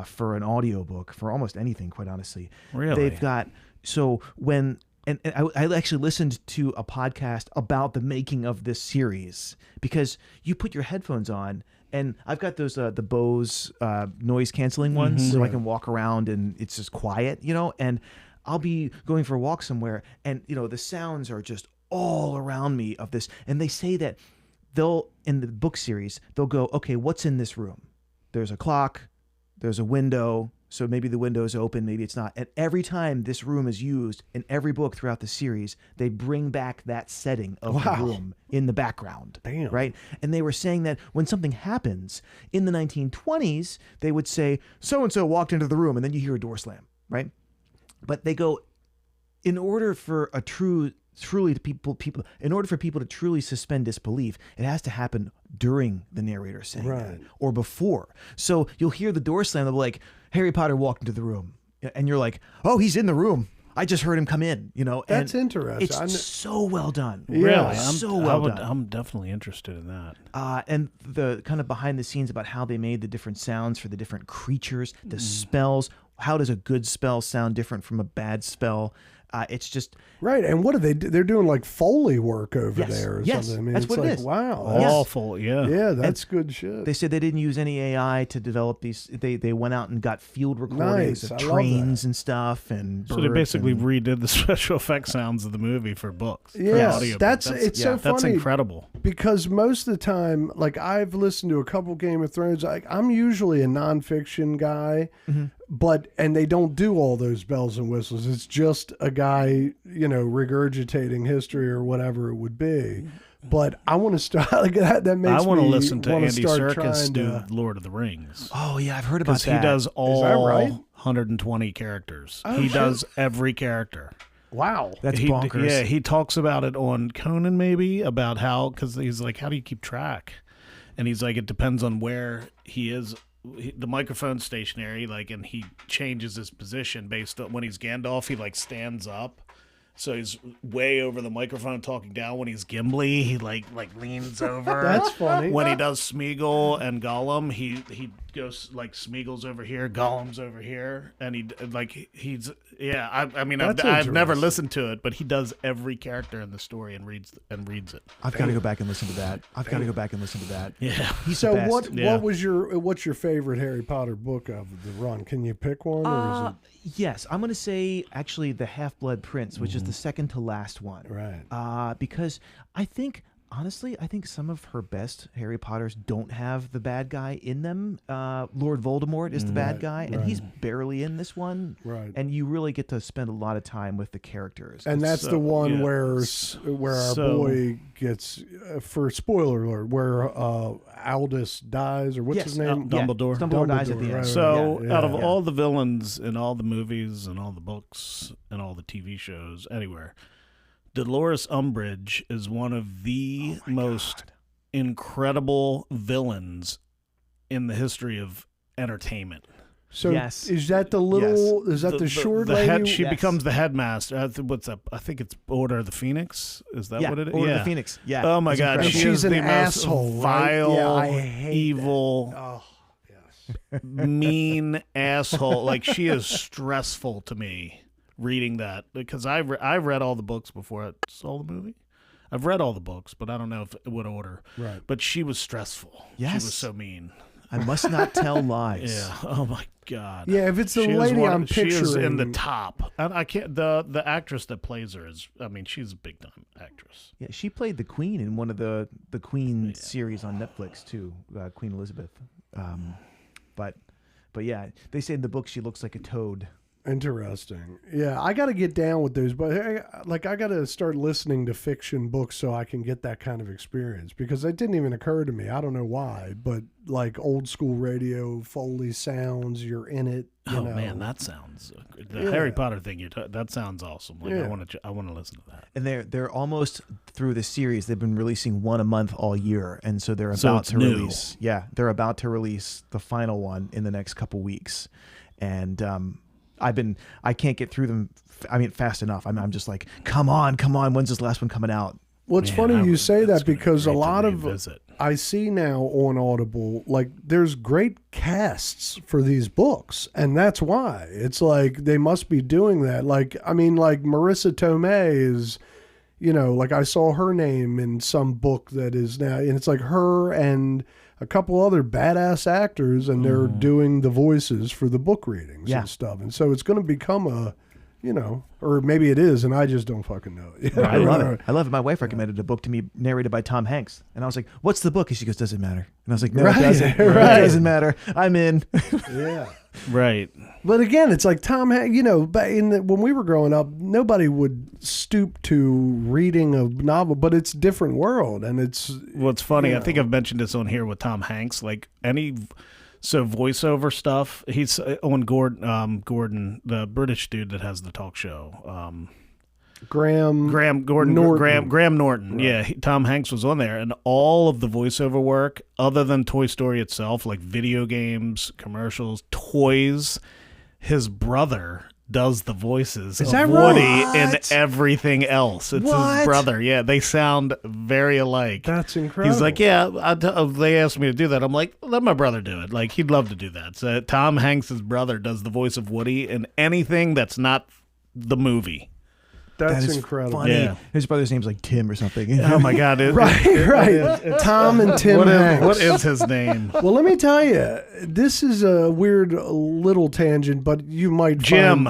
for an audiobook, for almost anything, quite honestly. Really? They've got, so when, and I actually listened to a podcast about the making of this series, because you put your headphones on, and I've got those the Bose noise canceling ones, so I can walk around and it's just quiet, and I'll be going for a walk somewhere, and the sounds are just all around me of this. And they say that in the book series, they'll go, okay, what's in this room? There's a clock, there's a window, So maybe the window's open, maybe it's not. And every time this room is used in every book throughout the series, they bring back that setting of the room in the background. Damn. Right? And they were saying that when something happens in the 1920s, they would say, so-and-so walked into the room, and then you hear a door slam, right? But they go, in order for people to truly suspend disbelief, it has to happen during the narrator saying that, or before. So you'll hear the door slam, they'll be like, Harry Potter walked into the room, and you're like, oh, he's in the room. I just heard him come in, That's interesting. It's so well done. Really? So well done. I'm definitely interested in that. And the kind of behind the scenes about how they made the different sounds for the different creatures, the spells. How does a good spell sound different from a bad spell? It's just right. And what are they? They're doing like Foley work over there or yes, something. I mean, that's it's what it like, is. wow, Awful, yeah. Yeah, that's good shit. They said they didn't use any AI to develop these. They went out and got field recordings Nice. of I love trains that. and stuff, and So they birds basically and- redid the special effects sounds of the movie for books. for Yes, audio that's book. it's so funny. That's incredible. Because most of the time, like I've listened to a couple Game of Thrones. I'm usually a nonfiction guy, and they don't do all those bells and whistles. It's just a guy, regurgitating history or whatever it would be. But I want to start like that. That makes I want me to listen to wanna Andy start Serkis trying do to- Lord of the Rings. Oh yeah, I've heard about Because that. he does all that right? 120 characters. Oh, he shit. does every character. Wow. That's he, bonkers. Yeah, he talks about it on Conan maybe, about how, because he's like, how do you keep track? And he's like, it depends on where he is. The microphone's stationary, and he changes his position based on when he's Gandalf, he stands up. So he's way over the microphone talking down. When he's Gimli, he like leans over. That's funny. When he does Smeagol and Gollum, he goes Smeagol's over here, Gollum's over here, and he's I mean That's I've never interesting. listened to it, but he does every character in the story and reads it. I've got to go back and listen to that. Yeah. He's So the best. what's your favorite Harry Potter book of the run? Can you pick one, or is Yes, I'm going to say actually the Half-Blood Prince, which is the second to last one. Right. Because I think some of her best Harry Potters don't have the bad guy in them. Lord Voldemort is the bad guy, and he's barely in this one. Right. And you really get to spend a lot of time with the characters. And that's the one yeah. where our boy gets, for spoiler alert, where Aldous dies, or what's Yes, his name? Dumbledore. Dumbledore dies at the end. right, So, yeah, out of yeah. all the villains in all the movies and all the books and all the TV shows, anywhere, Dolores Umbridge is one of the most incredible villains in the history of entertainment. So Yes. is that the little? Is that the short lady? She Yes. becomes the headmaster. What's up? I think it's Order of the Phoenix. Is that what it is? Order of the Phoenix. Yeah. Oh my It's God, incredible. she She's is an the asshole, most right? vile, Yeah, I hate evil, Oh, yes. mean asshole. She is stressful to me reading that, because I've read all the books before I saw the movie. I've read all the books, but I don't know what order. Right. But she was stressful. Yes. She was so mean. I must not tell lies. Yeah. Oh my God. Yeah, if it's the She is lady one- I'm she is in the picturing- top. And I can't. The actress that plays her is. I mean, she's a big time actress. Yeah, she played the Queen in one of the Queen series on Netflix too, Queen Elizabeth. But yeah, they say in the book she looks like a toad. Interesting. Yeah, I got to get down with those, but I got to start listening to fiction books so I can get that kind of experience, because it didn't even occur to me. I don't know why, but old school radio, Foley sounds, you're in it. You know. Man, that sounds the Yeah. Harry Potter thing. That sounds awesome. Yeah. I want to listen to that. And they're almost through the series. They've been releasing one a month all year, and so they're So about it's to new. release. Yeah, they're about to release the final one in the next couple weeks, and I can't get through them. Fast enough. I'm just like, come on, when's this last one coming out? Well, it's Man, funny you say that's that, gonna be because a great to lot of revisit. I see now on Audible, there's great casts for these books, and that's why it's they must be doing that. Marissa Tomei is, I saw her name in some book that is now, and it's her and a couple other badass actors, and they're doing the voices for the book readings and stuff, and so it's going to become you know, or maybe it is, and I just don't fucking know it. I love it. I love it. My wife recommended a book to me narrated by Tom Hanks, and I was like, "What's the book?" And she goes, "Doesn't matter." And I was like, "No, it doesn't. Right. It doesn't matter. I'm in." Yeah. Right. But again, it's like Tom Hanks, you know, when we were growing up, nobody would stoop to reading a novel, but it's a different world. And it's. What's funny, you I think I've mentioned this on here with Tom Hanks, like so voiceover stuff, he's on Gordon, the British dude that has the talk show. Graham Norton. Right. Yeah, Tom Hanks was on there, and all of the voiceover work, other than Toy Story itself, like video games, commercials, toys, his brother does the voices of Woody and everything else. It's his brother. Yeah, they sound very alike. That's incredible. He's like, yeah, they asked me to do that. I'm like, let my brother do it. Like, he'd love to do that. So Tom Hanks' brother does the voice of Woody in anything that's not the movie. That's incredible. Funny. Yeah. His brother's name's like Tim or something. Oh my God! Right. Tom and Tim Hanks. What is his name? Well, let me tell you, this is a weird little tangent, but you might Jim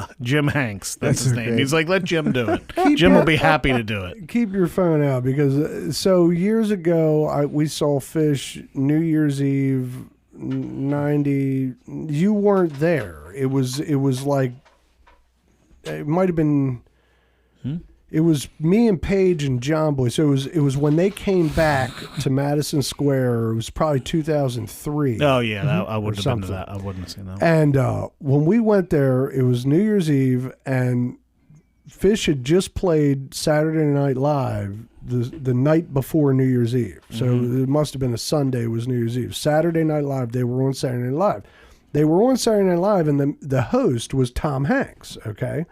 Hanks. That's his name. great. He's like, let Jim do it. Jim will be happy to do it. Keep your phone out because so years ago we saw Phish New Year's Eve '90. You weren't there. It was like it might have been. It was me and Paige and John Boy. So it was when they came back to Madison Square. It was probably 2003. Oh yeah, I wouldn't have been to that. I wouldn't have seen that. And when we went there, it was New Year's Eve, and Phish had just played Saturday Night Live the night before New Year's Eve. So it must have been a Sunday. It was New Year's Eve. Saturday Night Live. They were on Saturday Night Live. They were on Saturday Night Live, and the host was Tom Hanks. Okay,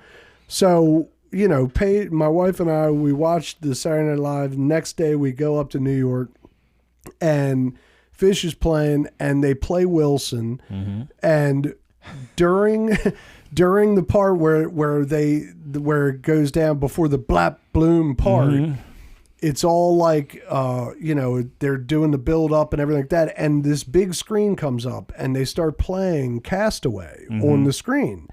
so. You know, my wife and I, we watched the Saturday Night Live. Next day, we go up to New York, and Phish is playing, and they play Wilson. And during the part where it goes down before the Blap Bloom part, it's all like, you know, they're doing the build up and everything like that, and this big screen comes up, and they start playing Castaway on the screen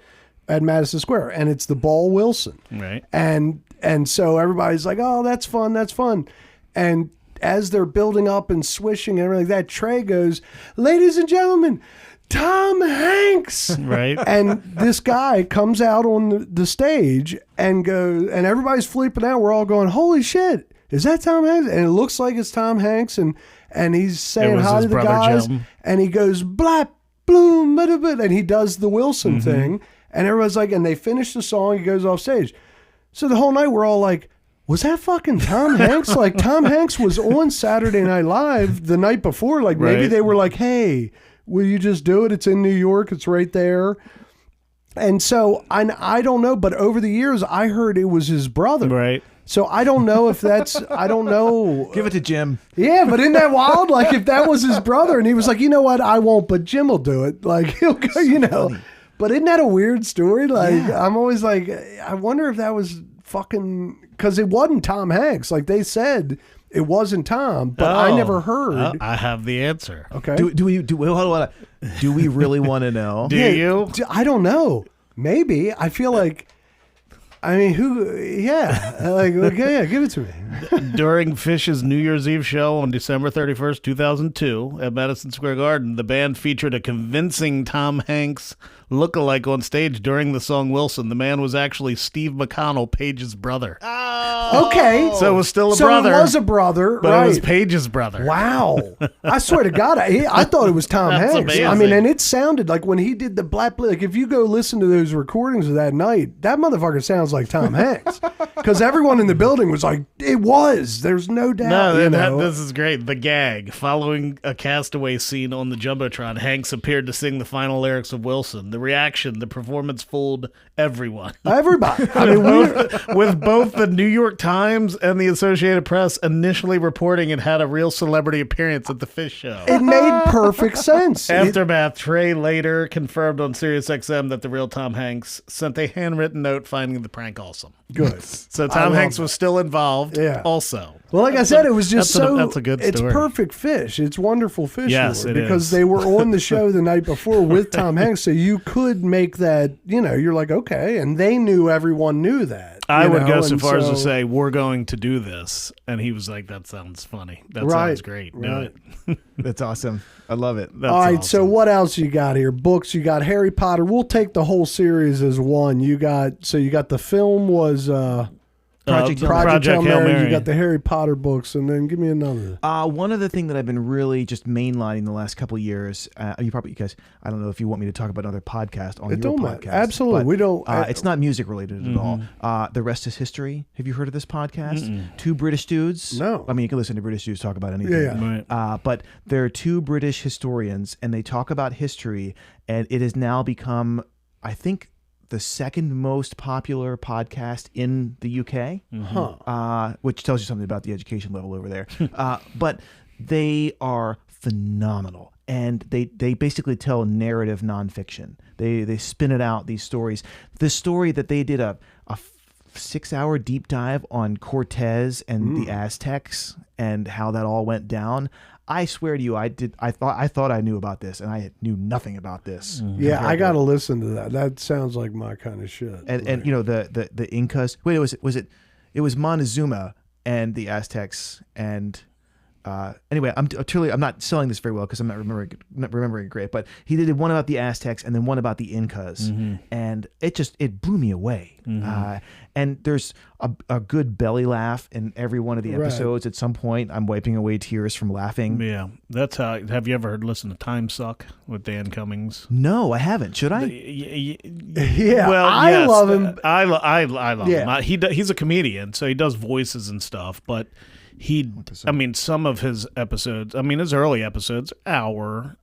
at Madison Square, and it's the Ball Wilson. Right. And so everybody's like, oh, that's fun. And as they're building up and swishing and everything like that, Trey goes, ladies and gentlemen, Tom Hanks. Right. And this guy comes out on the stage and goes, and everybody's flipping out. We're all going, holy shit, is that Tom Hanks? And it looks like it's Tom Hanks, and he's saying hi to the guys, Jim. and he goes, blap, bloom, bada, bada, and he does the Wilson thing. And everyone's like, and they finish the song, he goes off stage. So the whole night we're all like, was that fucking Tom Hanks? Like, Tom Hanks was on Saturday Night Live the night before. Like, maybe they were like, hey, will you just do it? It's in New York. It's right there. And so I don't know, but over the years, I heard it was his brother. Right. So I don't know if that's, I don't know. Give it to Jim. Yeah, but isn't that wild? Like, if that was his brother and he was like, you know what, I won't, but Jim will do it. Like, he'll go, you know. Funny. But isn't that a weird story? Like, I'm always like, I wonder if that was fucking, because it wasn't Tom Hanks. Like, they said it wasn't Tom, but I never heard. I have the answer. Okay. Do we really want to know? Do you? I don't know. Maybe. I feel like, I mean, give it to me. During Phish's New Year's Eve show on December 31st, 2002 at Madison Square Garden, the band featured a convincing Tom Hanks lookalike on stage during the song Wilson. The man was actually Steve McConnell, Paige's brother. Oh. Okay. So it was still a brother. brother. So it was a brother, but right. it was Paige's brother. Wow. I swear to God, I thought it was Tom That's Hanks. amazing. I mean, and it sounded like when he did the Black, like if you go listen to those recordings of that night, that motherfucker sounds like Tom Hanks. Because everyone in the building was like, it was. There's no doubt. This is great. The gag. Following a Castaway scene on the Jumbotron, Hanks appeared to sing the final lyrics of Wilson. The reaction, the performance fooled everyone. Everybody. I mean, with both the New York York Times and the Associated Press initially reporting it had a real celebrity appearance at the Phish show. It made perfect sense. Aftermath, Trey later confirmed on SiriusXM that the real Tom Hanks sent a handwritten note finding the prank awesome. Good. So Tom Hanks was still involved also. Well, like I said, it was just that's a good story. It's perfect Phish. It's wonderful Phish. Yes, lore, it because is. they were on the show the night before with Tom Hanks, so you could make that, you're like, okay, and they knew everyone knew that. I would go so far as to say, we're going to do this. And he was like, that sounds funny. That sounds great. Do it. That's awesome. I love it. All right, so what else you got here? Books, you got Harry Potter. We'll take the whole series as one. You got the film was Project Hail Mary. You got the Harry Potter books, and then give me another. One other thing that I've been really just mainlining the last couple of years. You guys, I don't know if you want me to talk about another podcast on your podcast. Absolutely, we don't. It's not music related at all. The Rest is History. Have you heard of this podcast? Two British dudes. No. I mean, you can listen to British dudes talk about anything. Yeah. Right. But they're two British historians, and they talk about history, and it has now become, I think, the second most popular podcast in the UK, which tells you something about the education level over there. But they are phenomenal, and they basically tell narrative nonfiction. They spin it out, these stories. The story that they did a 6-hour deep dive on Cortez and the Aztecs and how that all went down. I swear to you, I thought I knew about this, and I knew nothing about this. Yeah, I got to listen to that. That sounds like my kind of shit. And the Incas. Wait, it was Montezuma and the Aztecs. And anyway, I'm not selling this very well because I'm not remembering it great. But he did one about the Aztecs and then one about the Incas, and it blew me away. And there's a good belly laugh in every one of the episodes. At some point, I'm wiping away tears from laughing. Yeah, that's how. Have you ever listened to Time Suck with Dan Cummings? No, I haven't. Should I? Yeah, well, I love him. I love him. He's a comedian, so he does voices and stuff. But some of his episodes. I mean, his early episodes, hour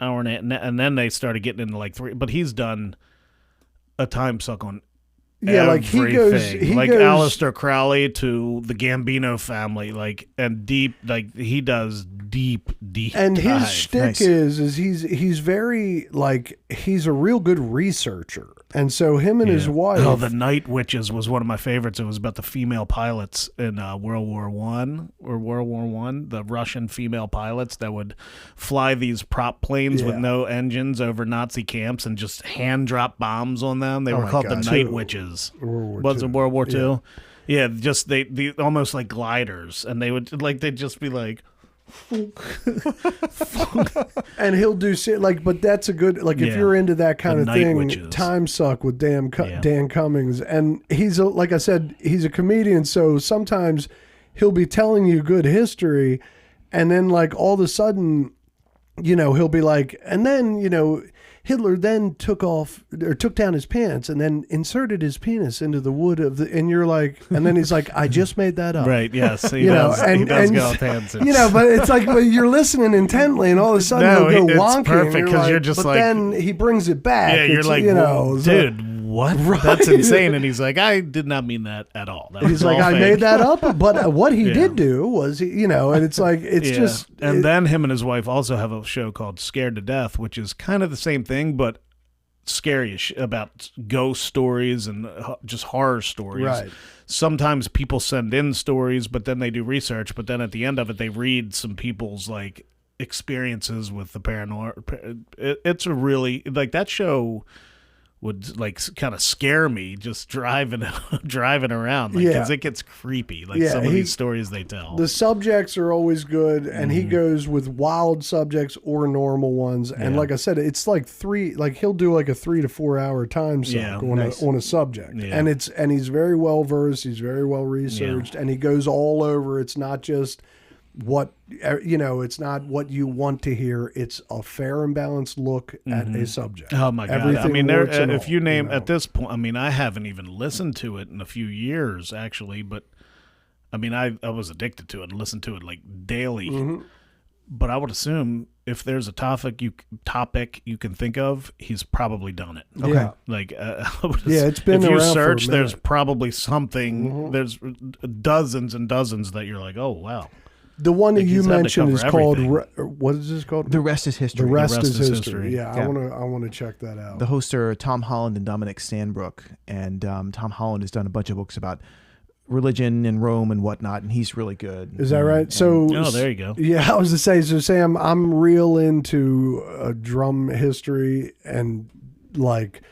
and then they started getting into like 3. But he's done a Time Suck on. Yeah, like he goes Aleister Crowley to the Gambino family, and deep, he does deep. And dive. his shtick is he's very he's a real good researcher, and so him and his wife. Oh, the Night Witches was one of my favorites. It was about the female pilots in World War One, the Russian female pilots that would fly these prop planes with no engines over Nazi camps and just hand drop bombs on them. They were called the Night Witches. Was it World War II? Yeah, just they almost like gliders, and they'd just be like. And he'll do but that's a good if you're into that kind of thing. Witches. Time Suck with Dan Cummings, and he's like I said, he's a comedian, so sometimes he'll be telling you good history, and then all of a sudden, he'll be like, and then Hitler then took down his pants and then inserted his penis into the wood and you're like, and then he's like, I just made that up. Right. Yes. He does go off tangents. But it's but you're listening intently and all of a sudden he'll go wonky. It's perfect because you're just but then he brings it back. Yeah. You're like, dude, what? Right. That's insane. And he's like, I did not mean that at all. He's like, I made that up. But what he did do was, and it's like, it's just. And then him and his wife also have a show called Scared to Death, which is kind of the same thing, but scary about ghost stories and just horror stories. Right. Sometimes people send in stories, but then they do research. But then at the end of it, they read some people's experiences with the paranormal. It's a really that show would kind of scare me just driving around because it gets creepy some of these stories they tell. The subjects are always good, and he goes with wild subjects or normal ones, and like I said, it's he'll do a 3 to 4 hour time suck on a subject, and he's very well versed, he's very well researched, and he goes all over. It's not just what it's not what you want to hear. It's a fair and balanced look at a subject. Oh my god! Everything I mean, if you name all, at this point, I mean, I haven't even listened to it in a few years actually, but I mean, I was addicted to it and listened to it daily. but I would assume if there's a topic you can think of, he's probably done it. Okay. Yeah. Like, It's been if you around for a search, there's minute. probably something. There's dozens and dozens that you're like, oh wow. The one that Like, you he's had to mentioned is cover called. everything. What is this called? The rest is history. The rest Rest is is history. History. Yeah, Yeah. I want to check that out. The hosts are Tom Holland and Dominic Sandbrook, and Tom Holland has done a bunch of books about religion and Rome and whatnot, and he's really good. Is that right? So, Oh, there you go. Yeah, I was to say, so Sam, I'm real into drum history and like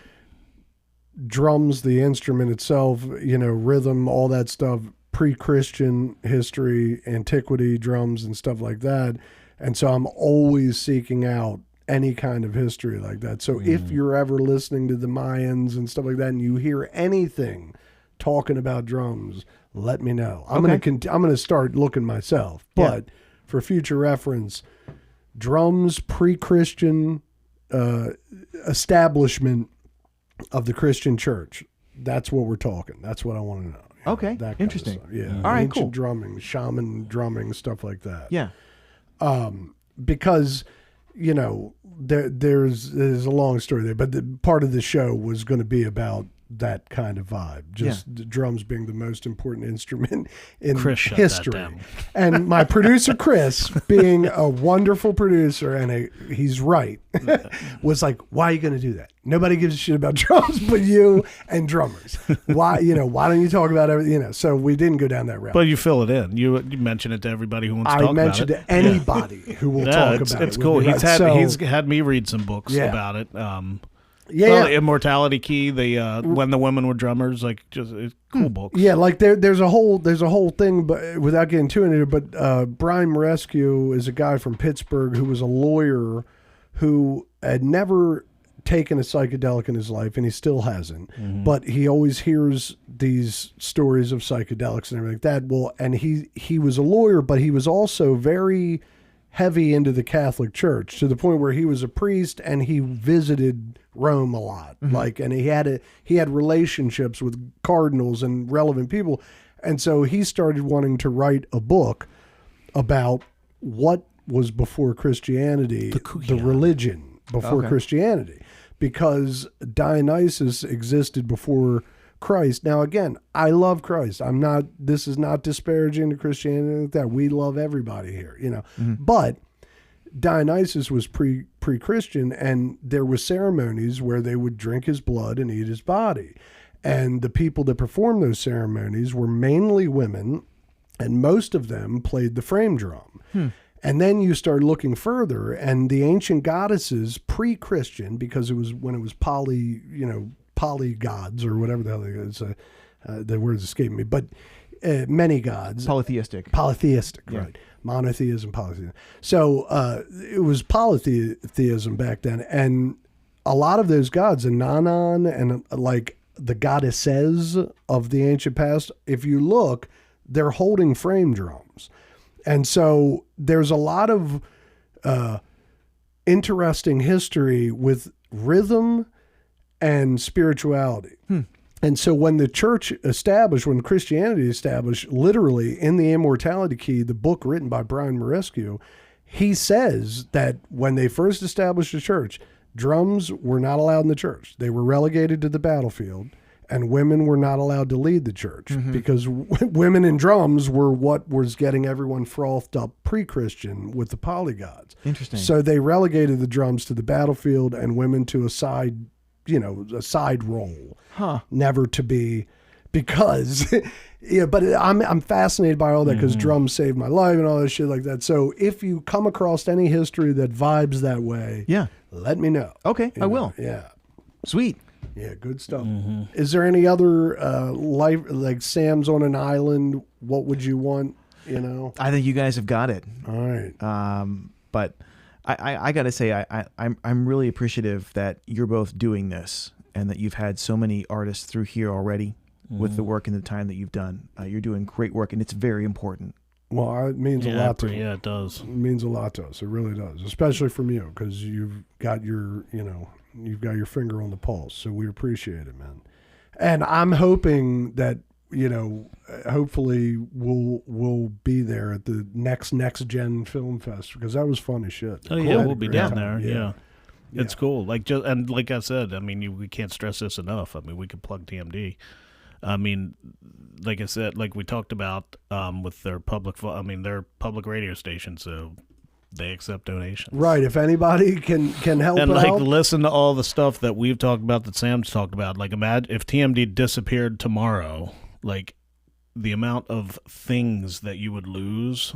drums, the instrument itself, rhythm, all that stuff, pre-Christian history, antiquity, drums and stuff like that. And so I'm always seeking out any kind of history like that. So if you're ever listening to the Mayans and stuff like that and you hear anything talking about drums, let me know. I'm Okay. gonna start looking myself, but for future reference, drums pre-Christian establishment of the Christian church. That's what we're talking. That's what I want to know. Okay, That kind of interesting. stuff. Yeah, All right, ancient cool. drumming, shaman drumming, stuff like that. Yeah. Because there's a long story there, but the part of the show was going to be about that kind of vibe, just the drums being the most important instrument in Chris shut history. that down. And my producer Chris, being a wonderful producer and he's right, was like, "Why are you going to do that? Nobody gives a shit about drums but you and drummers. Why don't you talk about everything? So we didn't go down that route. But you fill it in. You mention it to everybody who wants to talk I mentioned about it. to anybody who will talk it's, about it. it's cool. Right. He's had me read some books Yeah. about it. Yeah. The Immortality Key, the When the Women Were Drummers, like just it's cool books. Yeah, like there's a whole thing, but without getting too into it. But Brian Marescu is a guy from Pittsburgh who was a lawyer who had never taken a psychedelic in his life, and he still hasn't. But he always hears these stories of psychedelics and everything like that. Well, and he was a lawyer, but he was also very heavy into the Catholic Church to the point where he was a priest and he visited Rome a lot. And he had relationships with cardinals and relevant people. And so he started wanting to write a book about what was before Christianity, the religion before Christianity, because Dionysus existed before Christ. Now, again, I love Christ. This is not disparaging to Christianity like that. We love everybody here, but Dionysus was pre-Christian, and there were ceremonies where they would drink his blood and eat his body. And the people that performed those ceremonies were mainly women, and most of them played the frame drum. And then you start looking further, and the ancient goddesses pre-Christian, because it was when it was poly gods or whatever the hell it is, the words escape me, but many gods. Polytheistic. Right. Monotheism, polytheism. So it was polytheism back then. And a lot of those gods, Ananan and like the goddesses of the ancient past, if you look, they're holding frame drums. And so there's a lot of interesting history with rhythm and spirituality. And so when the church established, when Christianity established, literally in the Immortality Key, the book written by Brian Marescu, he says that when they first established the church, drums were not allowed in the church. They were relegated to the battlefield, and women were not allowed to lead the church because women and drums were what was getting everyone frothed up pre-Christian with the polygods. Interesting. So they relegated the drums to the battlefield and women to a side role, never to be, because, but I'm fascinated by all that because drums saved my life and all that shit like that. So if you come across any history that vibes that way, let me know. Okay, I will. Yeah. Sweet. Yeah, good stuff. Is there any other life, like Sam's on an island? What would you want? I think you guys have got it. All right. But I got to say, I'm really appreciative that you're both doing this and that you've had so many artists through here already with the work and the time that you've done. You're doing great work, and it's very important. Well, it means a lot to it does. It means a lot to us. It really does, especially from you, because you've got your finger on the pulse. So we appreciate it, man. And I'm hoping that hopefully we'll be there at the next gen film fest, because that was fun as shit. Oh yeah, we'll be down there. Yeah. It's cool. Like like I said, I mean, we can't stress this enough. I mean, we could plug TMD. I mean, like I said, like we talked about with their public radio station, so they accept donations. Right. If anybody can help and out. listen to all the stuff that we've talked about, that Sam's talked about. Like, imagine if TMD disappeared tomorrow, like the amount of things that you would lose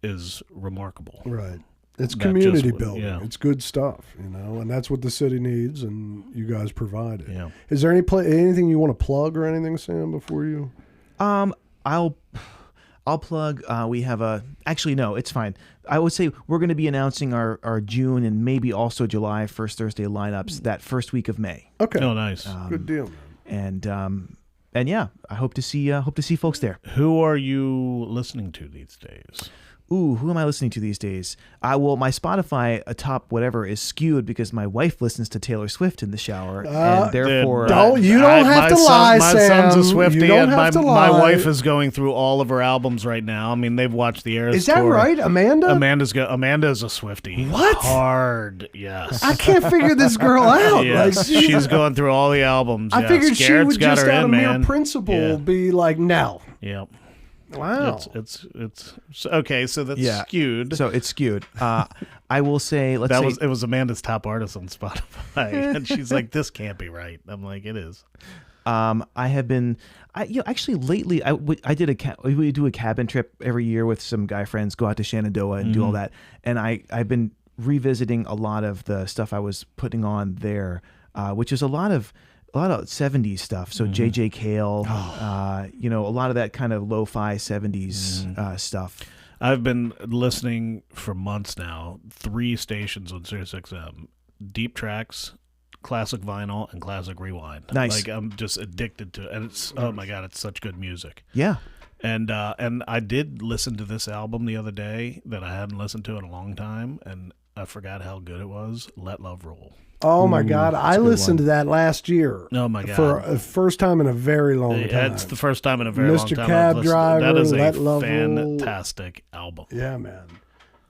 is remarkable. Right. It's community building. Yeah. It's good stuff, and that's what the city needs, and you guys provide it. Yeah. Is there anything you want to plug or anything, Sam, before you? I'll plug. We have actually, no, it's fine. I would say we're going to be announcing our June and maybe also July first Thursday lineups that first week of May. Okay. Oh, nice. Good deal, man. And yeah, I hope to see folks there. Who are you listening to these days? Ooh, who am I listening to these days? My Spotify top whatever is skewed because my wife listens to Taylor Swift in the shower, and therefore you don't have to lie, my Sam. son's a Swiftie, You don't and have to my lie. wife is going through all of her albums right now. I mean, they've watched the Eras Is that tour. right, Amanda? Amanda is a Swiftie. What? Hard, yes. I can't figure this girl out. Yes, Like, she's going through all the albums. I figured she Garrett's would got just her out in, of mere man. principle Yeah. be like, no. Yep. Wow. It's okay. So that's skewed. So it's skewed. I will say, it was Amanda's top artist on Spotify, and she's like, "This can't be right." I'm like, "It is." I have been, actually lately we do a cabin trip every year with some guy friends, go out to Shenandoah and do all that, and I've been revisiting a lot of the stuff I was putting on there, which is a lot of 70s stuff. So J.J. Cale, a lot of that kind of lo-fi 70s stuff. I've been listening for months now, 3 stations on Sirius XM, Deep Tracks, Classic Vinyl, and Classic Rewind. Nice. Like, I'm just addicted to it. And it's, oh my God, it's such good music. Yeah. And I did listen to this album the other day that I hadn't listened to in a long time, and I forgot how good it was. Let Love Rule. Oh my God! I listened to that last year. Oh my God! For the first time in a very long time. It's the first time in a very long time. Mr. Cab Driver. That is Let a Love fantastic album. Yeah, man.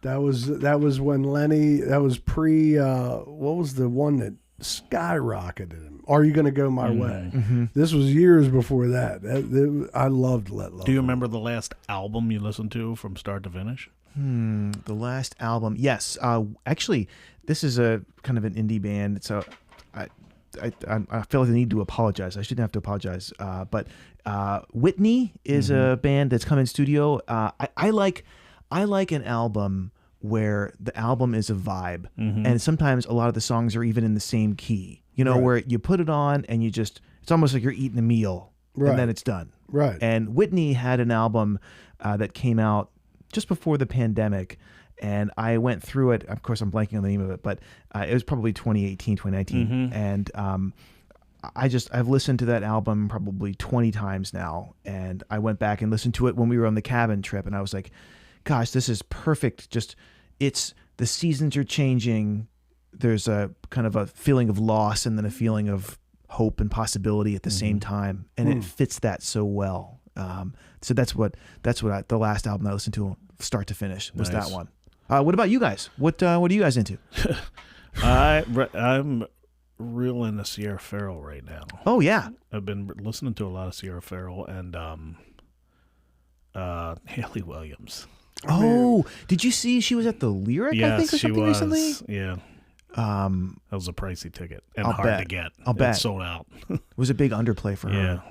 That was when Lenny. That was pre. What was the one that skyrocketed him? Are You Gonna Go My Way? Mm-hmm. This was years before that. I loved Let Love. Do you remember the last album you listened to from start to finish? The last album, yes. Actually, this is a kind of an indie band, so I feel like I need to apologize. I shouldn't have to apologize. But Whitney is a band that's come in studio. I like an album where the album is a vibe, and sometimes a lot of the songs are even in the same key. Where you put it on and it's almost like you're eating a meal, and then it's done. Right. And Whitney had an album that came out just before the pandemic, and I went through it. Of course, I'm blanking on the name of it, but it was probably 2018, 2019. And I've listened to that album probably 20 times now, and I went back and listened to it when we were on the cabin trip, and I was like, gosh, this is perfect. The seasons are changing. There's a kind of a feeling of loss and then a feeling of hope and possibility at the same time, and it fits that so well. So that's what the last album I listened to start to finish was that one. What about you guys? What are you guys into? I'm real into Sierra Farrell right now. Oh yeah, I've been listening to a lot of Sierra Farrell and Haley Williams. Oh, did you see she was at the Lyric? Yes, I think or something recently. Yeah. That was a pricey ticket and I'll hard bet. to get. I'll bet. It sold out. It was a big underplay for her.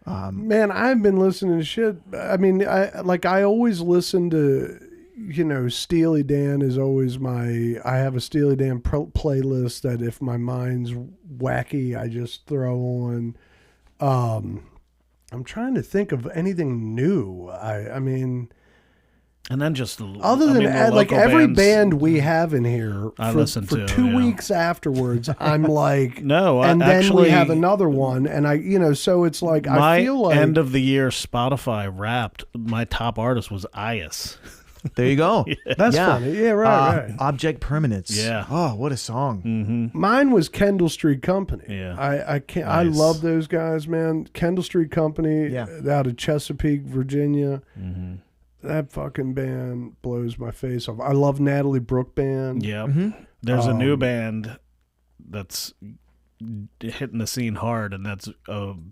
Yeah. Man, I've been listening to shit. I mean, I always listen to, Steely Dan is always I have a Steely Dan playlist that if my mind's wacky, I just throw on. I'm trying to think of anything new. I mean, and then just other than every bands, band we have in here for 2 yeah. weeks afterwards, I'm like, no, and then actually, we have another one, and so it's like I feel like end of the year Spotify Wrapped. My top artist was Ias. There you go. That's funny. Yeah, right. Object Permanence. Yeah. Oh, what a song. Mine was Kendall Street Company. Yeah. I can't. I Nice. love those guys, man. Kendall Street Company, out of Chesapeake, Virginia. That fucking band blows my face off. I love Natalie Brooke Band. Yep. There's a new band that's hitting the scene hard, and that's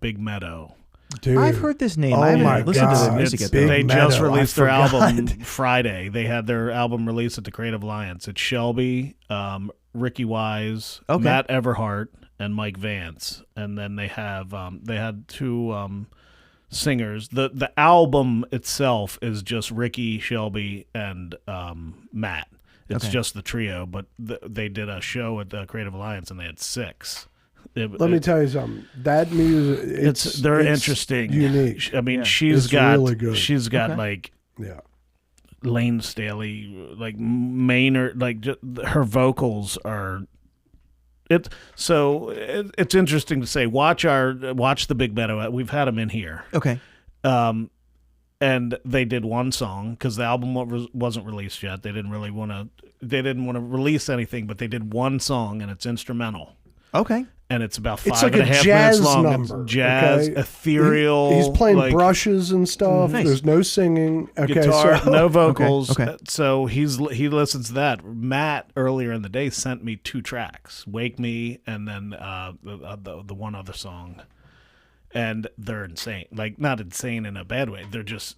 Big Meadow. Dude. I've heard this name. Oh I haven't my listened to God. their music It's yet. though. Big They just Meadow, released I their album forgot. Friday. They had their album released at the Creative Alliance. It's Shelby, Ricky Wise, Okay. Matt Everhart, and Mike Vance. And then they have they had two singers. The album itself is just Ricky, Shelby, and Matt. It's Okay. just the trio, but they did a show at the Creative Alliance and they had 6. Let me tell you something. That music, They're it's interesting, unique. I mean, Yeah. she's It's got really good. she's got Okay. like Yeah. Lane Staley, like Maynard, like her vocals are. It's interesting to say. Watch the Big Meadow. We've had them in here, Okay. and they did one song because the album wasn't released yet. They didn't want to release anything, but they did one song and it's instrumental. Okay. And it's about It's five like and a a half jazz minutes long. number. It's jazz, okay? ethereal. He's playing like, brushes and stuff. Nice. There's no singing. Okay, guitar, so no vocals. Okay. So he listens to that. Matt earlier in the day sent me 2 tracks, "Wake Me" and then the one other song. And they're insane. Like, not insane in a bad way.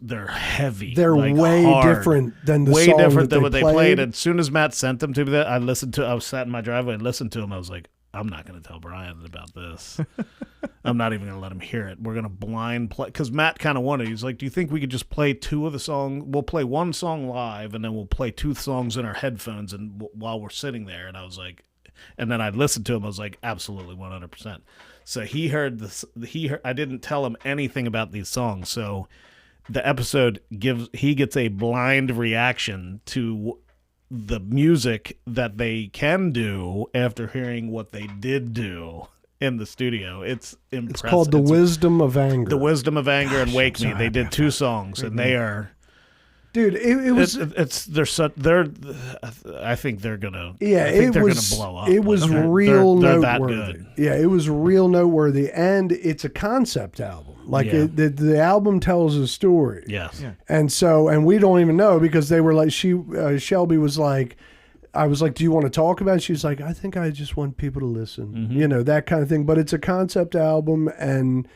They're heavy. they're like, way hard. different than the way song different that than what they played. played. And as soon as Matt sent them to me, I was sat in my driveway and listened to them. I was like, I'm not going to tell Brian about this. I'm not even going to let him hear it. We're going to blind play. Because Matt kind of wanted. He's like, do you think we could just play 2 of the songs? We'll play one song live, and then we'll play 2 songs in our headphones and while we're sitting there. And I was like, and then I listened to him. I was like, absolutely, 100%. So he heard this. I didn't tell him anything about these songs. So the episode he gets a blind reaction to the music that they can do after hearing what they did do in the studio. It's impressive. It's called The Wisdom of Anger. The Wisdom of Anger and Wake I'm Me. so They happy did 2 songs, and they are. Dude, it was. I think they're gonna. Yeah, I think they're was. gonna blow up. It was Like, real they're that noteworthy. good. Yeah, it was real noteworthy, and it's a concept album. Like Yeah. the album tells a story. Yes. Yeah. And we don't even know because they were like Shelby was like, I was like, do you want to talk about it? She was like, I think I just want people to listen, Mm-hmm. that kind of thing. But it's a concept album, and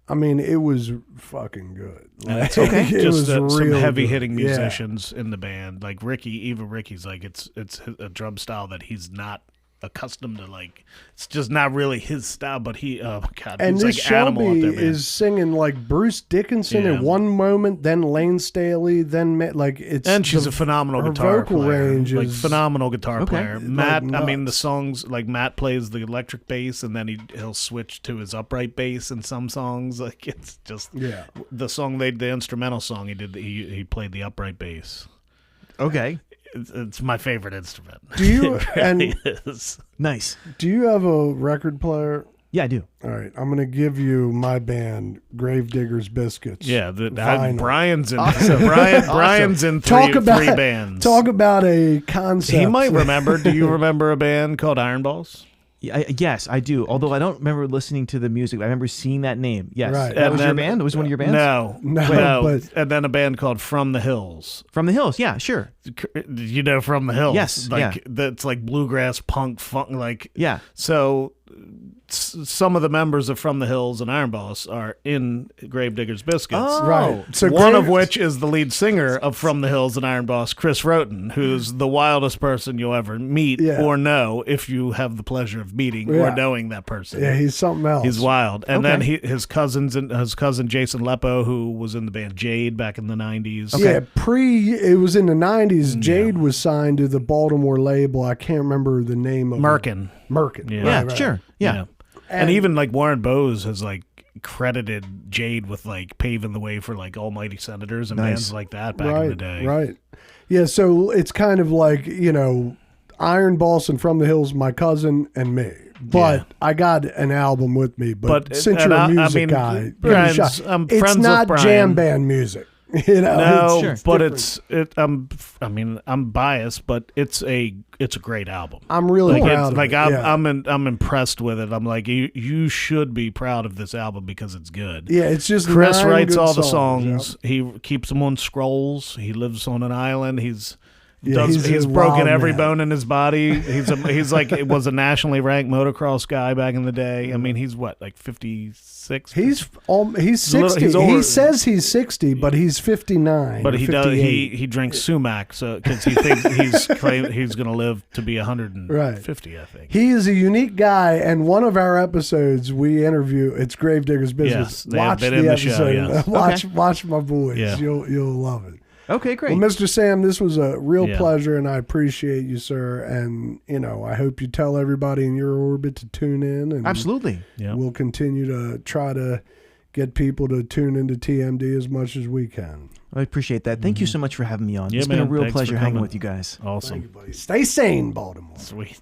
I mean, it was fucking good. And it's Like, okay. it Just was some real heavy hitting good. Yeah. musicians in the band, like Ricky. Even Ricky's like it's a drum style that he's not accustomed to. Like it's just not really his style. But oh my god, And he's this like animal up Shelby there, man. is singing like Bruce Dickinson Yeah. at one moment, then Lane Staley, then like it's And she's a phenomenal her guitar vocal player. range Like is phenomenal guitar Okay. player. Like Matt, I mean the nuts. songs like Matt plays the electric bass and then he'll switch to his upright bass in some songs. Like it's just Yeah. the instrumental song he played the upright bass. Okay. It's my favorite instrument. Do you It and really is. Nice. do you have a record player? Yeah, I do. All right, I'm gonna give you my band, Gravediggers Biscuits. Yeah, Vinyl. Brian's in Brian's in three bands. Talk about a concept. He might remember. Do you remember a band called Iron Balls? Yes, I do. Although I don't remember listening to the music. I remember seeing that name. Yes. Right. That And was your then- band? It was one of your bands? No, No, but- and then a band called From the Hills. From the Hills. Yeah, sure. You know, From the Hills. Yes, like yeah. that's like bluegrass, punk, funk. Like Yeah. so. Some of the members of From the Hills and Iron Balls are in Gravediggers Biscuits. Oh. Right. So One of which is the lead singer of From the Hills and Iron Boss, Chris Roten, who's the wildest person you'll ever meet Yeah. or know if you have the pleasure of meeting Yeah. or knowing that person. Yeah, he's something else. He's wild. And then Okay. his cousin Jason Lepo, who was in the band Jade back in the 90s. Yeah, it was in the 90s. Jade was signed to the Baltimore label. I can't remember the name of Merkin. it. Merkin. Yeah. Yeah, Right, right. sure. Yeah. And even like Warren Bowes has like credited Jade with like paving the way for like Almighty Senators and Nice. bands like that back Right, in the day. right. Yeah, so it's kind of like, Iron Boss and From the Hills, my cousin and me. But Yeah. I got an album with me. But But- since and you're a I music mean, guy, Brian's- give it a shot. I'm It's friends with not Brian. jam band music. You know, No, Sure. but different. I'm biased, but it's a great album. I'm really proud of it. I'm impressed with it. I'm like, you should be proud of this album because it's good. Yeah, it's just Chris 9 writes good all the songs. songs. He keeps them on scrolls. He lives on an island. He's he's a broken wild every man. bone in his body. He's like it was a nationally ranked motocross guy back in the day. I mean, he's what, like 56? He's 60. he's older. He says he's 60, but he's 59. But or he 58. he drinks sumac, so because he thinks he's going to live to be 150. I think. He is a unique guy, and one of our episodes we interview. It's Gravedigger's Business. Yes, they have Watch been the in the episode. show, yes. Watch my boys. Yeah. You'll love it. Okay, great. Well, Mr. Sam, this was a real Yeah. pleasure, and I appreciate you, sir. And I hope you tell everybody in your orbit to tune in. And Absolutely. Yeah. we'll continue to try to get people to tune into TMD as much as we can. I appreciate that. Thank you so much for having me on. Yeah, It's been a man. real Thanks for pleasure hanging coming. with you guys. Awesome. Thank you, buddy. Stay sane, Baltimore. Sweet.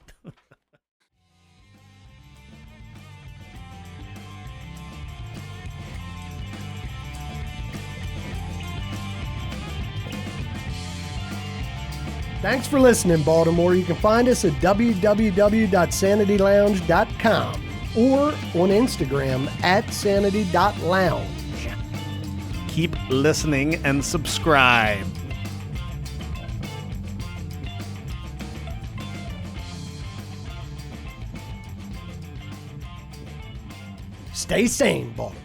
Thanks for listening, Baltimore. You can find us at www.sanitylounge.com or on Instagram at sanity.lounge. Keep listening and subscribe. Stay sane, Baltimore.